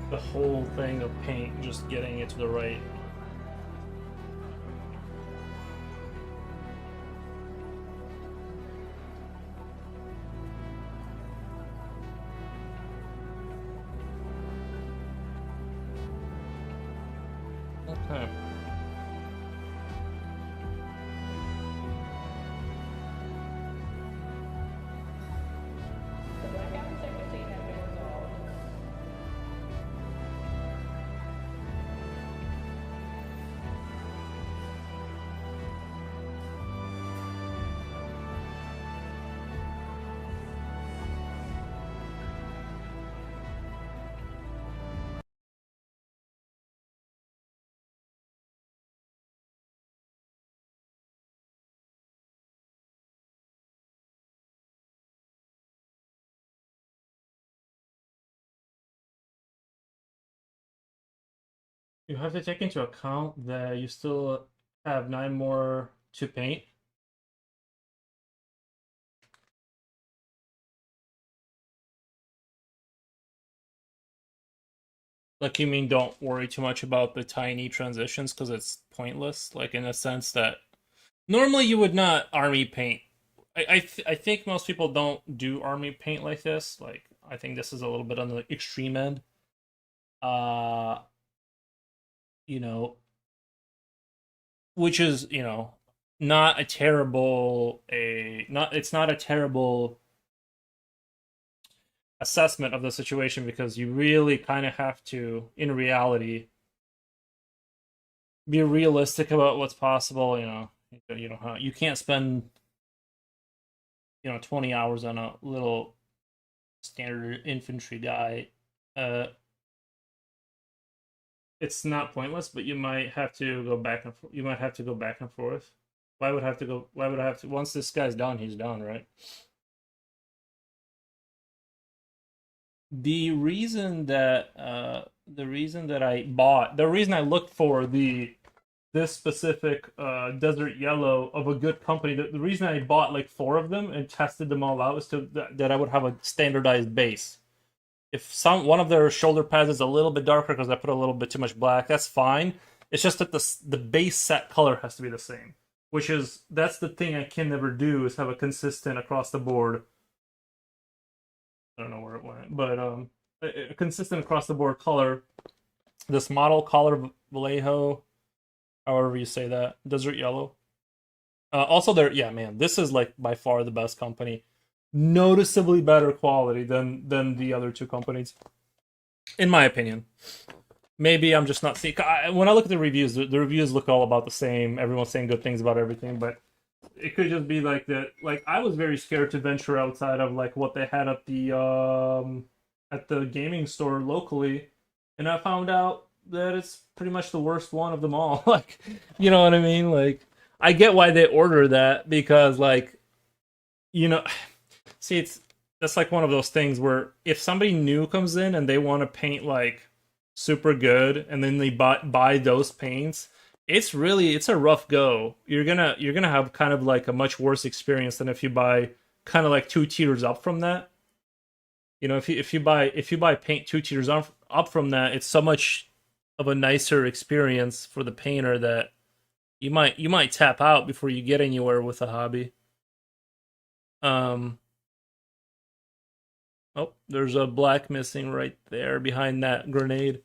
the whole thing of paint just getting it to the right. Okay. The blackout and sector scene have been resolved. You have to take into account that you still have 9 more to paint. Like, you mean don't worry too much about the tiny transitions because it's pointless? Like, in a sense that normally you would not army paint. I think most people don't do army paint like this. Like, I think this is a little bit on the extreme end. Uh, you know, which is, not a terrible it's not a terrible assessment of the situation because you really kind of have to, in reality, be realistic about what's possible. You can't spend 20 hours on a little standard infantry guy. It's not pointless, but you might have to go back and you might have to go back and forth. Why would I have to? Once this guy's done, he's done, right? The reason I looked for this specific desert yellow of a good company, the reason I bought like 4 of them and tested them all out is that I would have a standardized base. If one of their shoulder pads is a little bit darker because I put a little bit too much black, that's fine. It's just that the base set color has to be the same, that's the thing I can never do, is have a consistent across the board. I don't know where it went, but a consistent across the board color. This model color Vallejo, however you say that, desert yellow. Also, yeah, man, this is like by far the best company, noticeably better quality than the other 2 companies, in my opinion. Maybe I'm just not seeing. When I look at the reviews look all about the same. Everyone's saying good things about everything, but it could just be like that. Like, I was very scared to venture outside of like what they had at the gaming store locally, and I found out that it's pretty much the worst one of them all. Like, you know what I mean? Like, I get why they order that because, like, see, that's like one of those things where if somebody new comes in and they want to paint like super good, and then they buy those paints, it's a rough go. You're gonna have kind of like a much worse experience than if you buy kind of like 2 tiers up from that. If you buy paint 2 tiers up from that, it's so much of a nicer experience for the painter that you might tap out before you get anywhere with a hobby. Oh, there's a black missing right there behind that grenade.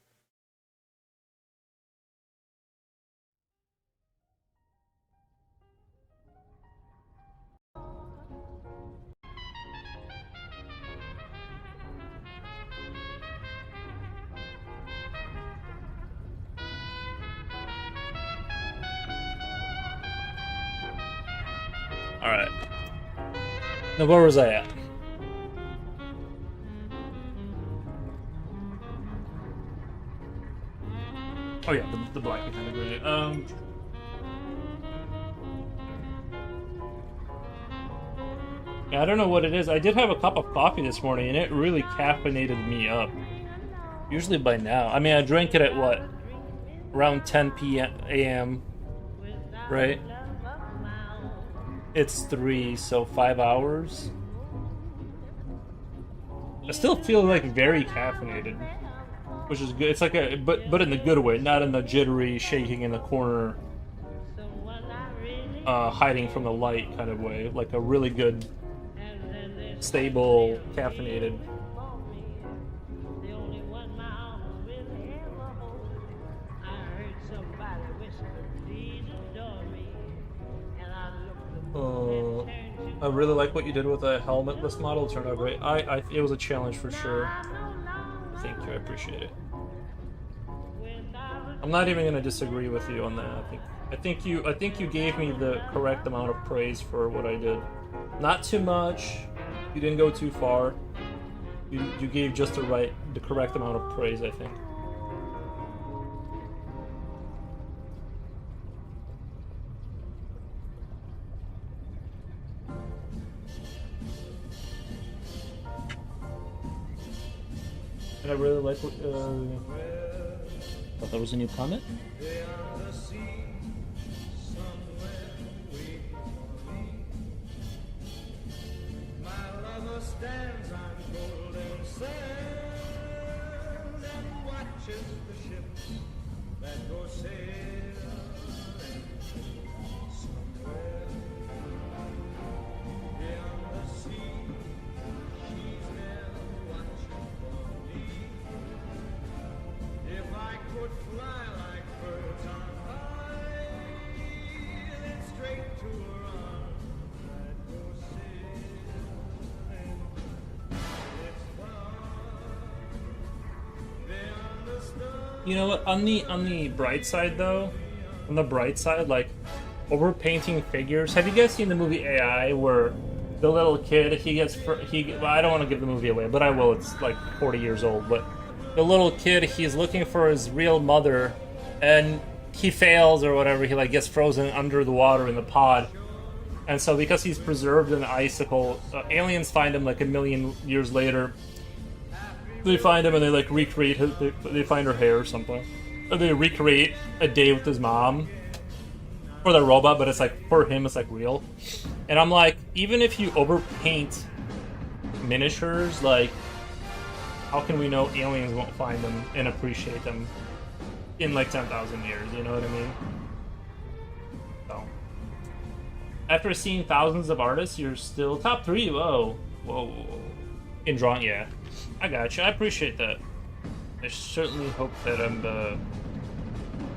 Alright. Now, where was I at? Oh yeah, the black kind of gradient. Yeah, I don't know what it is. I did have a cup of coffee this morning, and it really caffeinated me up. Usually by now. I mean, I drank it at what? Around 10 a.m. Right? It's 3, so 5 hours. I still feel like very caffeinated, which is good. It's like a but in the good way, not in the jittery, shaking in the corner, hiding from the light kind of way. Like a really good, stable, caffeinated. I really like what you did with the helmetless model. It turned out great. It was a challenge for sure. Thank you, I appreciate it. I'm not even gonna disagree with you on that. I think you gave me the correct amount of praise for what I did. Not too much. You didn't go too far. You gave just the correct amount of praise, I think. And I really like what, thought that was a new comment. Stands on golden sand and watches the ships that go sailing somewhere beyond the sea. She's there watching for me. If I could fly like birds on high, then straight to her arms I'd go sailing. You know what? On the bright side, though, on the bright side, like overpainting figures. Have you guys seen the movie AI, where the little kid well, I don't want to give the movie away, but I will. It's like 40 years old. But the little kid, he's looking for his real mother, and he fails or whatever. He like gets frozen under the water in the pod, and so because he's preserved in an icicle, aliens find him like a million years later. They find him and they like recreate they find her hair or something. And they recreate a day with his mom for the robot, but it's like for him it's like real. And I'm like, even if you overpaint miniatures, like how can we know aliens won't find them and appreciate them in like 10,000 years, you know what I mean? So after seeing thousands of artists, you're still top 3. Whoa. In drawing, yeah. I got you. I appreciate that. I certainly hope that I'm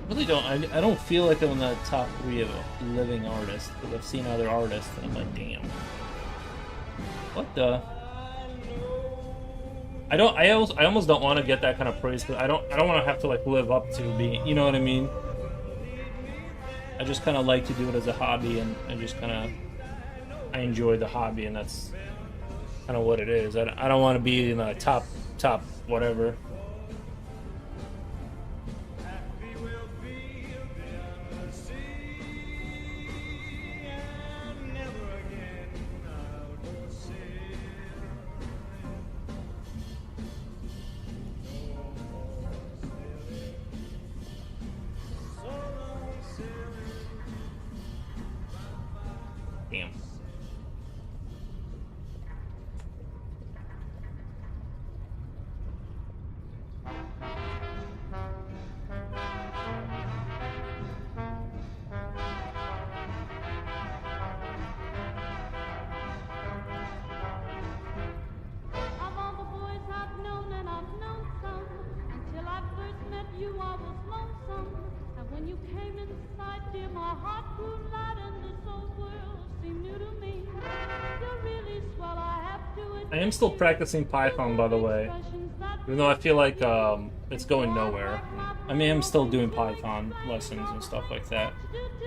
really don't. I don't feel like I'm in the top 3 of living artists, because I've seen other artists and I'm like, damn. What the? I almost don't want to get that kind of praise, because I don't want to have to like live up to being. You know what I mean? I just kind of like to do it as a hobby, and just kind of I enjoy the hobby, and that's kind of what it is. I don't want to be in the top whatever. Damn. Of all the boys I've known, and I've known some, until I first met you I was lonesome. And when you came inside, dear, my heart grew light, and this old world seemed new to me. You're really swell, I have to admit. I am still practicing Python, by the way, even though I feel like it's going nowhere. I mean, I'm still doing Python lessons and stuff like that.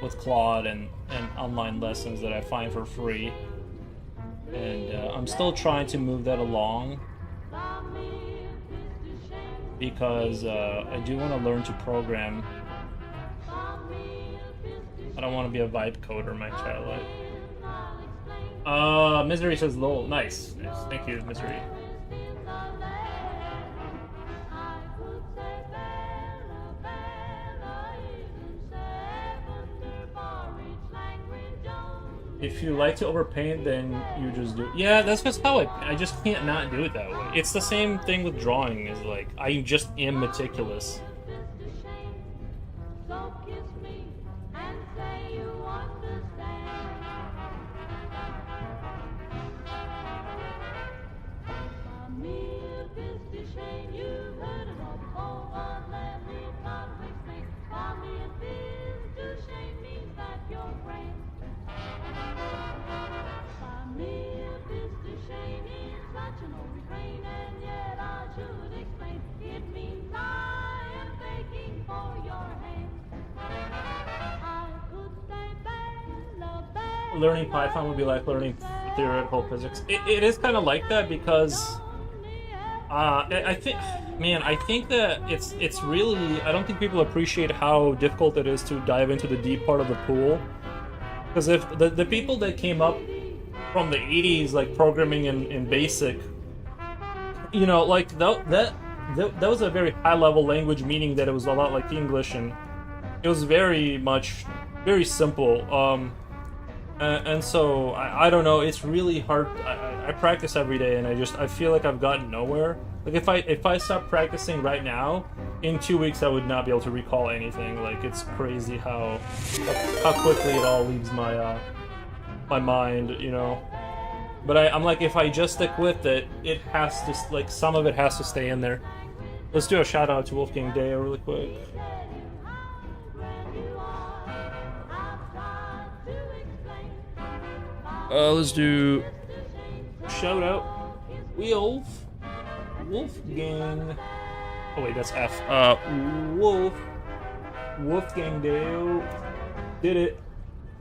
with Claude and online lessons that I find for free. And I'm still trying to move that along because I do want to learn to program. I don't want to be a vibe coder my child life. Misery says lol. Nice. Thank you, Misery. If you like to overpaint, then you just do it. Yeah, that's just how I just can't not do it that way. It's the same thing with drawing, is like, I just am meticulous. Learning Python would be like learning theoretical physics. It is kind of like that because I think that it's really, I don't think people appreciate how difficult it is to dive into the deep part of the pool. Because if the people that came up from the 80s, like programming in BASIC, you know, like that was a very high level language, meaning that it was a lot like English, and it was very simple. And so I don't know. It's really hard. I practice every day, and I feel like I've gotten nowhere. Like if I stop practicing right now, in 2 weeks I would not be able to recall anything. Like it's crazy how quickly it all leaves my my mind, you know. But I'm like, if I just stick with it, it has to, like, some of it has to stay in there. Let's do a shout out to Wolfgang Deo really quick. Let's do shout out Wolfgang. Oh wait, that's F. Wolfgang Deo did it.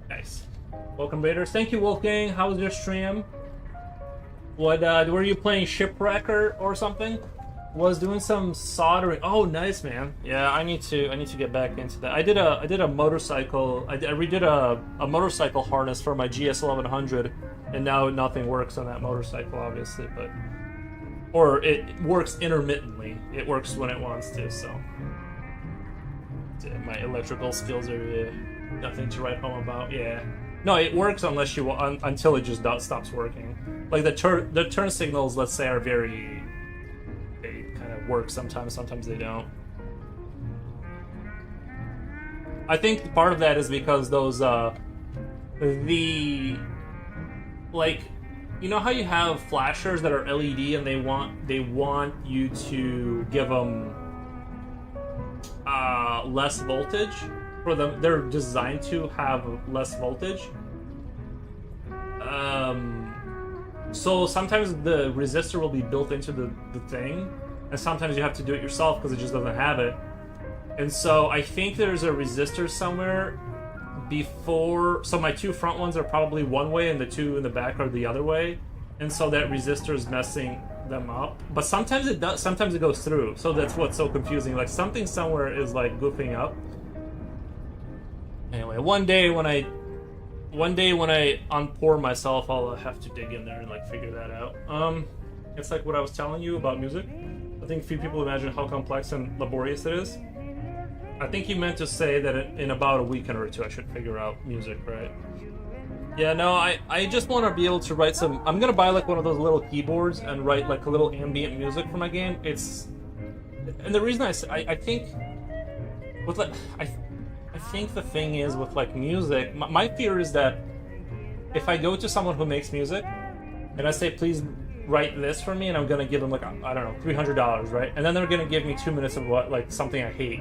Nice. Welcome, Raiders. Thank you, Wolfgang. How was your stream? What were you playing, Shipwrecker or something? Was doing some soldering. Oh, nice, man. Yeah, I need to get back into that. I did a motorcycle. I redid a motorcycle harness for my GS 1100, and now nothing works on that motorcycle, obviously, but or it works intermittently. It works when it wants to. So my electrical skills are nothing to write home about. Yeah. No, it works unless you until it just stops working. Like the turn signals, let's say, are very. They kind of work sometimes they don't. I think part of that is because those like, you know how you have flashers that are LED and they want you to give them less voltage for them. They're designed to have less voltage. So sometimes the resistor will be built into the thing, and sometimes you have to do it yourself because it just doesn't have it. And so I think there's a resistor somewhere before. So my two front ones are probably one way, and the two in the back are the other way. And so that resistor is messing them up. But sometimes it does. Sometimes it goes through. So that's what's so confusing. Like something somewhere is like goofing up. Anyway, one day when I unpoor myself, I'll have to dig in there and like figure that out. It's like what I was telling you about music. I think few people imagine how complex and laborious it is. I think you meant to say that in about a weekend or two I should figure out music, right? Yeah, no, I just want to be able to write some. I'm gonna buy like one of those little keyboards and write like a little ambient music for my game. And the reason I think with like I think the thing is with like music, my fear is that if I go to someone who makes music and I say, please write this for me, and I'm gonna give them like, I don't know, $300, right? And then they're gonna give me 2 minutes of what, like something I hate,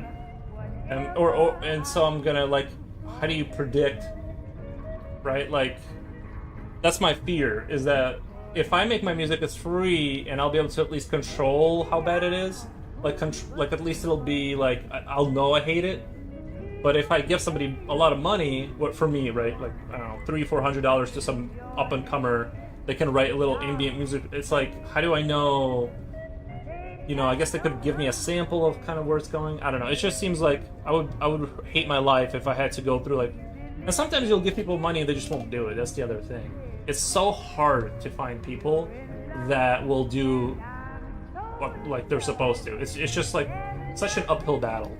and so I'm gonna like, how do you predict, right? Like that's my fear, is that if I make my music it's free and I'll be able to at least control how bad it is, like at least it'll be like I'll know I hate it. But if I give somebody a lot of money, what for me, right? Like I don't know, $300-400 to some up and comer, they can write a little ambient music. It's like, how do I know? You know, I guess they could give me a sample of kind of where it's going. I don't know. It just seems like I would hate my life if I had to go through like. And sometimes you'll give people money and they just won't do it. That's the other thing. It's so hard to find people that will do what like they're supposed to. It's just like such an uphill battle.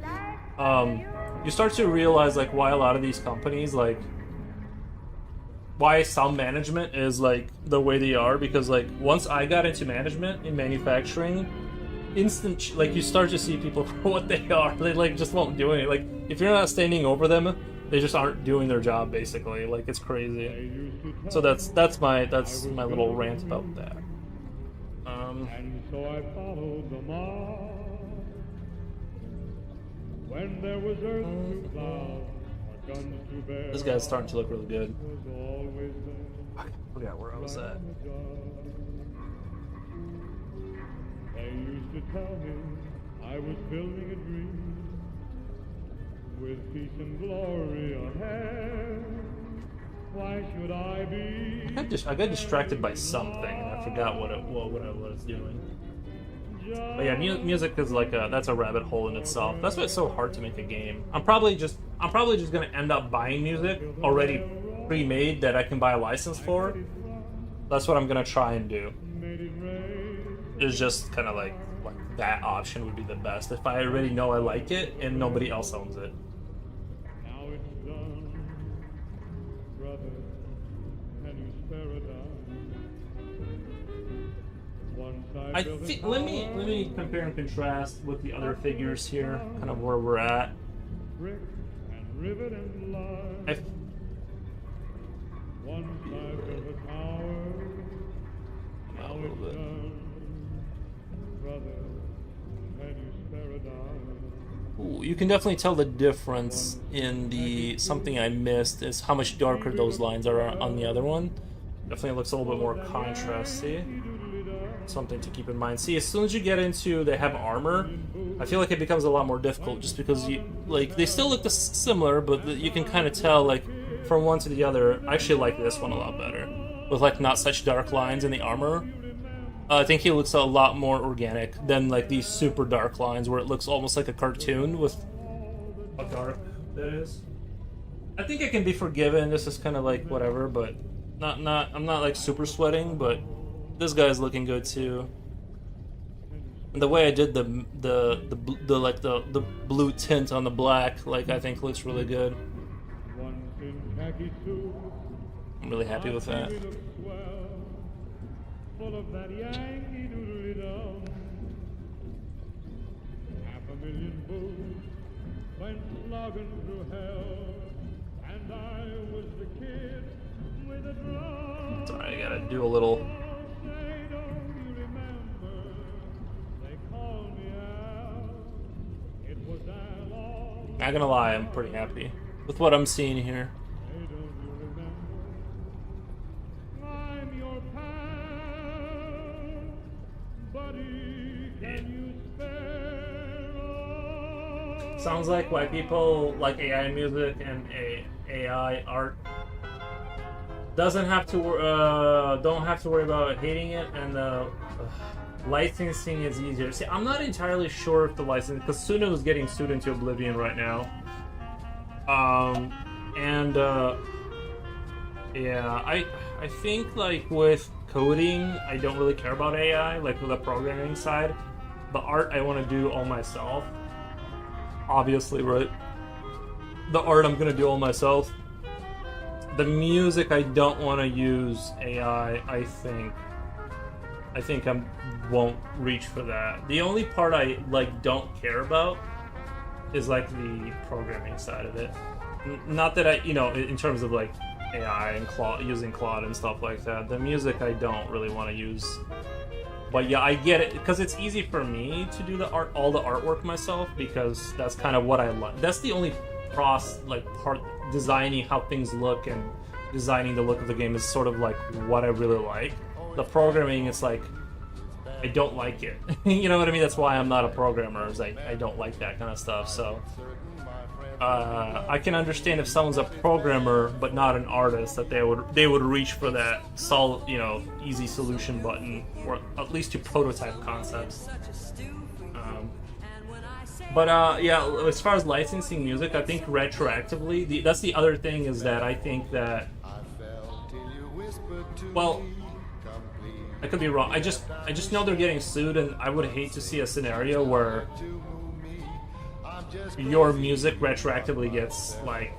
You start to realize like why a lot of these companies like why some management is like the way they are, because like once I got into management in manufacturing, like you start to see people for what they are. They like just won't do it. Like if you're not standing over them, they just aren't doing their job basically. Like it's crazy. So that's my little rant about that. And so I followed them all. When there was earth to plow, or guns to bear, This guy's starting to look really good. was always there. I forgot where I was at. They used to tell me I was building a dream with peace and glory ahead. Why should I be? I got distracted by something. I forgot what I was doing. But yeah, music is like that's a rabbit hole in itself. That's why it's so hard to make a game. I'm probably just gonna end up buying music already pre-made that I can buy a license for. That's what I'm gonna try and do. It's just kind of like that option would be the best if I already know I like it and nobody else owns it. Now it's done, brother, and you spare a dime. Once I built a Let me compare and contrast with the other figures here, kind of where we're at. brick and rivet and line. I Once I built a tower. Now little it's bit. done, brother, and you spare a dime. Ooh, you can definitely tell the difference in the something I missed is how much darker those lines are on the other one. Definitely looks a little bit more contrasty. Something to keep in mind. See, as soon as you get into they have armor, I feel like it becomes a lot more difficult just because you like they still look similar, but you can kind of tell like from one to the other. I actually like this one a lot better with like not such dark lines in the armor. I think he looks a lot more organic than like these super dark lines where it looks almost like a cartoon with how dark that is. I think it can be forgiven. This is kind of like whatever, but I'm not like super sweating, but this guy's looking good too. And the way I did the blue tint on the black, like I think looks really good. Once in khaki suit, I'm really happy with that. he looked swell, full of that Yankee doodly-dum. 500,000 boots went slogging through hell, and I was the kid with a drum. Sorry, I gotta do a little. Say, don't you remember? They called me out. It was that long. Not gonna lie, I'm pretty happy with what I'm seeing here. Hey, don't you remember? I'm your pal, buddy. Can you spare all? Sounds like why people like AI music and AI art don't have to worry about hating it, and licensing is easier. See, I'm not entirely sure if the license, because Suno is getting sued into oblivion right now. Yeah, I think like with coding, I don't really care about AI, like with the programming side. The art I want to do all myself. Obviously, right? The art I'm gonna do all myself. The music I don't want to use AI. I think I won't reach for that. The only part I like don't care about is like the programming side of it. Not that I, in terms of like AI and using Claude and stuff like that. The music I don't really want to use. But yeah, I get it because it's easy for me to do all the artwork myself, because that's kind of what I like. That's the only part designing how things look and designing the look of the game is sort of like what I really like. The programming is like I don't like it. You know what I mean? That's why I'm not a programmer. Is I don't like that kind of stuff. So I can understand if someone's a programmer but not an artist, that they would reach for that easy solution button, or at least to prototype concepts. But yeah, as far as licensing music, I think retroactively, that's the other thing, is that I think that, well, I could be wrong. I just know they're getting sued, and I would hate to see a scenario where your music retroactively gets like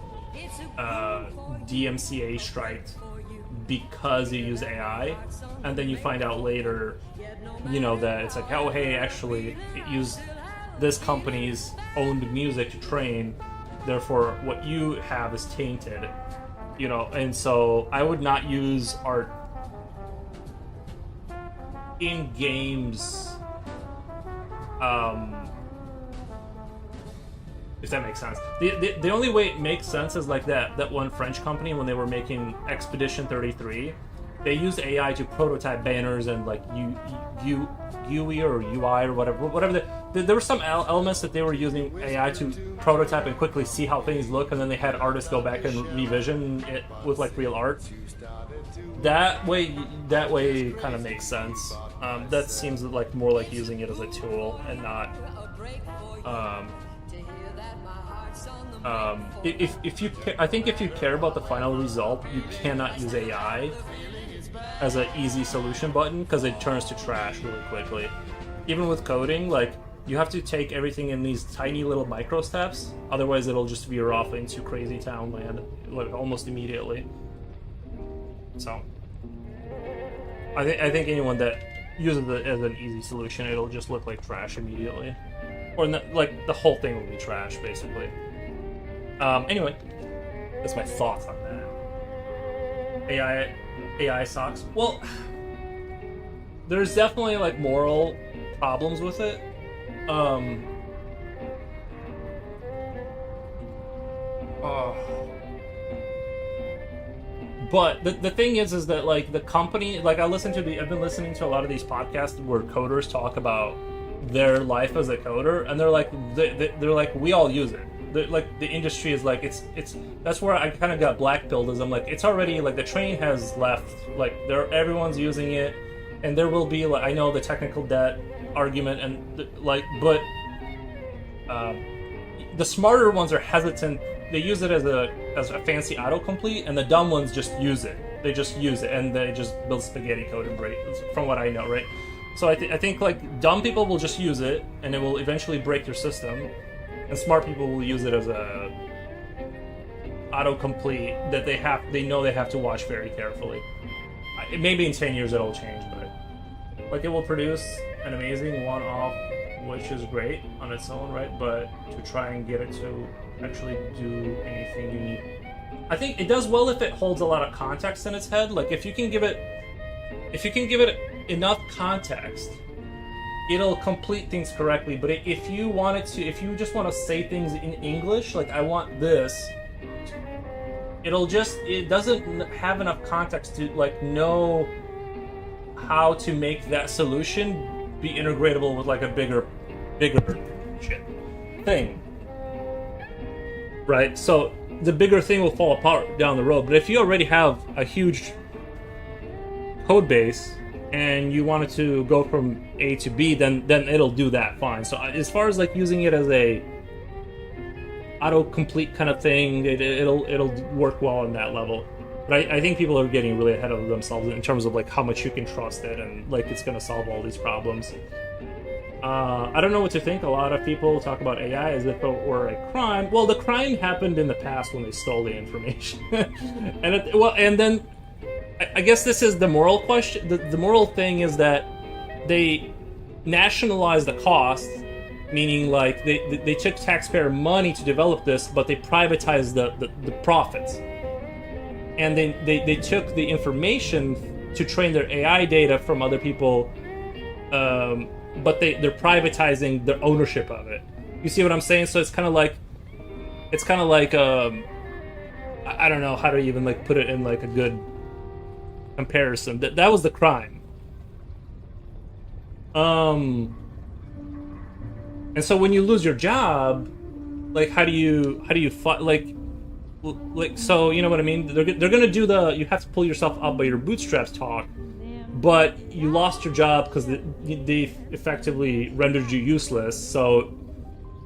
DMCA striked because you use AI, and then you find out later, that it's like, oh hey, actually it used this company's owned music to train, therefore what you have is tainted, and so I would not use art in games, if that makes sense. The only way it makes sense is like that one French company, when they were making Expedition 33, they used AI to prototype banners and like GUI or UI or whatever. There were some elements that they were using AI to prototype and quickly see how things look, and then they had artists go back and revision it with like real art. That way kind of makes sense. That seems like more like using it as a tool and not. I think if you care about the final result, you cannot use AI as an easy solution button, because it turns to trash really quickly. Even with coding, like, you have to take everything in these tiny little micro steps, otherwise it'll just veer off into crazy town land like almost immediately. So I think anyone that uses it as an easy solution, it'll just look like trash immediately, or like the whole thing will be trash basically. Anyway, that's my thoughts on that. AI sucks. Well, there's definitely like moral problems with it. But the thing is that like the company, like I've been listening to a lot of these podcasts where coders talk about their life as a coder, and they're like we all use it. Like the industry is like it's that's where I kind of got blackpilled, is I'm like, it's already like the train has left, like everyone's using it, and there will be, like, I know the technical debt argument, and but the smarter ones are hesitant. They use it as a fancy autocomplete, and the dumb ones just use it. They just use it, and they just build spaghetti code and break, from what I know, right? So I think like dumb people will just use it, and it will eventually break your system. And smart people will use it as a autocomplete that they know they have to watch very carefully. Maybe in 10 years it'll change, but like it will produce an amazing one-off, which is great on its own, right? But to try and get it to actually do anything you need, I think it does well if it holds a lot of context in its head. Like if you can give it enough context, it'll complete things correctly. But if you just want to say things in English, like I want this, it doesn't have enough context to like know how to make that solution be integratable with like a bigger shit thing, right? So the bigger thing will fall apart down the road. But if you already have a huge code base and you want it to go from A to B, then it'll do that fine. So as far as like using it as a autocomplete kind of thing, it'll work well on that level. But I think people are getting really ahead of themselves in terms of like how much you can trust it, and like it's gonna solve all these problems. I don't know what to think. A lot of people talk about AI as if it were a crime. Well, the crime happened in the past when they stole the information, and then I guess this is the moral question. The moral thing is that they nationalized the cost, meaning like they took taxpayer money to develop this, but they privatized the profits. And they took the information to train their AI data from other people, but they're privatizing their ownership of it. You see what I'm saying? So it's kind of like I don't know how to even like put it in like a good comparison. That was the crime. And so when you lose your job, like how do you fight like so you know what I mean? They're gonna do the you have to pull yourself up by your bootstraps talk, but you lost your job because they effectively rendered you useless. So,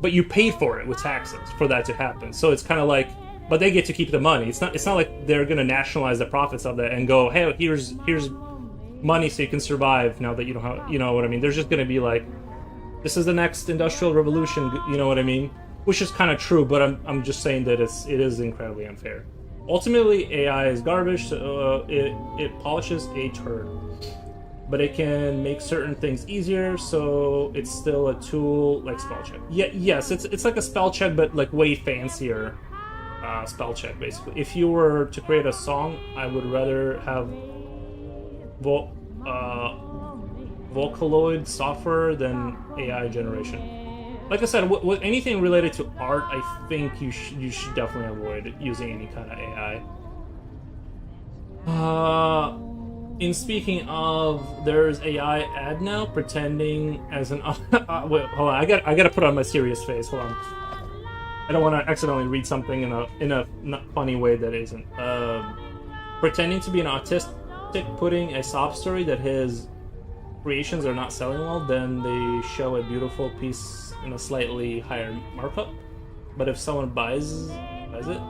but you paid for it with taxes for that to happen. So it's kind of like, but they get to keep the money. It's not like they're gonna nationalize the profits of that and go, hey, here's money so you can survive now that you don't have, you know what I mean? There's just gonna be like, this is the next industrial revolution, you know what I mean? Which is kind of true, but I'm just saying that it is incredibly unfair. Ultimately, AI is garbage. So, it polishes a turd, but it can make certain things easier. So it's still a tool like spell check. Yeah, yes, it's like a spell check, but like way fancier spell check. Basically, if you were to create a song, I would rather have Vocaloid software than AI generation. Like I said, with anything related to art, I think you should definitely avoid using any kind of AI. In speaking of, there's AI ad now pretending as an. Wait, hold on. I gotta put on my serious face. Hold on. I don't want to accidentally read something in a not funny way that isn't. Pretending to be an autistic, putting a sob story that his creations are not selling well, then they show a beautiful piece in a slightly higher markup. But if someone buys it,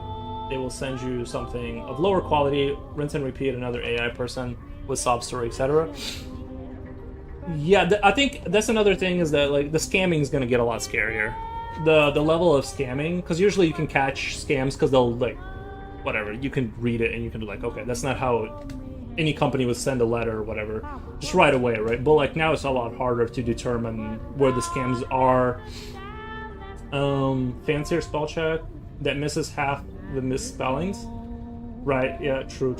they will send you something of lower quality, rinse and repeat, another AI person with sob story, etc. Yeah, I think that's another thing is that like the scamming is going to get a lot scarier. The level of scamming, because usually you can catch scams because they'll like whatever, you can read it and you can be like, okay, that's not how any company would send a letter or whatever, just right away, right? But like now it's a lot harder to determine where the scams are. Fancier spell check that misses half the misspellings. Right, yeah, true.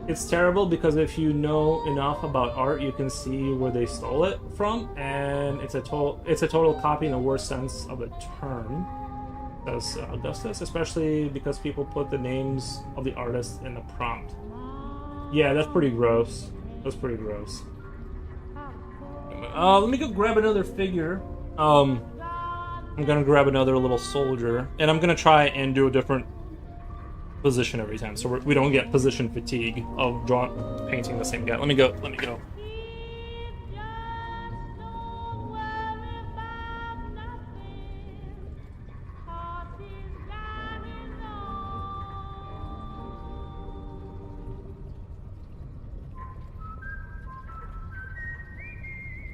It's terrible because if you know enough about art, you can see where they stole it from, and it's a total copy in the worst sense of the term. Says Augustus, especially because people put the names of the artists in the prompt. Yeah, that's pretty gross. That's pretty gross. Let me go grab another figure. I'm gonna grab another little soldier, and I'm gonna try and do a different position every time, so we don't get position fatigue of painting the same guy. Let me go.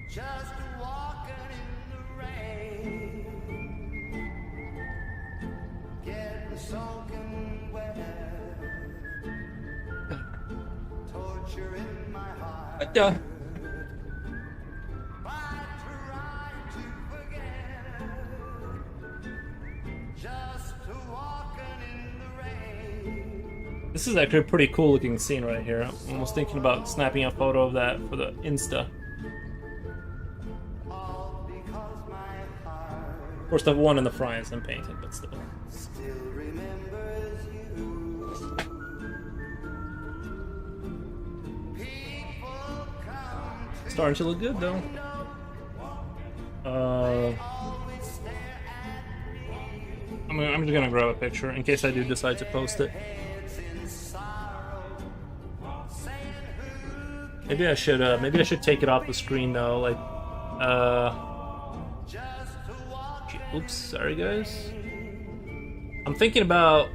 Just walking in the rain, getting soaking wet, torture in my heart. I try to forget, just walking in the rain. This is actually a pretty cool looking scene right here. I'm almost thinking about snapping a photo of that for the Insta. Of course, the one in the front isn't painted, but still. Remembers you. People come to Starting to look good though. always stare at me. I'm just gonna grab a picture in case I do decide to post it. It's in sorrow, saying who Maybe I should take it off the screen though. Like, just to walk. oops, sorry guys. I'm thinking about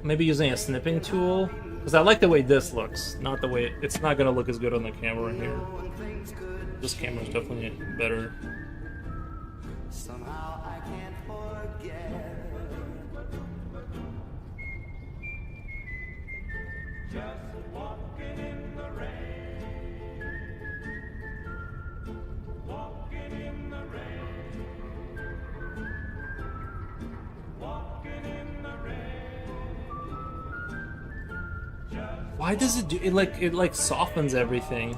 maybe using a snipping tool because I like the way this looks, not the way it's not gonna look as good on the camera here. This camera's definitely better. Somehow I can't forget. Just walking in the rain. Walking in the rain. Walking in the rain. Why does it do it? Like softens everything.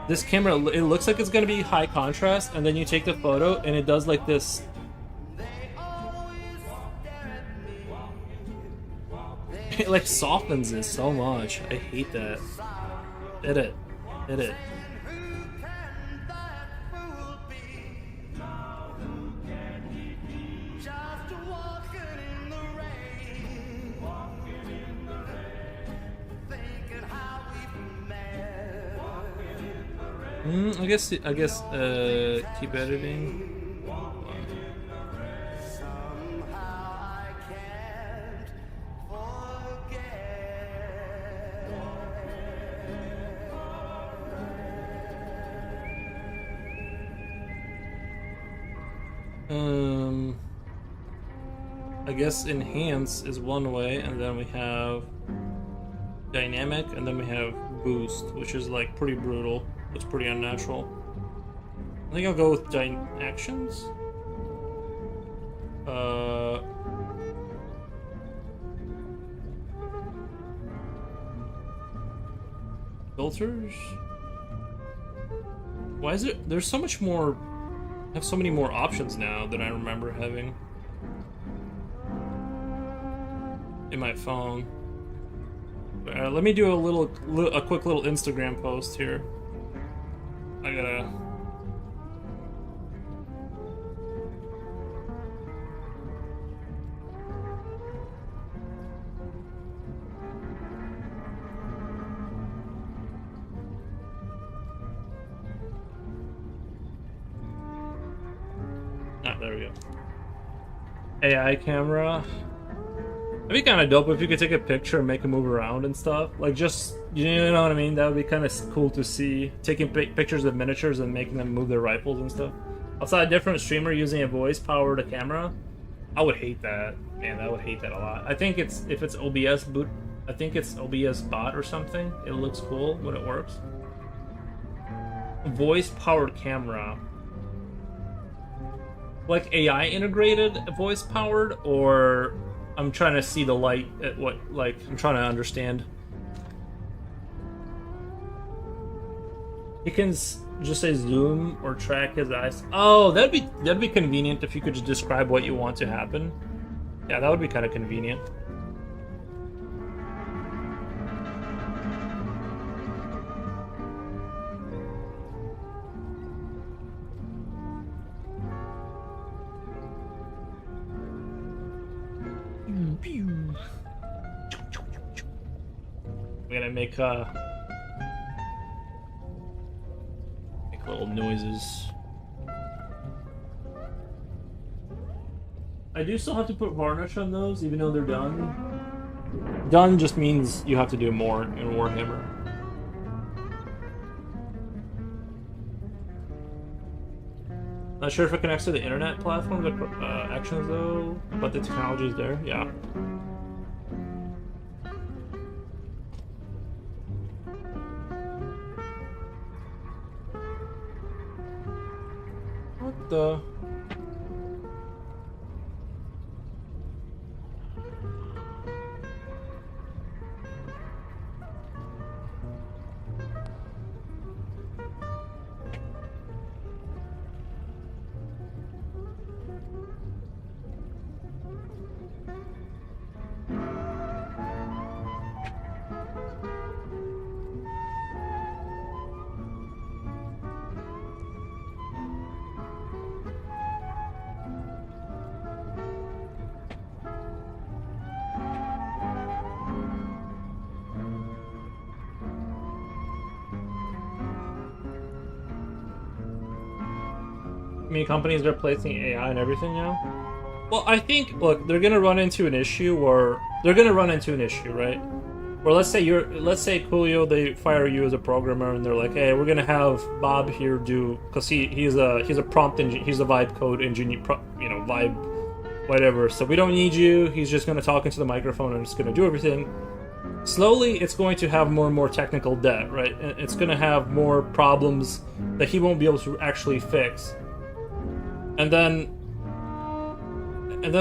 This camera, it looks like it's gonna be high contrast, and then you take the photo, and it does like this. It like softens it so much. I hate that. Edit. Just walking in the rain, thinking how we've met. I guess keep editing. Somehow I can't I guess enhance is one way, and then we have dynamic, and then we have boost, which is like pretty brutal. It's pretty unnatural. I think I'll go with actions. Filters. Why is it? There's so much more. I have so many more options now than I remember having in my phone. Let me do a quick little Instagram post here. I gotta. There we go. AI camera. It'd be kind of dope if you could take a picture and make it move around and stuff. Like, just, you know what I mean? That would be kind of cool to see. Taking pictures of miniatures and making them move their rifles and stuff. I saw a different streamer using a voice-powered camera. I would hate that. Man, I would hate that a lot. I think if it's OBS boot, I think it's OBS bot or something. It looks cool when it works. Voice-powered camera. Like AI integrated voice powered, or I'm trying to see the light at what, like, I'm trying to understand. You can just say zoom or track his eyes. Oh, that'd be convenient if you could just describe what you want to happen. Yeah, that would be kind of convenient. We're gonna make little noises. I do still have to put varnish on those, even though they're done. Done just means you have to do more in WarHammer. Not sure if it connects to the internet platform, the actions though, but the technology is there, yeah. What the? I mean, companies are placing AI and everything now. Well, I think, look, they're gonna run into an issue, right? Or let's say Coolio, they fire you as a programmer, and they're like, hey, we're gonna have Bob here do, because he's a prompt engineer, he's a vibe code engineer, vibe, whatever. So we don't need you. He's just gonna talk into the microphone and it's gonna do everything. Slowly, it's going to have more and more technical debt, right? It's gonna have more problems that he won't be able to actually fix. And then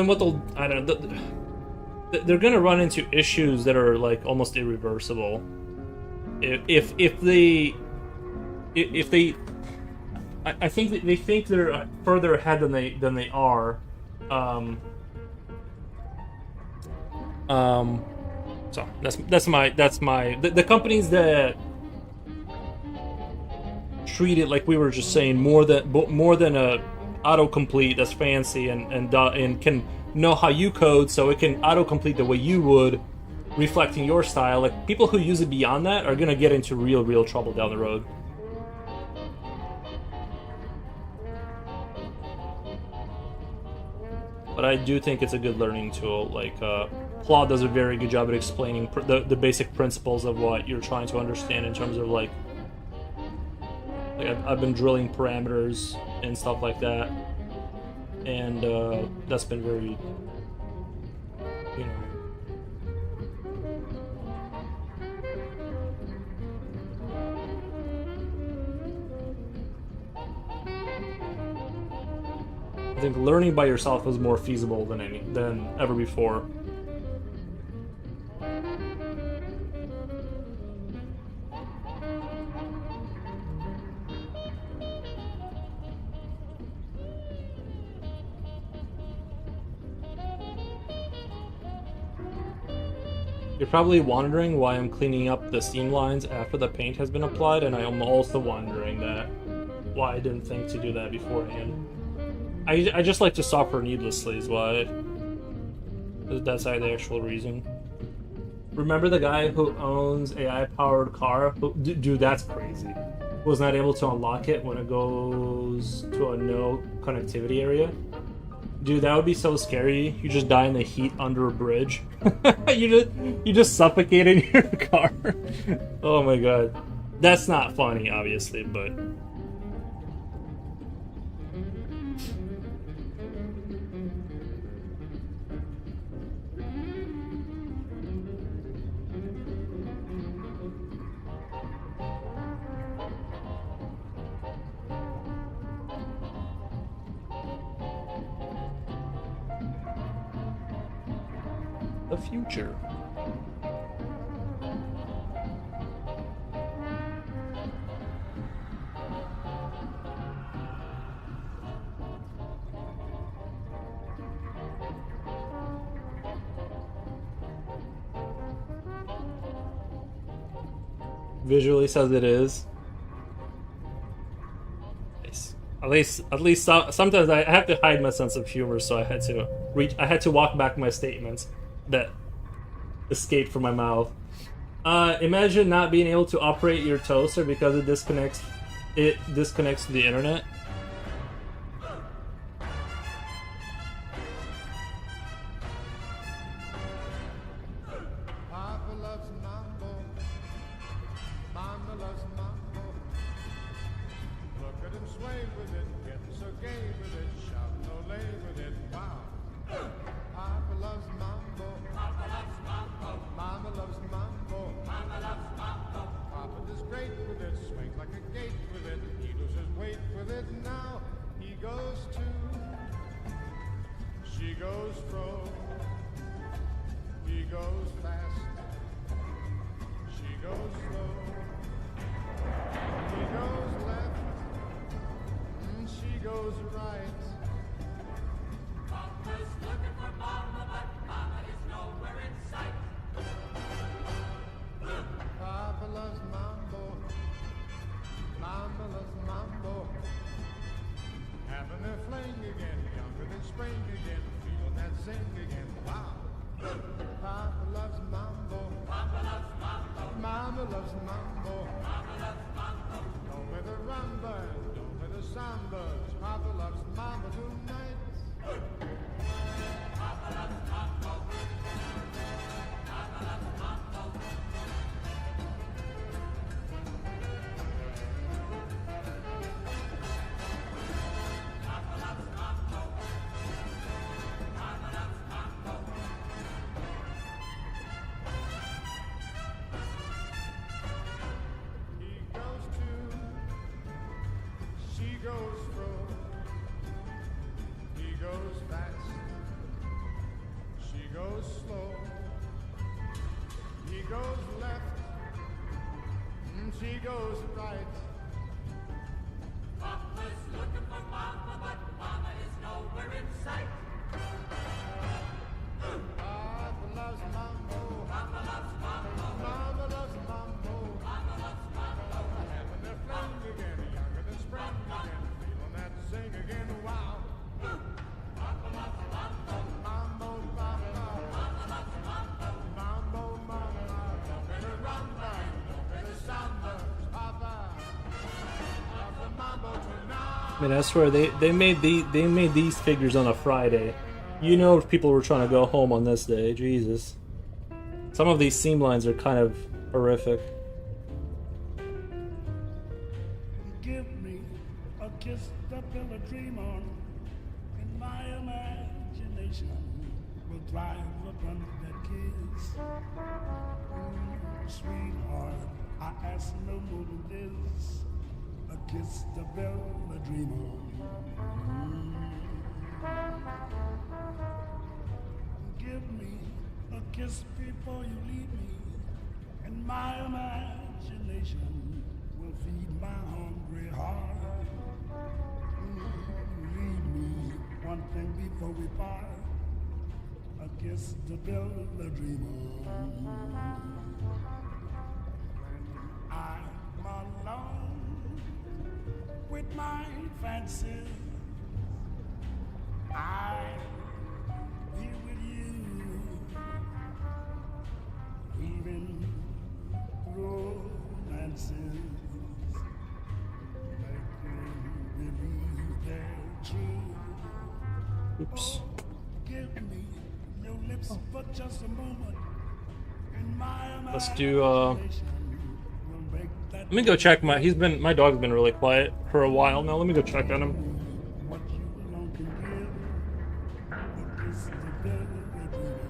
what they'll, I don't know, they're gonna run into issues that are like almost irreversible. If they, I think that they think they're further ahead than they are. So that's my the companies that treat it like we were just saying more than a autocomplete that's fancy and can know how you code, so it can autocomplete the way you would, reflecting your style. Like, people who use it beyond that are gonna get into real trouble down the road. But I do think it's a good learning tool. Like, Claude does a very good job at explaining the basic principles of what you're trying to understand in terms of like I've been drilling parameters and stuff like that, and that's been very, you know. I think learning by yourself is more feasible than ever before. You're probably wondering why I'm cleaning up the seam lines after the paint has been applied, and I am also wondering why I didn't think to do that beforehand. I just like to suffer needlessly is why. That's the actual reason. Remember the guy who owns AI-powered car? Dude, that's crazy. Was not able to unlock it when it goes to a no connectivity area. Dude, that would be so scary. You just die in the heat under a bridge. you just suffocate in your car. Oh my god. That's not funny, obviously, but... the future. Visually says it is. Nice. At least sometimes I have to hide my sense of humor, so I had to walk back my statements that escaped from my mouth. Imagine not being able to operate your toaster because it disconnects to the internet. Papa loves mambo. Mama loves mambo. Look at him sway with it, getting so gay with it, shouting ole with it. Wow. Papa loves mambo. Papa loves mambo. Mama loves mambo. Mama loves mambo. Papa is great with it, swings like a gate with it. He loses weight with it. Now he goes to. She goes fro. He goes fast. She goes slow. He goes left. She goes right. Papa's looking for Mama, but Mama is nowhere in sight. Papa loves mambo. Mama loves mambo. Having a fling again, younger than spring again, feeling that zing again. Wow. Papa loves mambo. Papa loves mambo. Mama loves mambo. Mama loves mambo. Don't let her rumba, don't let her samba. Papa loves mambo tonight. Papa loves mambo. Mama loves mambo. Papa loves mambo. Mama loves mambo. I mean, I swear they made these figures on a Friday. You know, people were trying to go home on this day. Jesus. Some of these seam lines are kind of horrific. Give me a kiss to build a dream on, and my imagination will thrive upon that kiss. Sweetheart, I ask no more than this, a kiss to build a dream on. Give me a kiss before you leave me, and my imagination will feed my hungry heart. Leave me one thing before we part, a kiss to build a dream on. When I'm alone with my fancy, I'll be with you, weaving romances, making believe they're true. Oops. Oh, give me your lips for just a moment, and my Let's do imagination will make that let me go check my dog's been really quiet for a while now. Let me go check on him. what you alone can give, a kiss to build a dream on.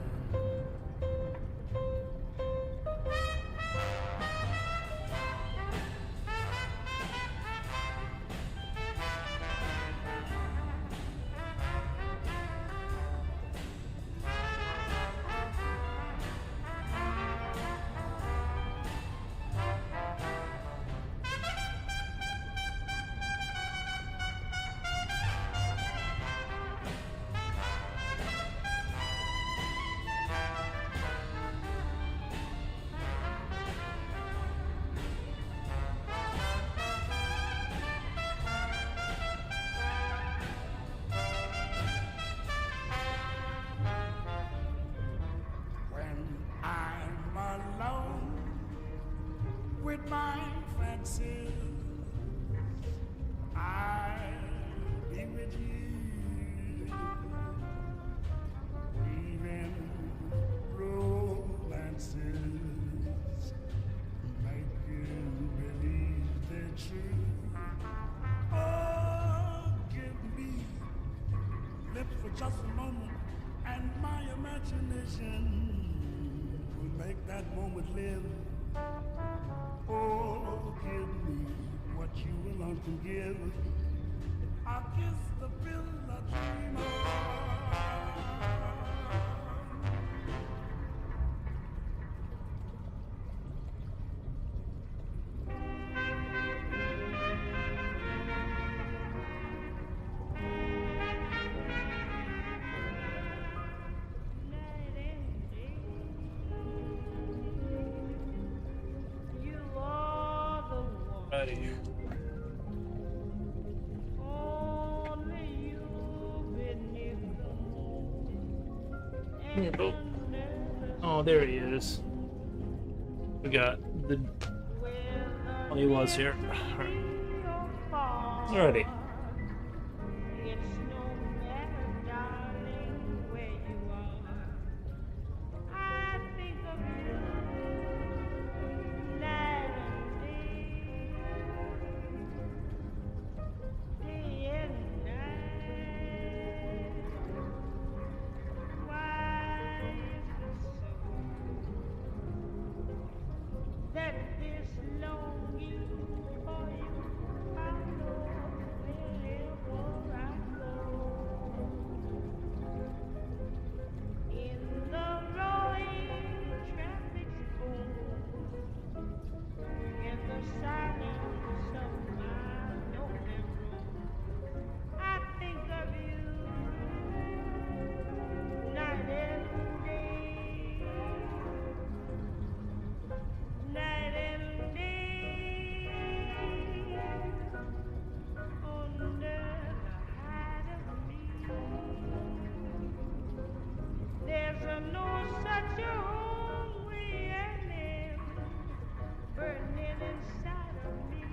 When I'm alone with my fancies, I'll be with you, weaving romances, making believe they're true. Oh, give me lips for just a moment, and my imagination will make that moment live. Oh, give me what you alone can give. I'll kiss the bill that dream on. You are the one. Alrighty. Only you beneath the moon. Come here, Bo. And never Oh, there he is. We got the. Oh, he was here. Alright. Alrighty. It's no matter, darling, where you are. I think of you night and day, day and night. Why is it so that this longing for you follows wherever I go? In the roaring traffic's boom, in the silence of my lonely room, I think of you night and day, night and day, under the hide of me. There's no such hungry yearning burning inside of me,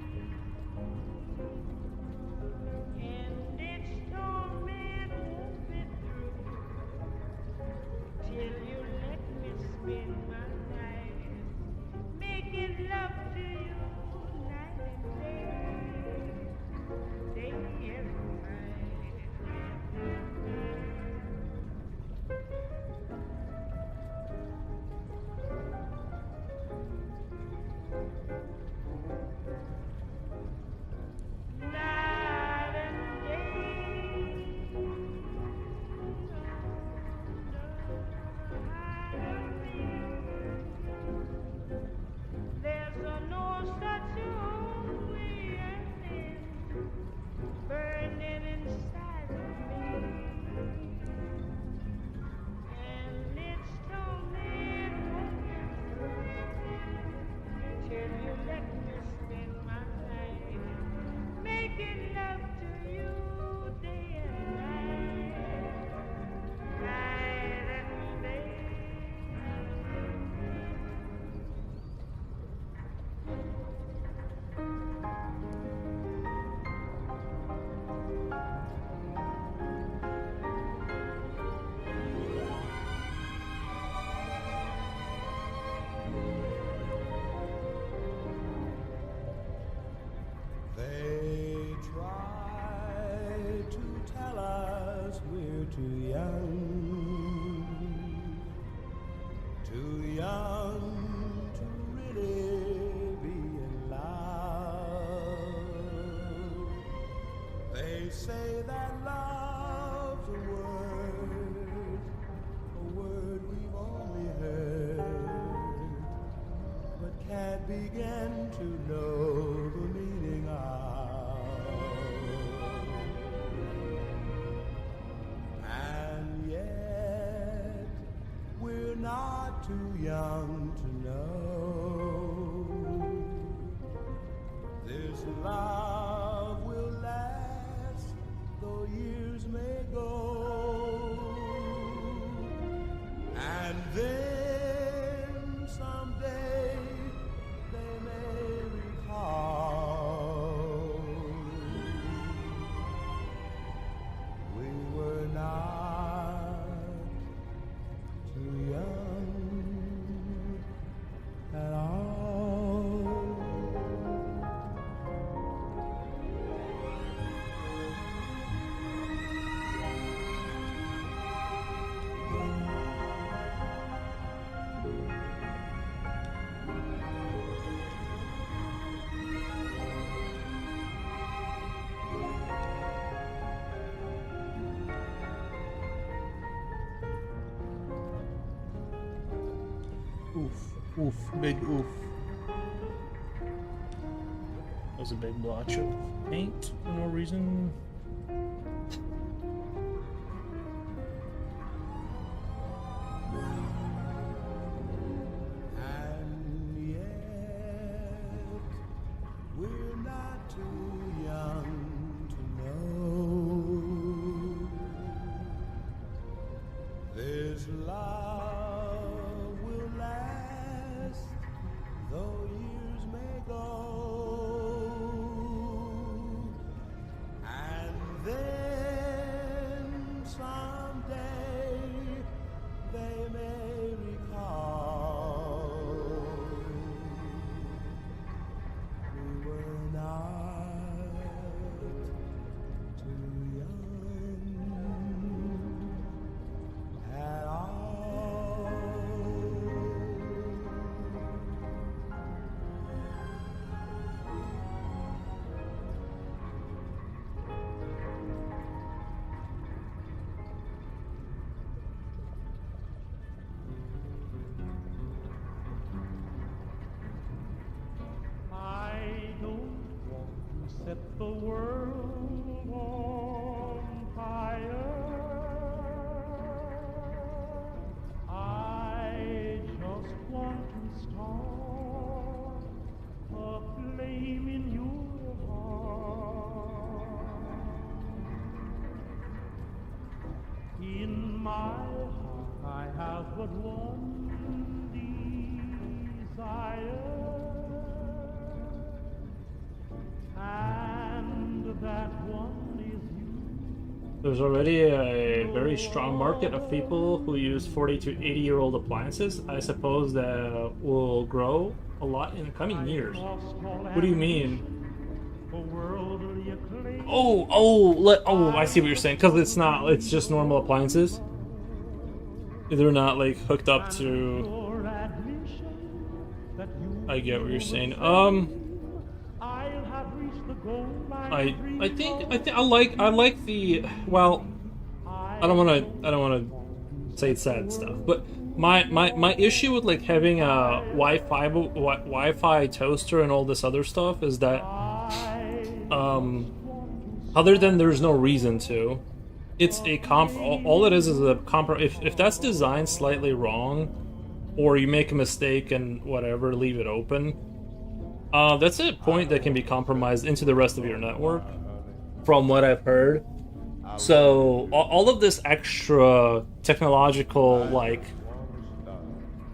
too young to really be in love. They say that love's a word we've only heard, but can't begin to know the meaning of. And yet we're not too young to know this love will last though years may go. And then someday they may recall we were not too young at all. Oof, oof, big oof. That was a big blotch of paint for no reason. And yet we're not too young to know this love will last though years may go. And then someday they may recall we were not too young at all. I don't want to set the world on fire. I just want to start a flame in your heart. In my heart I have but one desire, and that one is you. There's already a very strong market of people who use 40 to 80-year-old appliances. I suppose that will grow a lot in the coming years. What do you mean? Oh, I see what you're saying. Because it's just normal appliances. They're not like hooked up to. I get what you're saying. I think I like the, well, I don't want to say sad stuff, but my issue with like having a Wi-Fi toaster and all this other stuff is that other than there's no reason to, it's a all it is a if that's designed slightly wrong, or you make a mistake and whatever, leave it open, that's a point that can be compromised into the rest of your network, from what I've heard. So all of this extra technological like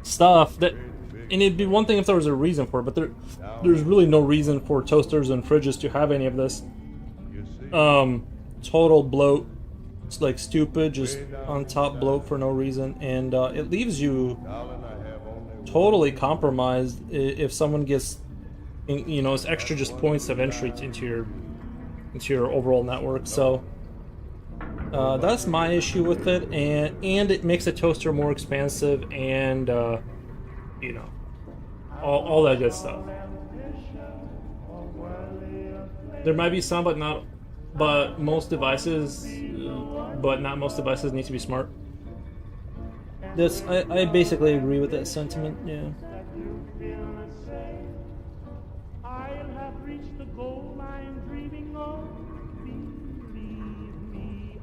stuff that, and it'd be one thing if there was a reason for it, but there's really no reason for toasters and fridges to have any of this. Total bloat. It's like stupid, just on top bloat for no reason, and it leaves you totally compromised if someone gets, you know, it's extra just points of entry into your overall network. So That's my issue with it, and it makes the toaster more expansive, and you know, all that good stuff. There might be some, but not, but most devices, but not most devices need to be smart. I basically agree with that sentiment. Yeah. I'll have reached the goal I'm dreaming of. Believe me,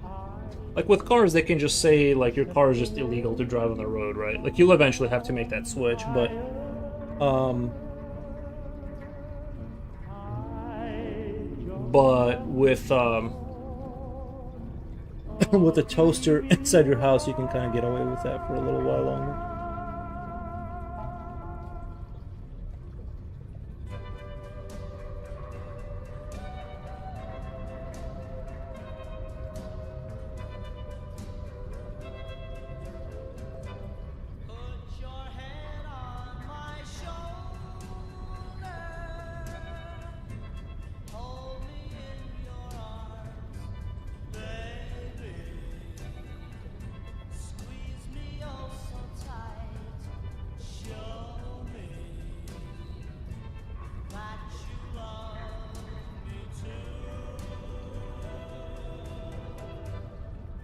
Like with cars, they can just say like your car is just illegal to drive on the road, right? Like you'll eventually have to make that switch, but with with the toaster inside your house, you can kind of get away with that for a little while longer. Put your head on my shoulder. Hold me in your arms, baby. Squeeze me oh so tight. Show me that you love me too.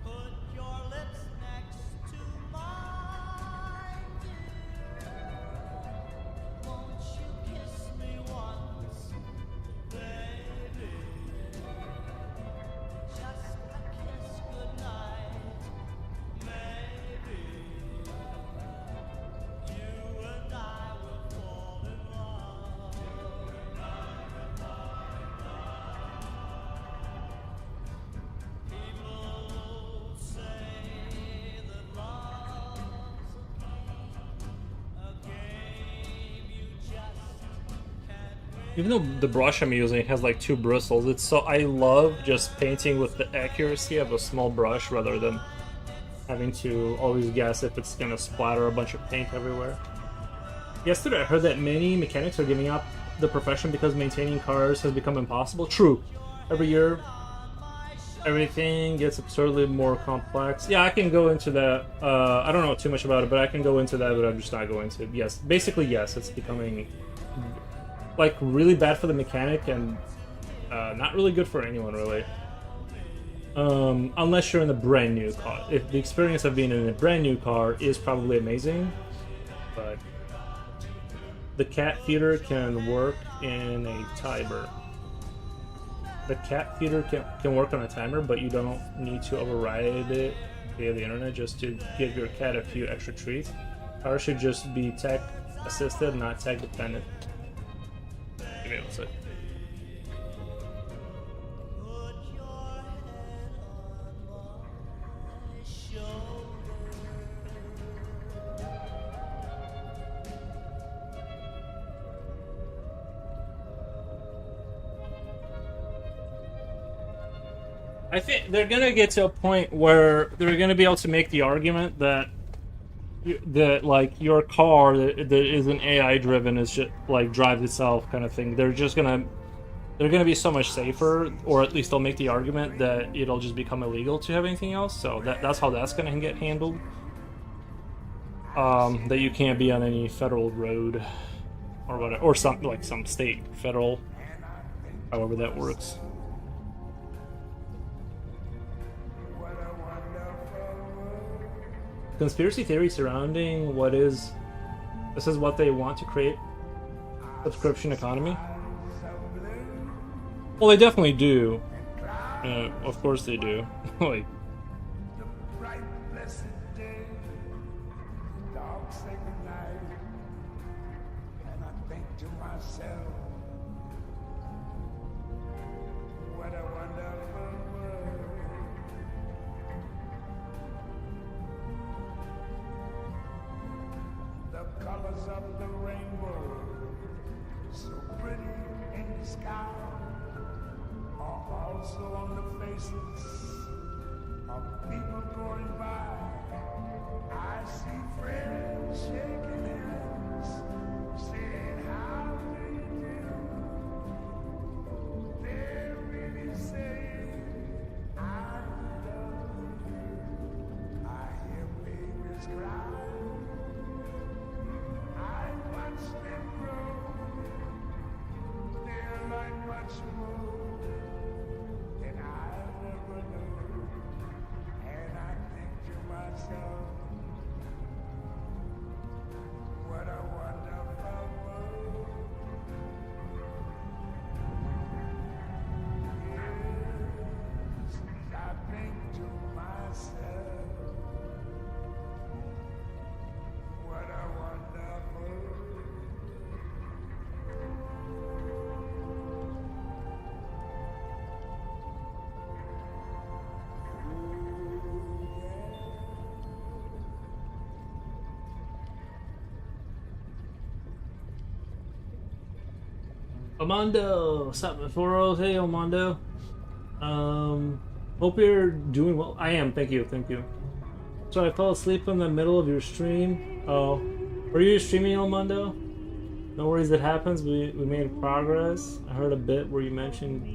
Put your lips next to mine, dear. Won't you kiss me once, baby? Just a kiss goodnight, maybe. You and I will fall in love. People say that love's a game you just can't win. Even though the brush I'm using has like 2 bristles, it's so I love just painting with the accuracy of a small brush rather than having to always guess if it's gonna splatter a bunch of paint everywhere. Yesterday I heard that many mechanics are giving up the profession because maintaining cars has become impossible. True. Every year everything gets absurdly more complex. Yeah, I can go into that. I don't know too much about it, but I can go into that, but I'm just not going to. Yes, basically yes, it's becoming like really bad for the mechanic and not really good for anyone really. Unless you're in a brand new car. If the experience of being in a brand new car is probably amazing, but the cat feeder can work in a timer. The cat feeder can work on a timer, but you don't need to override it via the internet just to give your cat a few extra treats. Cars should just be tech assisted, not tech dependent. Give me one sec. I think they're gonna get to a point where they're gonna be able to make the argument that like your car that isn't AI driven is just like drives itself kind of thing. They're gonna be so much safer, or at least they'll make the argument that it'll just become illegal to have anything else. So that's how that's gonna get handled. That you can't be on any federal road or whatever, or some state, federal, however that works. Conspiracy theory surrounding this is what they want to create, subscription economy. Well, they definitely do. Of course they do. Like, bright, blessed day, the dog say goodnight, and I think to myself, what a wonderful world. The colors of the rainbow, so pretty in the sky, are also on the faces of people going by. I see friends shaking hands, saying, how do you do? They're really saying, I love Armando, what's up, Foros? Hey, Armando. Hope you're doing well. I am. Thank you. So I fell asleep in the middle of your stream. Oh, were you streaming, Armando? No worries, it happens. We made progress. I heard a bit where you mentioned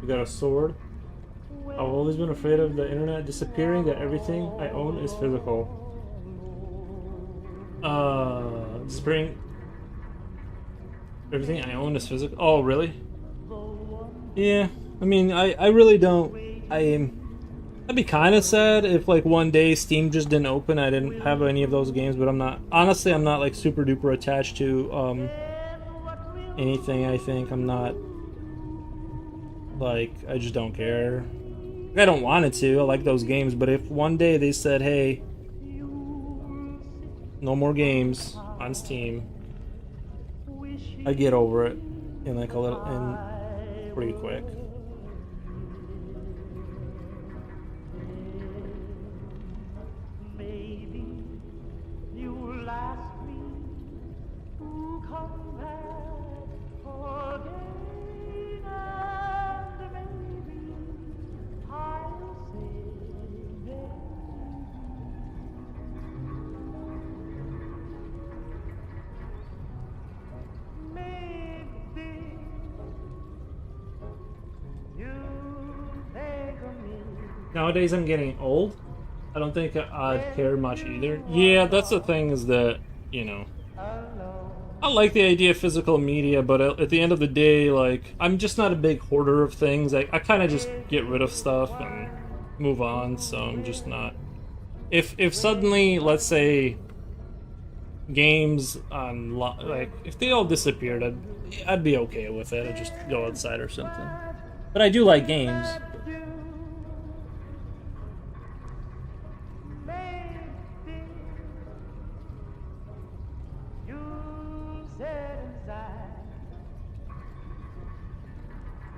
you got a sword. I've always been afraid of the internet disappearing, that everything I own is physical. Spring. Everything I own is physical. Oh, really? Yeah. I mean, I really don't. I'd be kind of sad if like one day Steam just didn't open. I didn't have any of those games, but I'm not. Honestly, I'm not like super duper attached to anything. I think I'm not. Like, I just don't care. I don't want it to. I like those games, but if one day they said, "Hey, no more games on Steam," I get over it in like a little, in pretty quick. Maybe you'll ask me to come back again, and maybe I'll say yes. Maybe you'll think of me. Nowadays, I'm getting old. I don't think I'd care much either. Yeah, that's the thing, is that, you know, I like the idea of physical media, but at the end of the day, like, I'm just not a big hoarder of things. I kind of just get rid of stuff and move on, so I'm just not. If suddenly, let's say, games on, like, if they all disappeared, I'd be okay with it. I'd just go outside or something. But I do like games.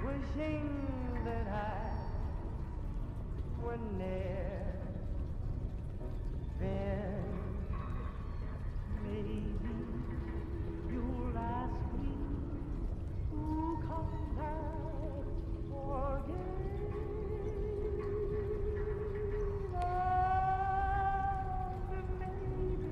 Wishing that I were near, then maybe you'll ask me to come back again, and maybe I'll say maybe.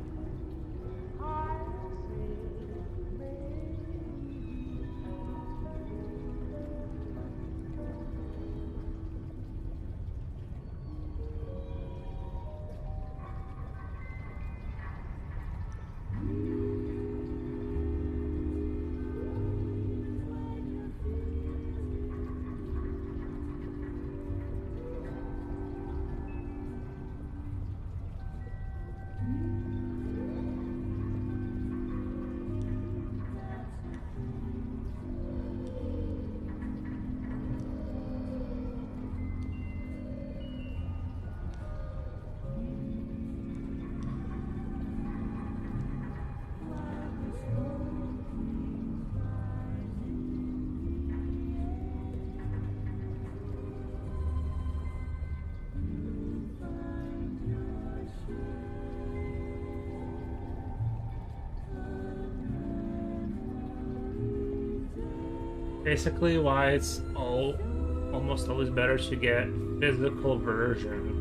Basically, why it's almost always better to get physical version.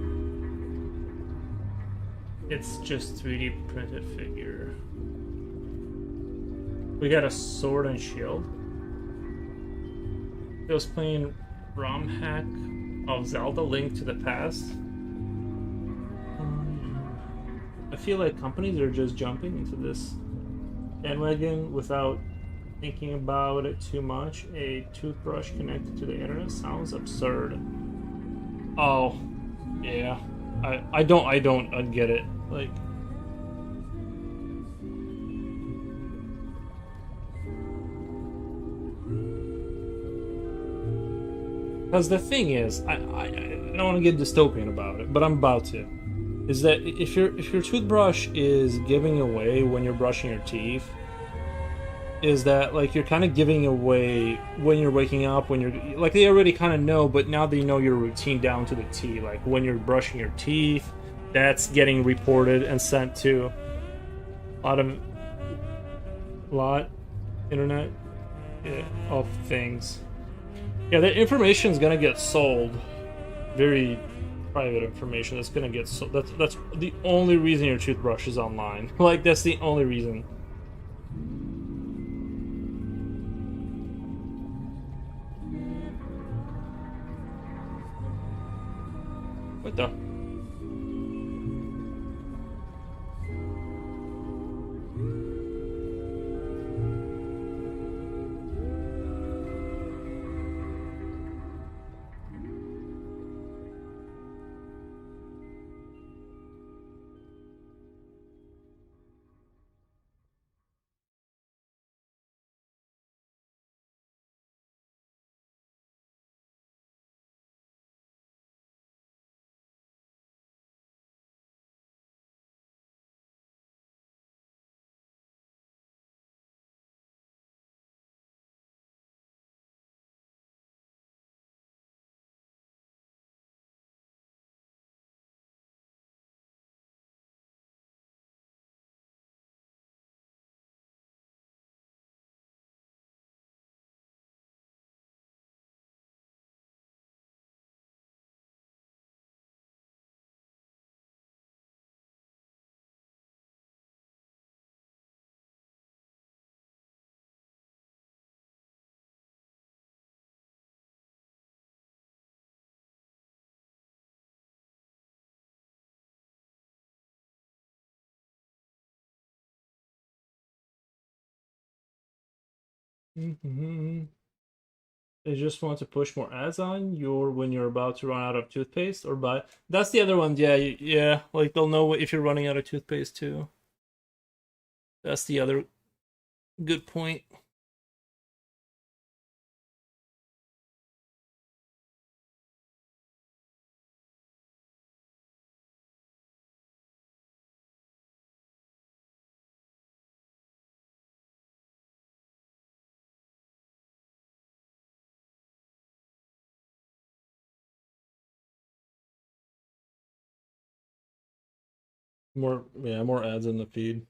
It's just 3D printed figure. We got a sword and shield. I was playing ROM hack of Zelda Link to the Past. I feel like companies are just jumping into this bandwagon without thinking about it too much. A toothbrush connected to the internet sounds absurd. Oh, yeah. I don't get it. Like, because the thing is, I don't want to get dystopian about it, but I'm about to. Is that if your toothbrush is giving away when you're brushing your teeth, is that like you're kind of giving away when you're waking up, when you're like, they already kind of know, but now they know your routine down to the T. Like when you're brushing your teeth, that's getting reported and sent to a lot internet. of things. Yeah, the information is gonna get sold. Very private information that's gonna get sold. That's the only reason your toothbrush is online. Like, that's the only reason. What the? They just want to push more ads on you when you're about to run out of toothpaste or buy. That's the other one. Yeah, yeah. Like, they'll know if you're running out of toothpaste too. That's the other good point. More ads in the feed.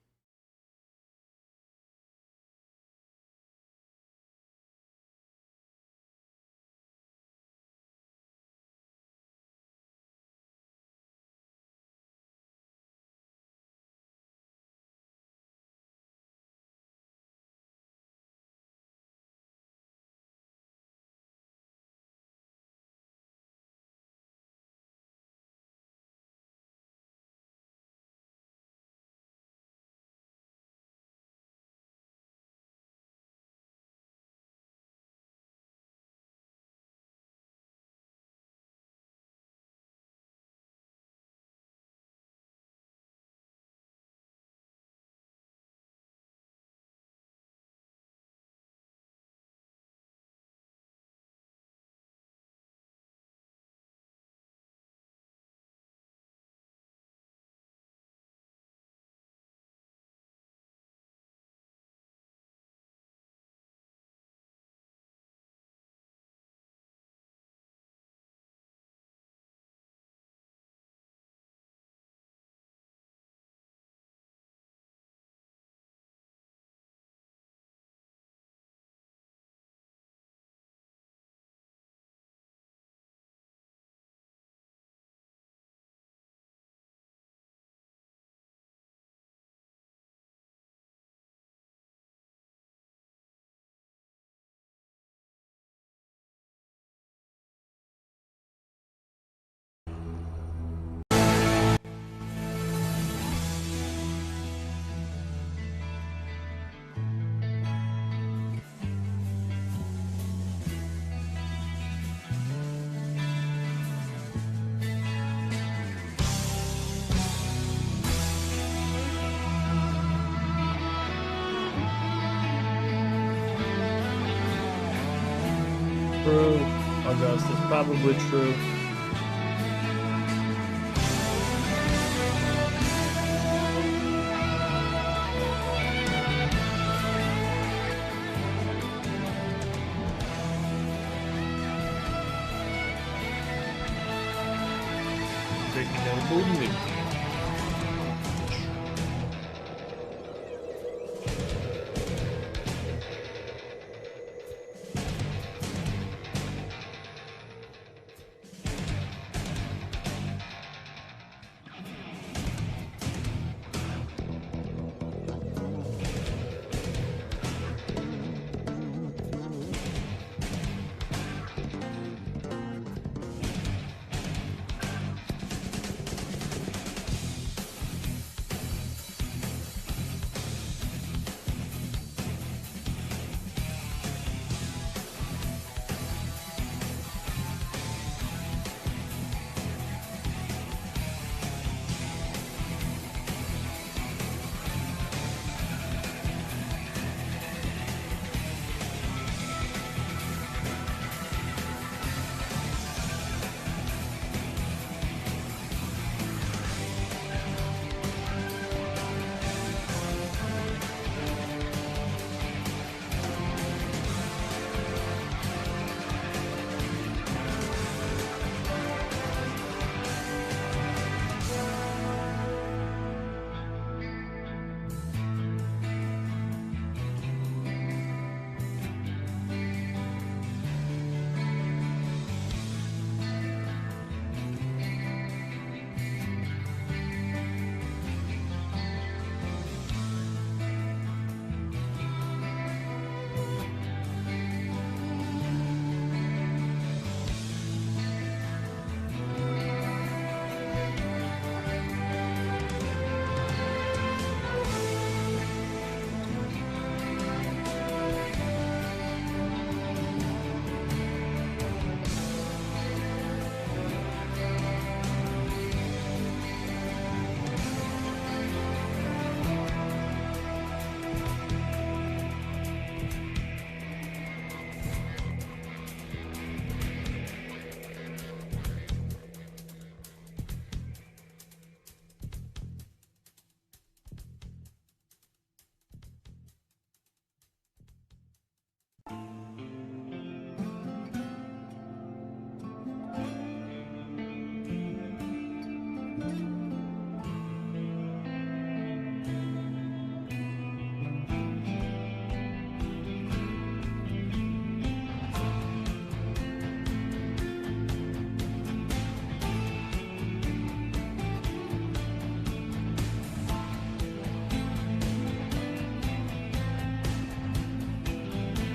True, Augustus. Probably true.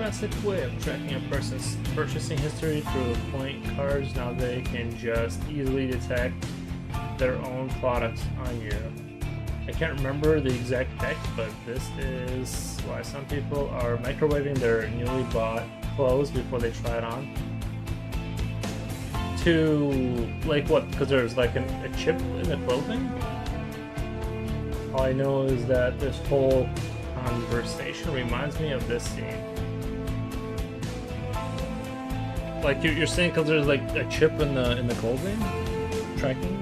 classic way of tracking a person's purchasing history through point cards. Now they can just easily detect their own products on you. I can't remember the exact text, but this is why some people are microwaving their newly bought clothes before they try it on. To, like what? Because there's like a chip in the clothing? All I know is that this whole conversation reminds me of this scene. Like you're saying, because there's like a chip in the clothing tracking.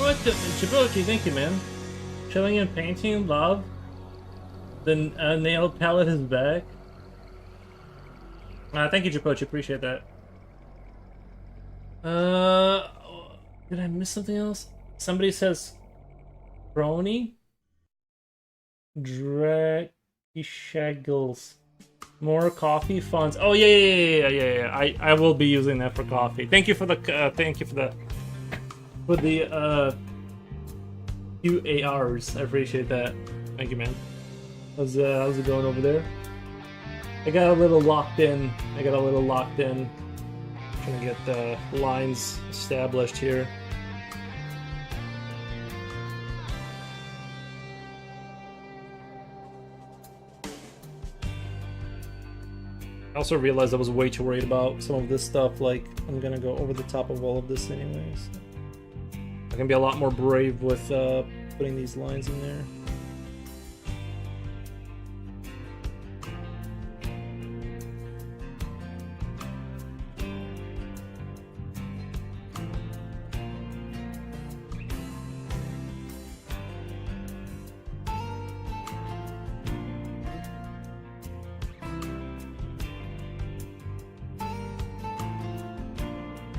what? Djibouti, thank you, man. Chilling and painting, love. The nail palette is back. Thank you, Djibouti, appreciate that. Did I miss something else? Somebody says Brony? Dragishagles. More coffee funds. Oh yeah. I will be using that for coffee. Thank you for the QARs. I appreciate that. Thank you, man. How's it going over there? I got a little locked in. Trying to get the lines established here. I also realized I was way too worried about some of this stuff. Like, I'm gonna go over the top of all of this anyways. I can be a lot more brave with putting these lines in there.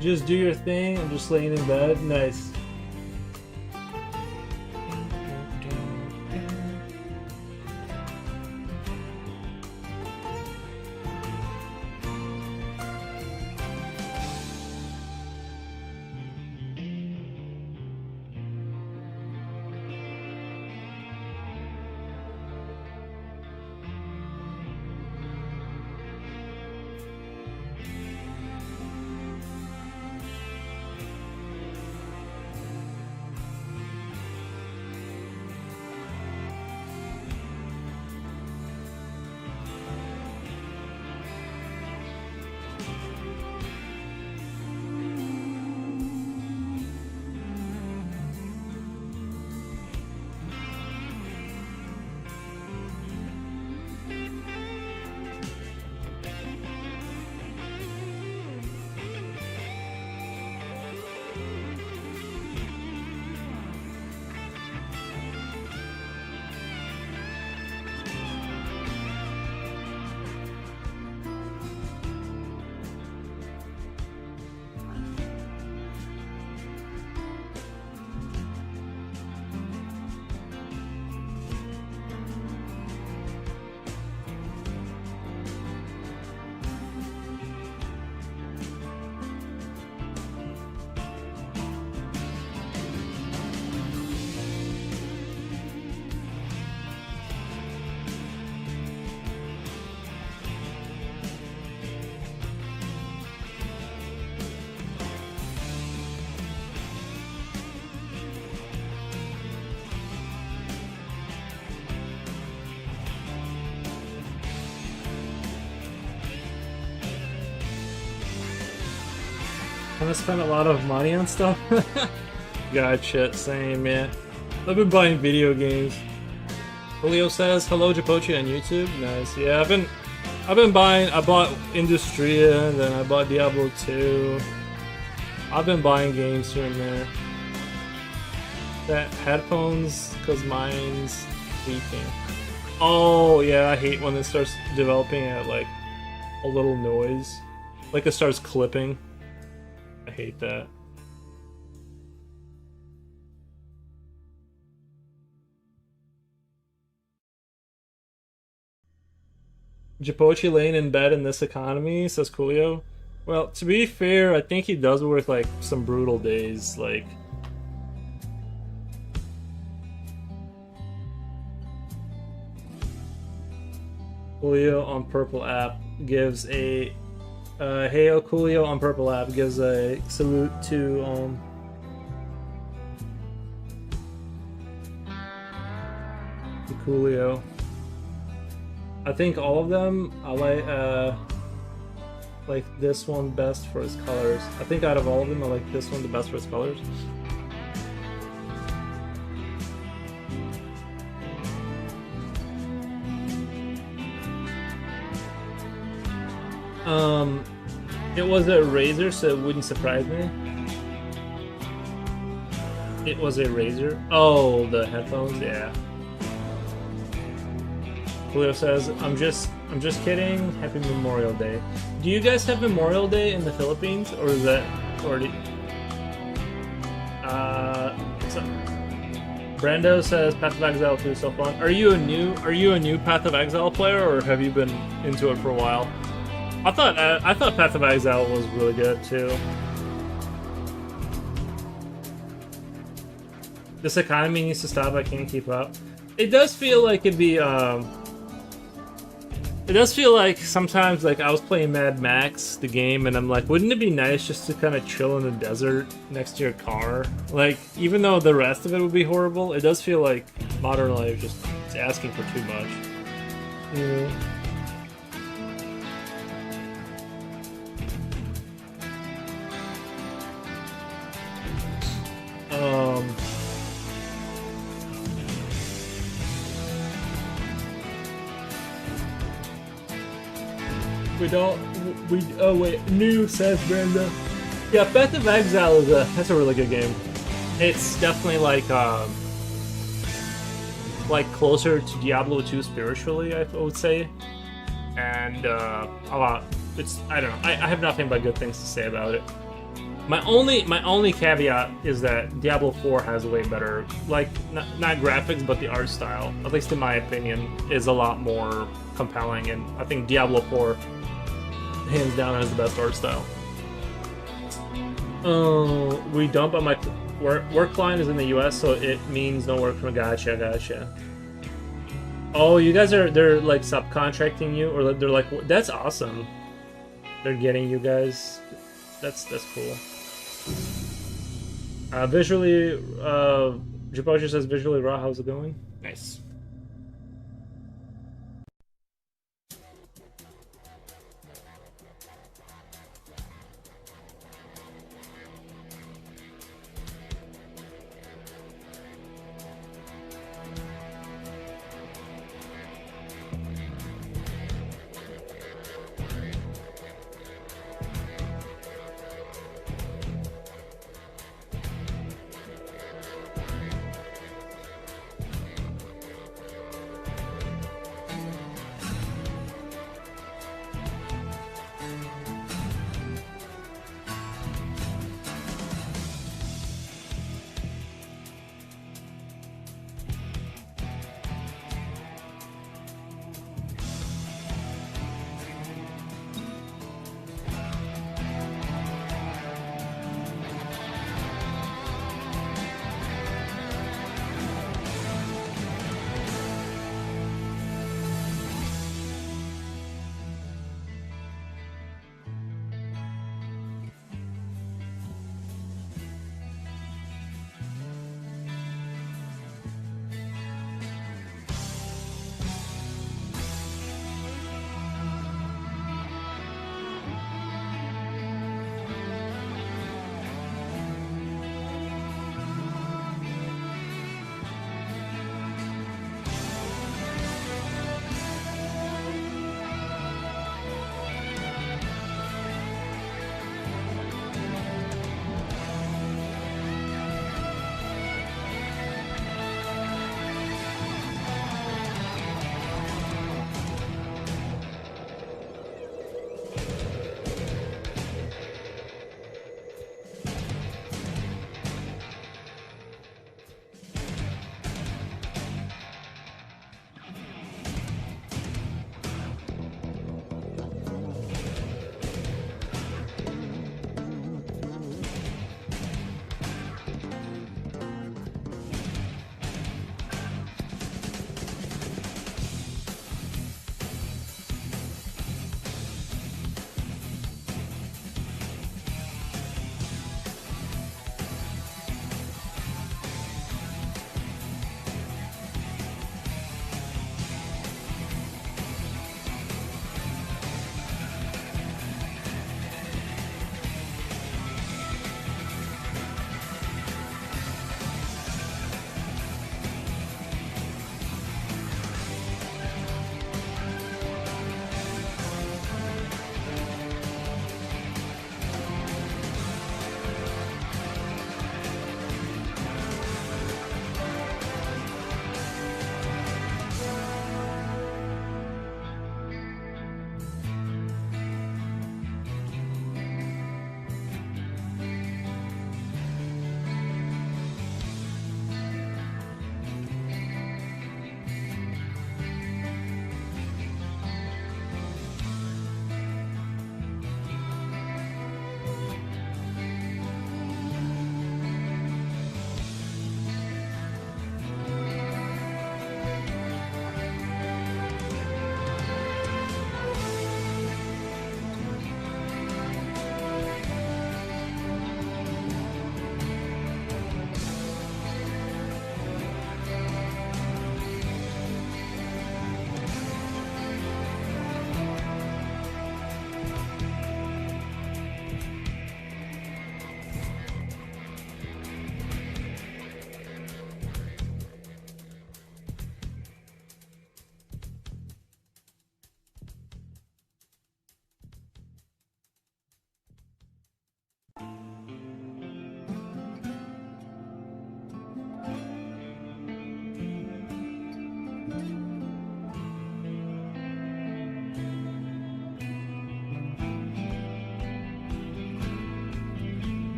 Just do your thing. I'm just laying in bed. Nice. I spent a lot of money on stuff. Gotcha, same, yeah. I've been buying video games. Julio says, hello Japochi on YouTube. Nice. Yeah, I've been buying. I bought Industria, and then I bought Diablo 2. I've been buying games here and there. That headphones, cause mine's beeping. Oh yeah, I hate when it starts developing at like a little noise. Like it starts clipping. I hate that. Japochi laying in bed in this economy, says Coolio. Well, to be fair, I think he does work like some brutal days, like Coolio on Purple app gives a Heyo Coolio on Purple app gives a salute to Coolio. I think all of them I like this one best for its colors. I think out of all of them I like this one the best for its colors. It was a Razer, so it wouldn't surprise me. It was a Razer. Oh, the headphones, yeah. Julio says, I'm just kidding. Happy Memorial Day. Do you guys have Memorial Day in the Philippines, or is that already? So, Brando says Path of Exile 2 is so fun. Are you a new Path of Exile player, or have you been into it for a while? I thought Path of Exile was really good too. This economy needs to stop. I can't keep up. It does feel like it'd be it does feel like sometimes, like, I was playing Mad Max, the game, and I'm like, wouldn't it be nice just to kind of chill in the desert next to your car? Like, even though the rest of it would be horrible, it does feel like modern life just is asking for too much. Yeah. Oh wait, new, says Brenda. Yeah, Path of Exile is that's a really good game. It's definitely like closer to Diablo 2 spiritually, I would say. And a lot, I don't know, I have nothing but good things to say about it. My only caveat is that Diablo 4 has way better, like, not graphics, but the art style, at least in my opinion, is a lot more compelling, and I think Diablo 4 hands down has the best art style. We don't, but my work client is in the US, so it means no work from Gotcha. Oh, you guys they're like subcontracting you, or they're like, that's awesome. They're getting you guys. That's cool. Visually, Japosha says visually raw. How's it going? Nice.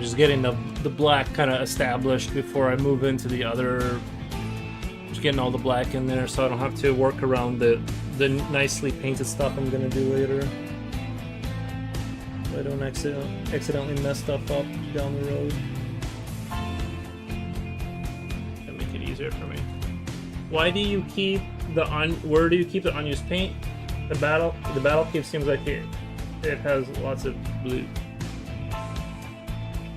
just getting the black kind of established before I move into the other. Just getting all the black in there so I don't have to work around the nicely painted stuff I'm gonna do later. So I don't accidentally mess stuff up down the road. That make it easier for me. Why do you keep where do you keep the unused paint? The battle cave seems like it has lots of blue.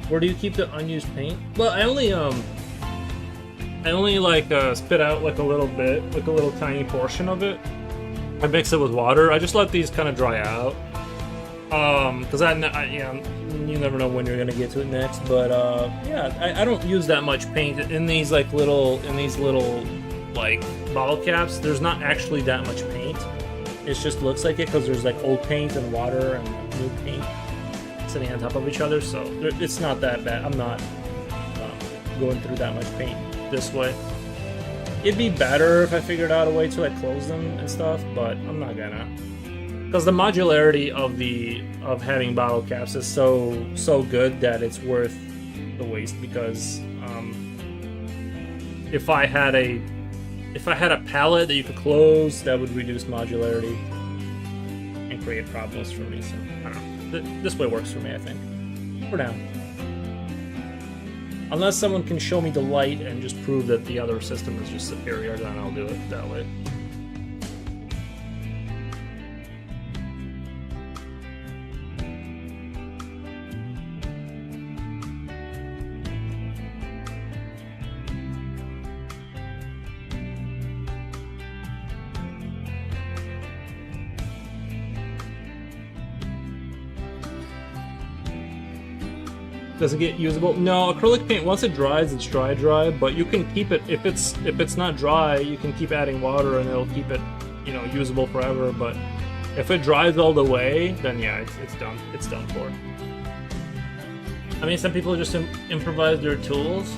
Where do you keep the unused paint? Well, I only like spit out like a little bit, like a little tiny portion of it. I mix it with water. I just let these kind of dry out. Because you never know when you're gonna get to it next. But yeah, I don't use that much paint in these little like bottle caps. There's not actually that much paint. It just looks like it because there's like old paint and water and new paint sitting on top of each other. So it's not that bad. I'm not going through that much paint this way. It'd be better if I figured out a way to like close them and stuff, but I'm not gonna. Because the modularity of having bottle caps is so good that it's worth the waste. Because if I had a palette that you could close, that would reduce modularity and create problems for me. So I don't know. This way works for me, I think. For now. Unless someone can show me the light and just prove that the other system is just superior, then I'll do it that way. Does it get usable? No, acrylic paint, once it dries, it's dry, but you can keep it, if it's not dry, you can keep adding water and it'll keep it, usable forever. But if it dries all the way, then yeah, it's done. It's done for. I mean, some people just improvise their tools.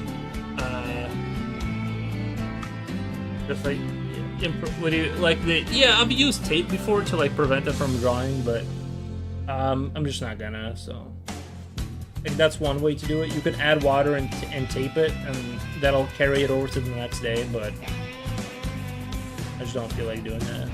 Just like, I've used tape before to like prevent it from drying, but I'm just not gonna, so. I think that's one way to do it. You can add water and tape it, and that'll carry it over to the next day, but I just don't feel like doing that.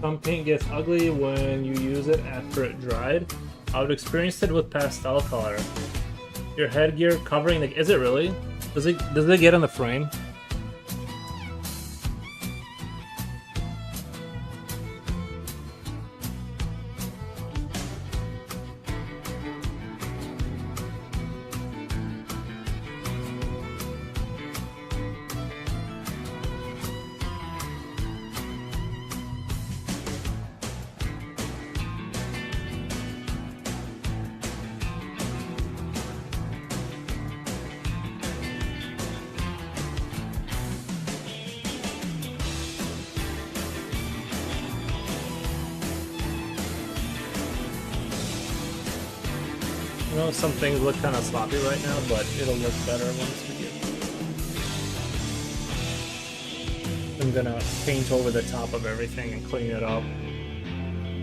Some paint gets ugly when you use it after it dried. I've experienced it with pastel color. Your headgear covering the... Is it really? Does it get in the frame? I know some things look kind of sloppy right now, but it'll look better once we get... I'm gonna paint over the top of everything and clean it up.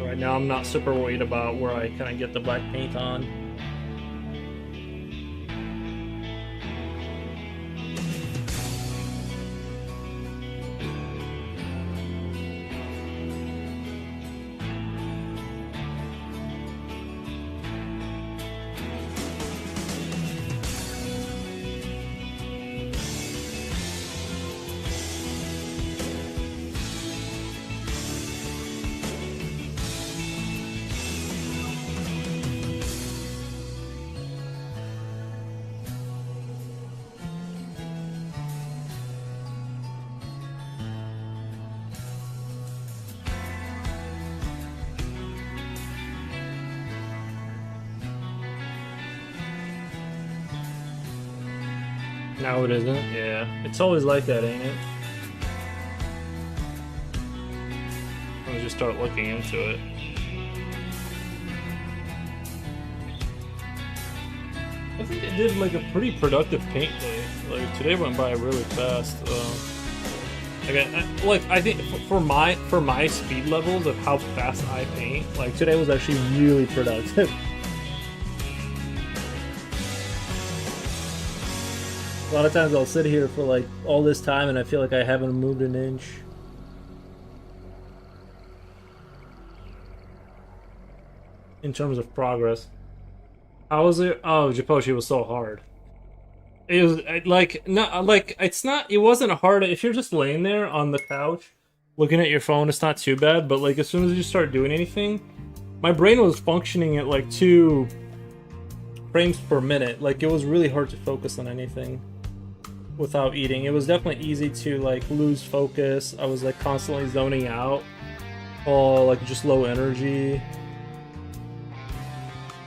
Right now I'm not super worried about where I kind of get the black paint on. No, it isn't. Yeah, it's always like that, ain't it? I'll just start looking into it. I think they did like a pretty productive paint day. Like today went by really fast. I think for my speed levels of how fast I paint, like today was actually really productive. A lot of times I'll sit here for like all this time and I feel like I haven't moved an inch. In terms of progress. How was it? Oh, Japoshi was so hard. It was like, not like, it's not, it wasn't hard. If you're just laying there on the couch looking at your phone, it's not too bad. But like as soon as you start doing anything, my brain was functioning at like 2 frames per minute. Like it was really hard to focus on anything without eating. It was definitely easy to like lose focus. I was like constantly zoning out, all like just low energy.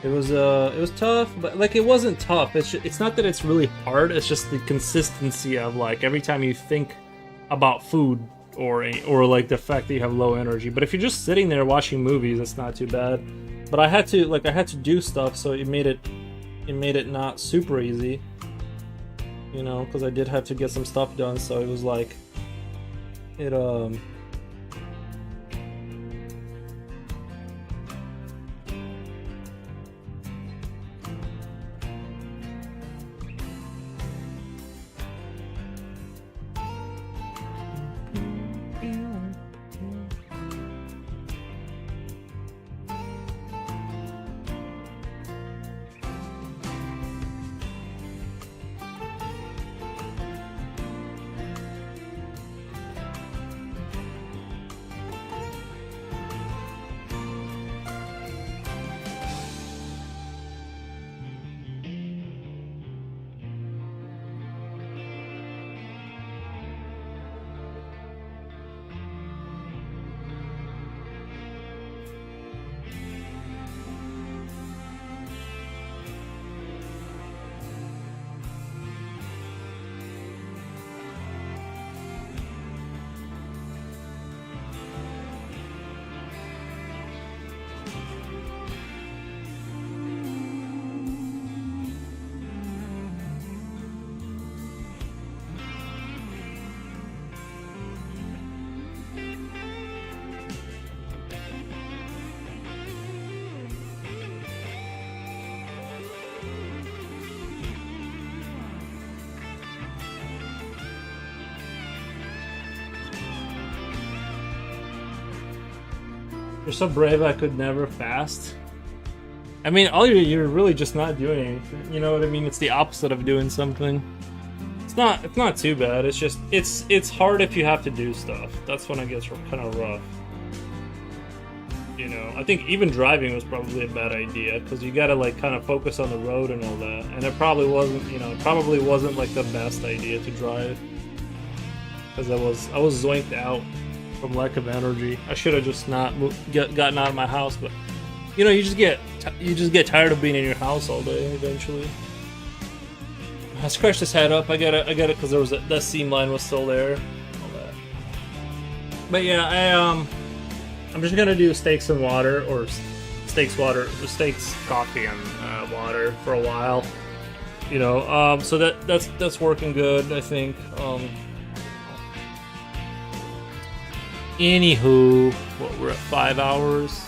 It was tough, but like it wasn't tough. It's not that it's really hard. It's just the consistency of like every time you think about food or like the fact that you have low energy. But if you're just sitting there watching movies, it's not too bad. But I had to do stuff, so it made it not super easy. You know, because I did have to get some stuff done, so it was like it You're so brave. I could never fast. I mean, you're really just not doing anything. You know what I mean? It's the opposite of doing something. It's not too bad. It's just it's hard if you have to do stuff. That's when it gets kind of rough. You know, I think even driving was probably a bad idea because you gotta like kind of focus on the road and all that. And it probably wasn't, you know, it probably wasn't like the best idea to drive because I was zoinked out from lack of energy. I should have just not gotten out of my house, but you know, you just get tired of being in your house all day eventually. I scratched his head up. I got it because there was that seam line was still there. All that. But yeah, I'm just gonna do steaks and water, or steaks, coffee, and water for a while. You know, so that's working good, I think. Anywho, we're at 5 hours.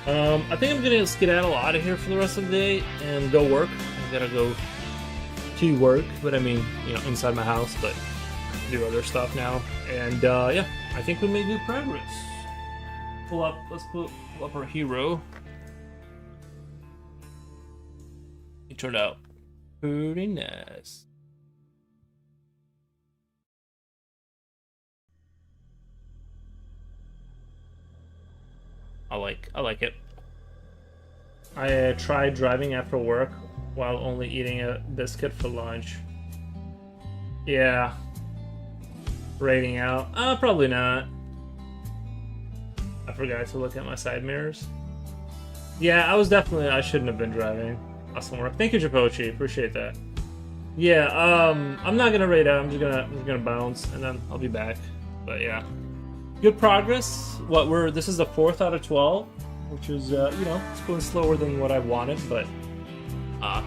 I think I'm gonna skedaddle out of here for the rest of the day and go work. I gotta go to work, but I mean, you know, inside my house, but do other stuff now. And yeah, I think we made good progress. Let's pull up our hero. It turned out pretty nice. I like it. I tried driving after work while only eating a biscuit for lunch. Yeah. Rating out? Probably not. I forgot to look at my side mirrors. Yeah, I shouldn't have been driving. Awesome work. Thank you, Japochi. Appreciate that. Yeah, I'm not gonna rate out. I'm just gonna bounce and then I'll be back. But yeah. Good progress. This is the 4th out of 12, which is, you know, it's going slower than what I wanted, but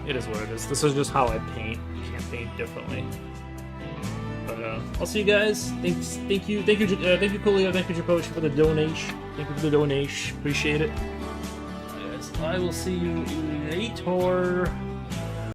it is what it is. This is just how I paint. I can't paint differently. But I'll see you guys. Thank you, Coolio. Thank you, Japochi, for the donation. Thank you for the donation. Appreciate it. Yes, I will see you later.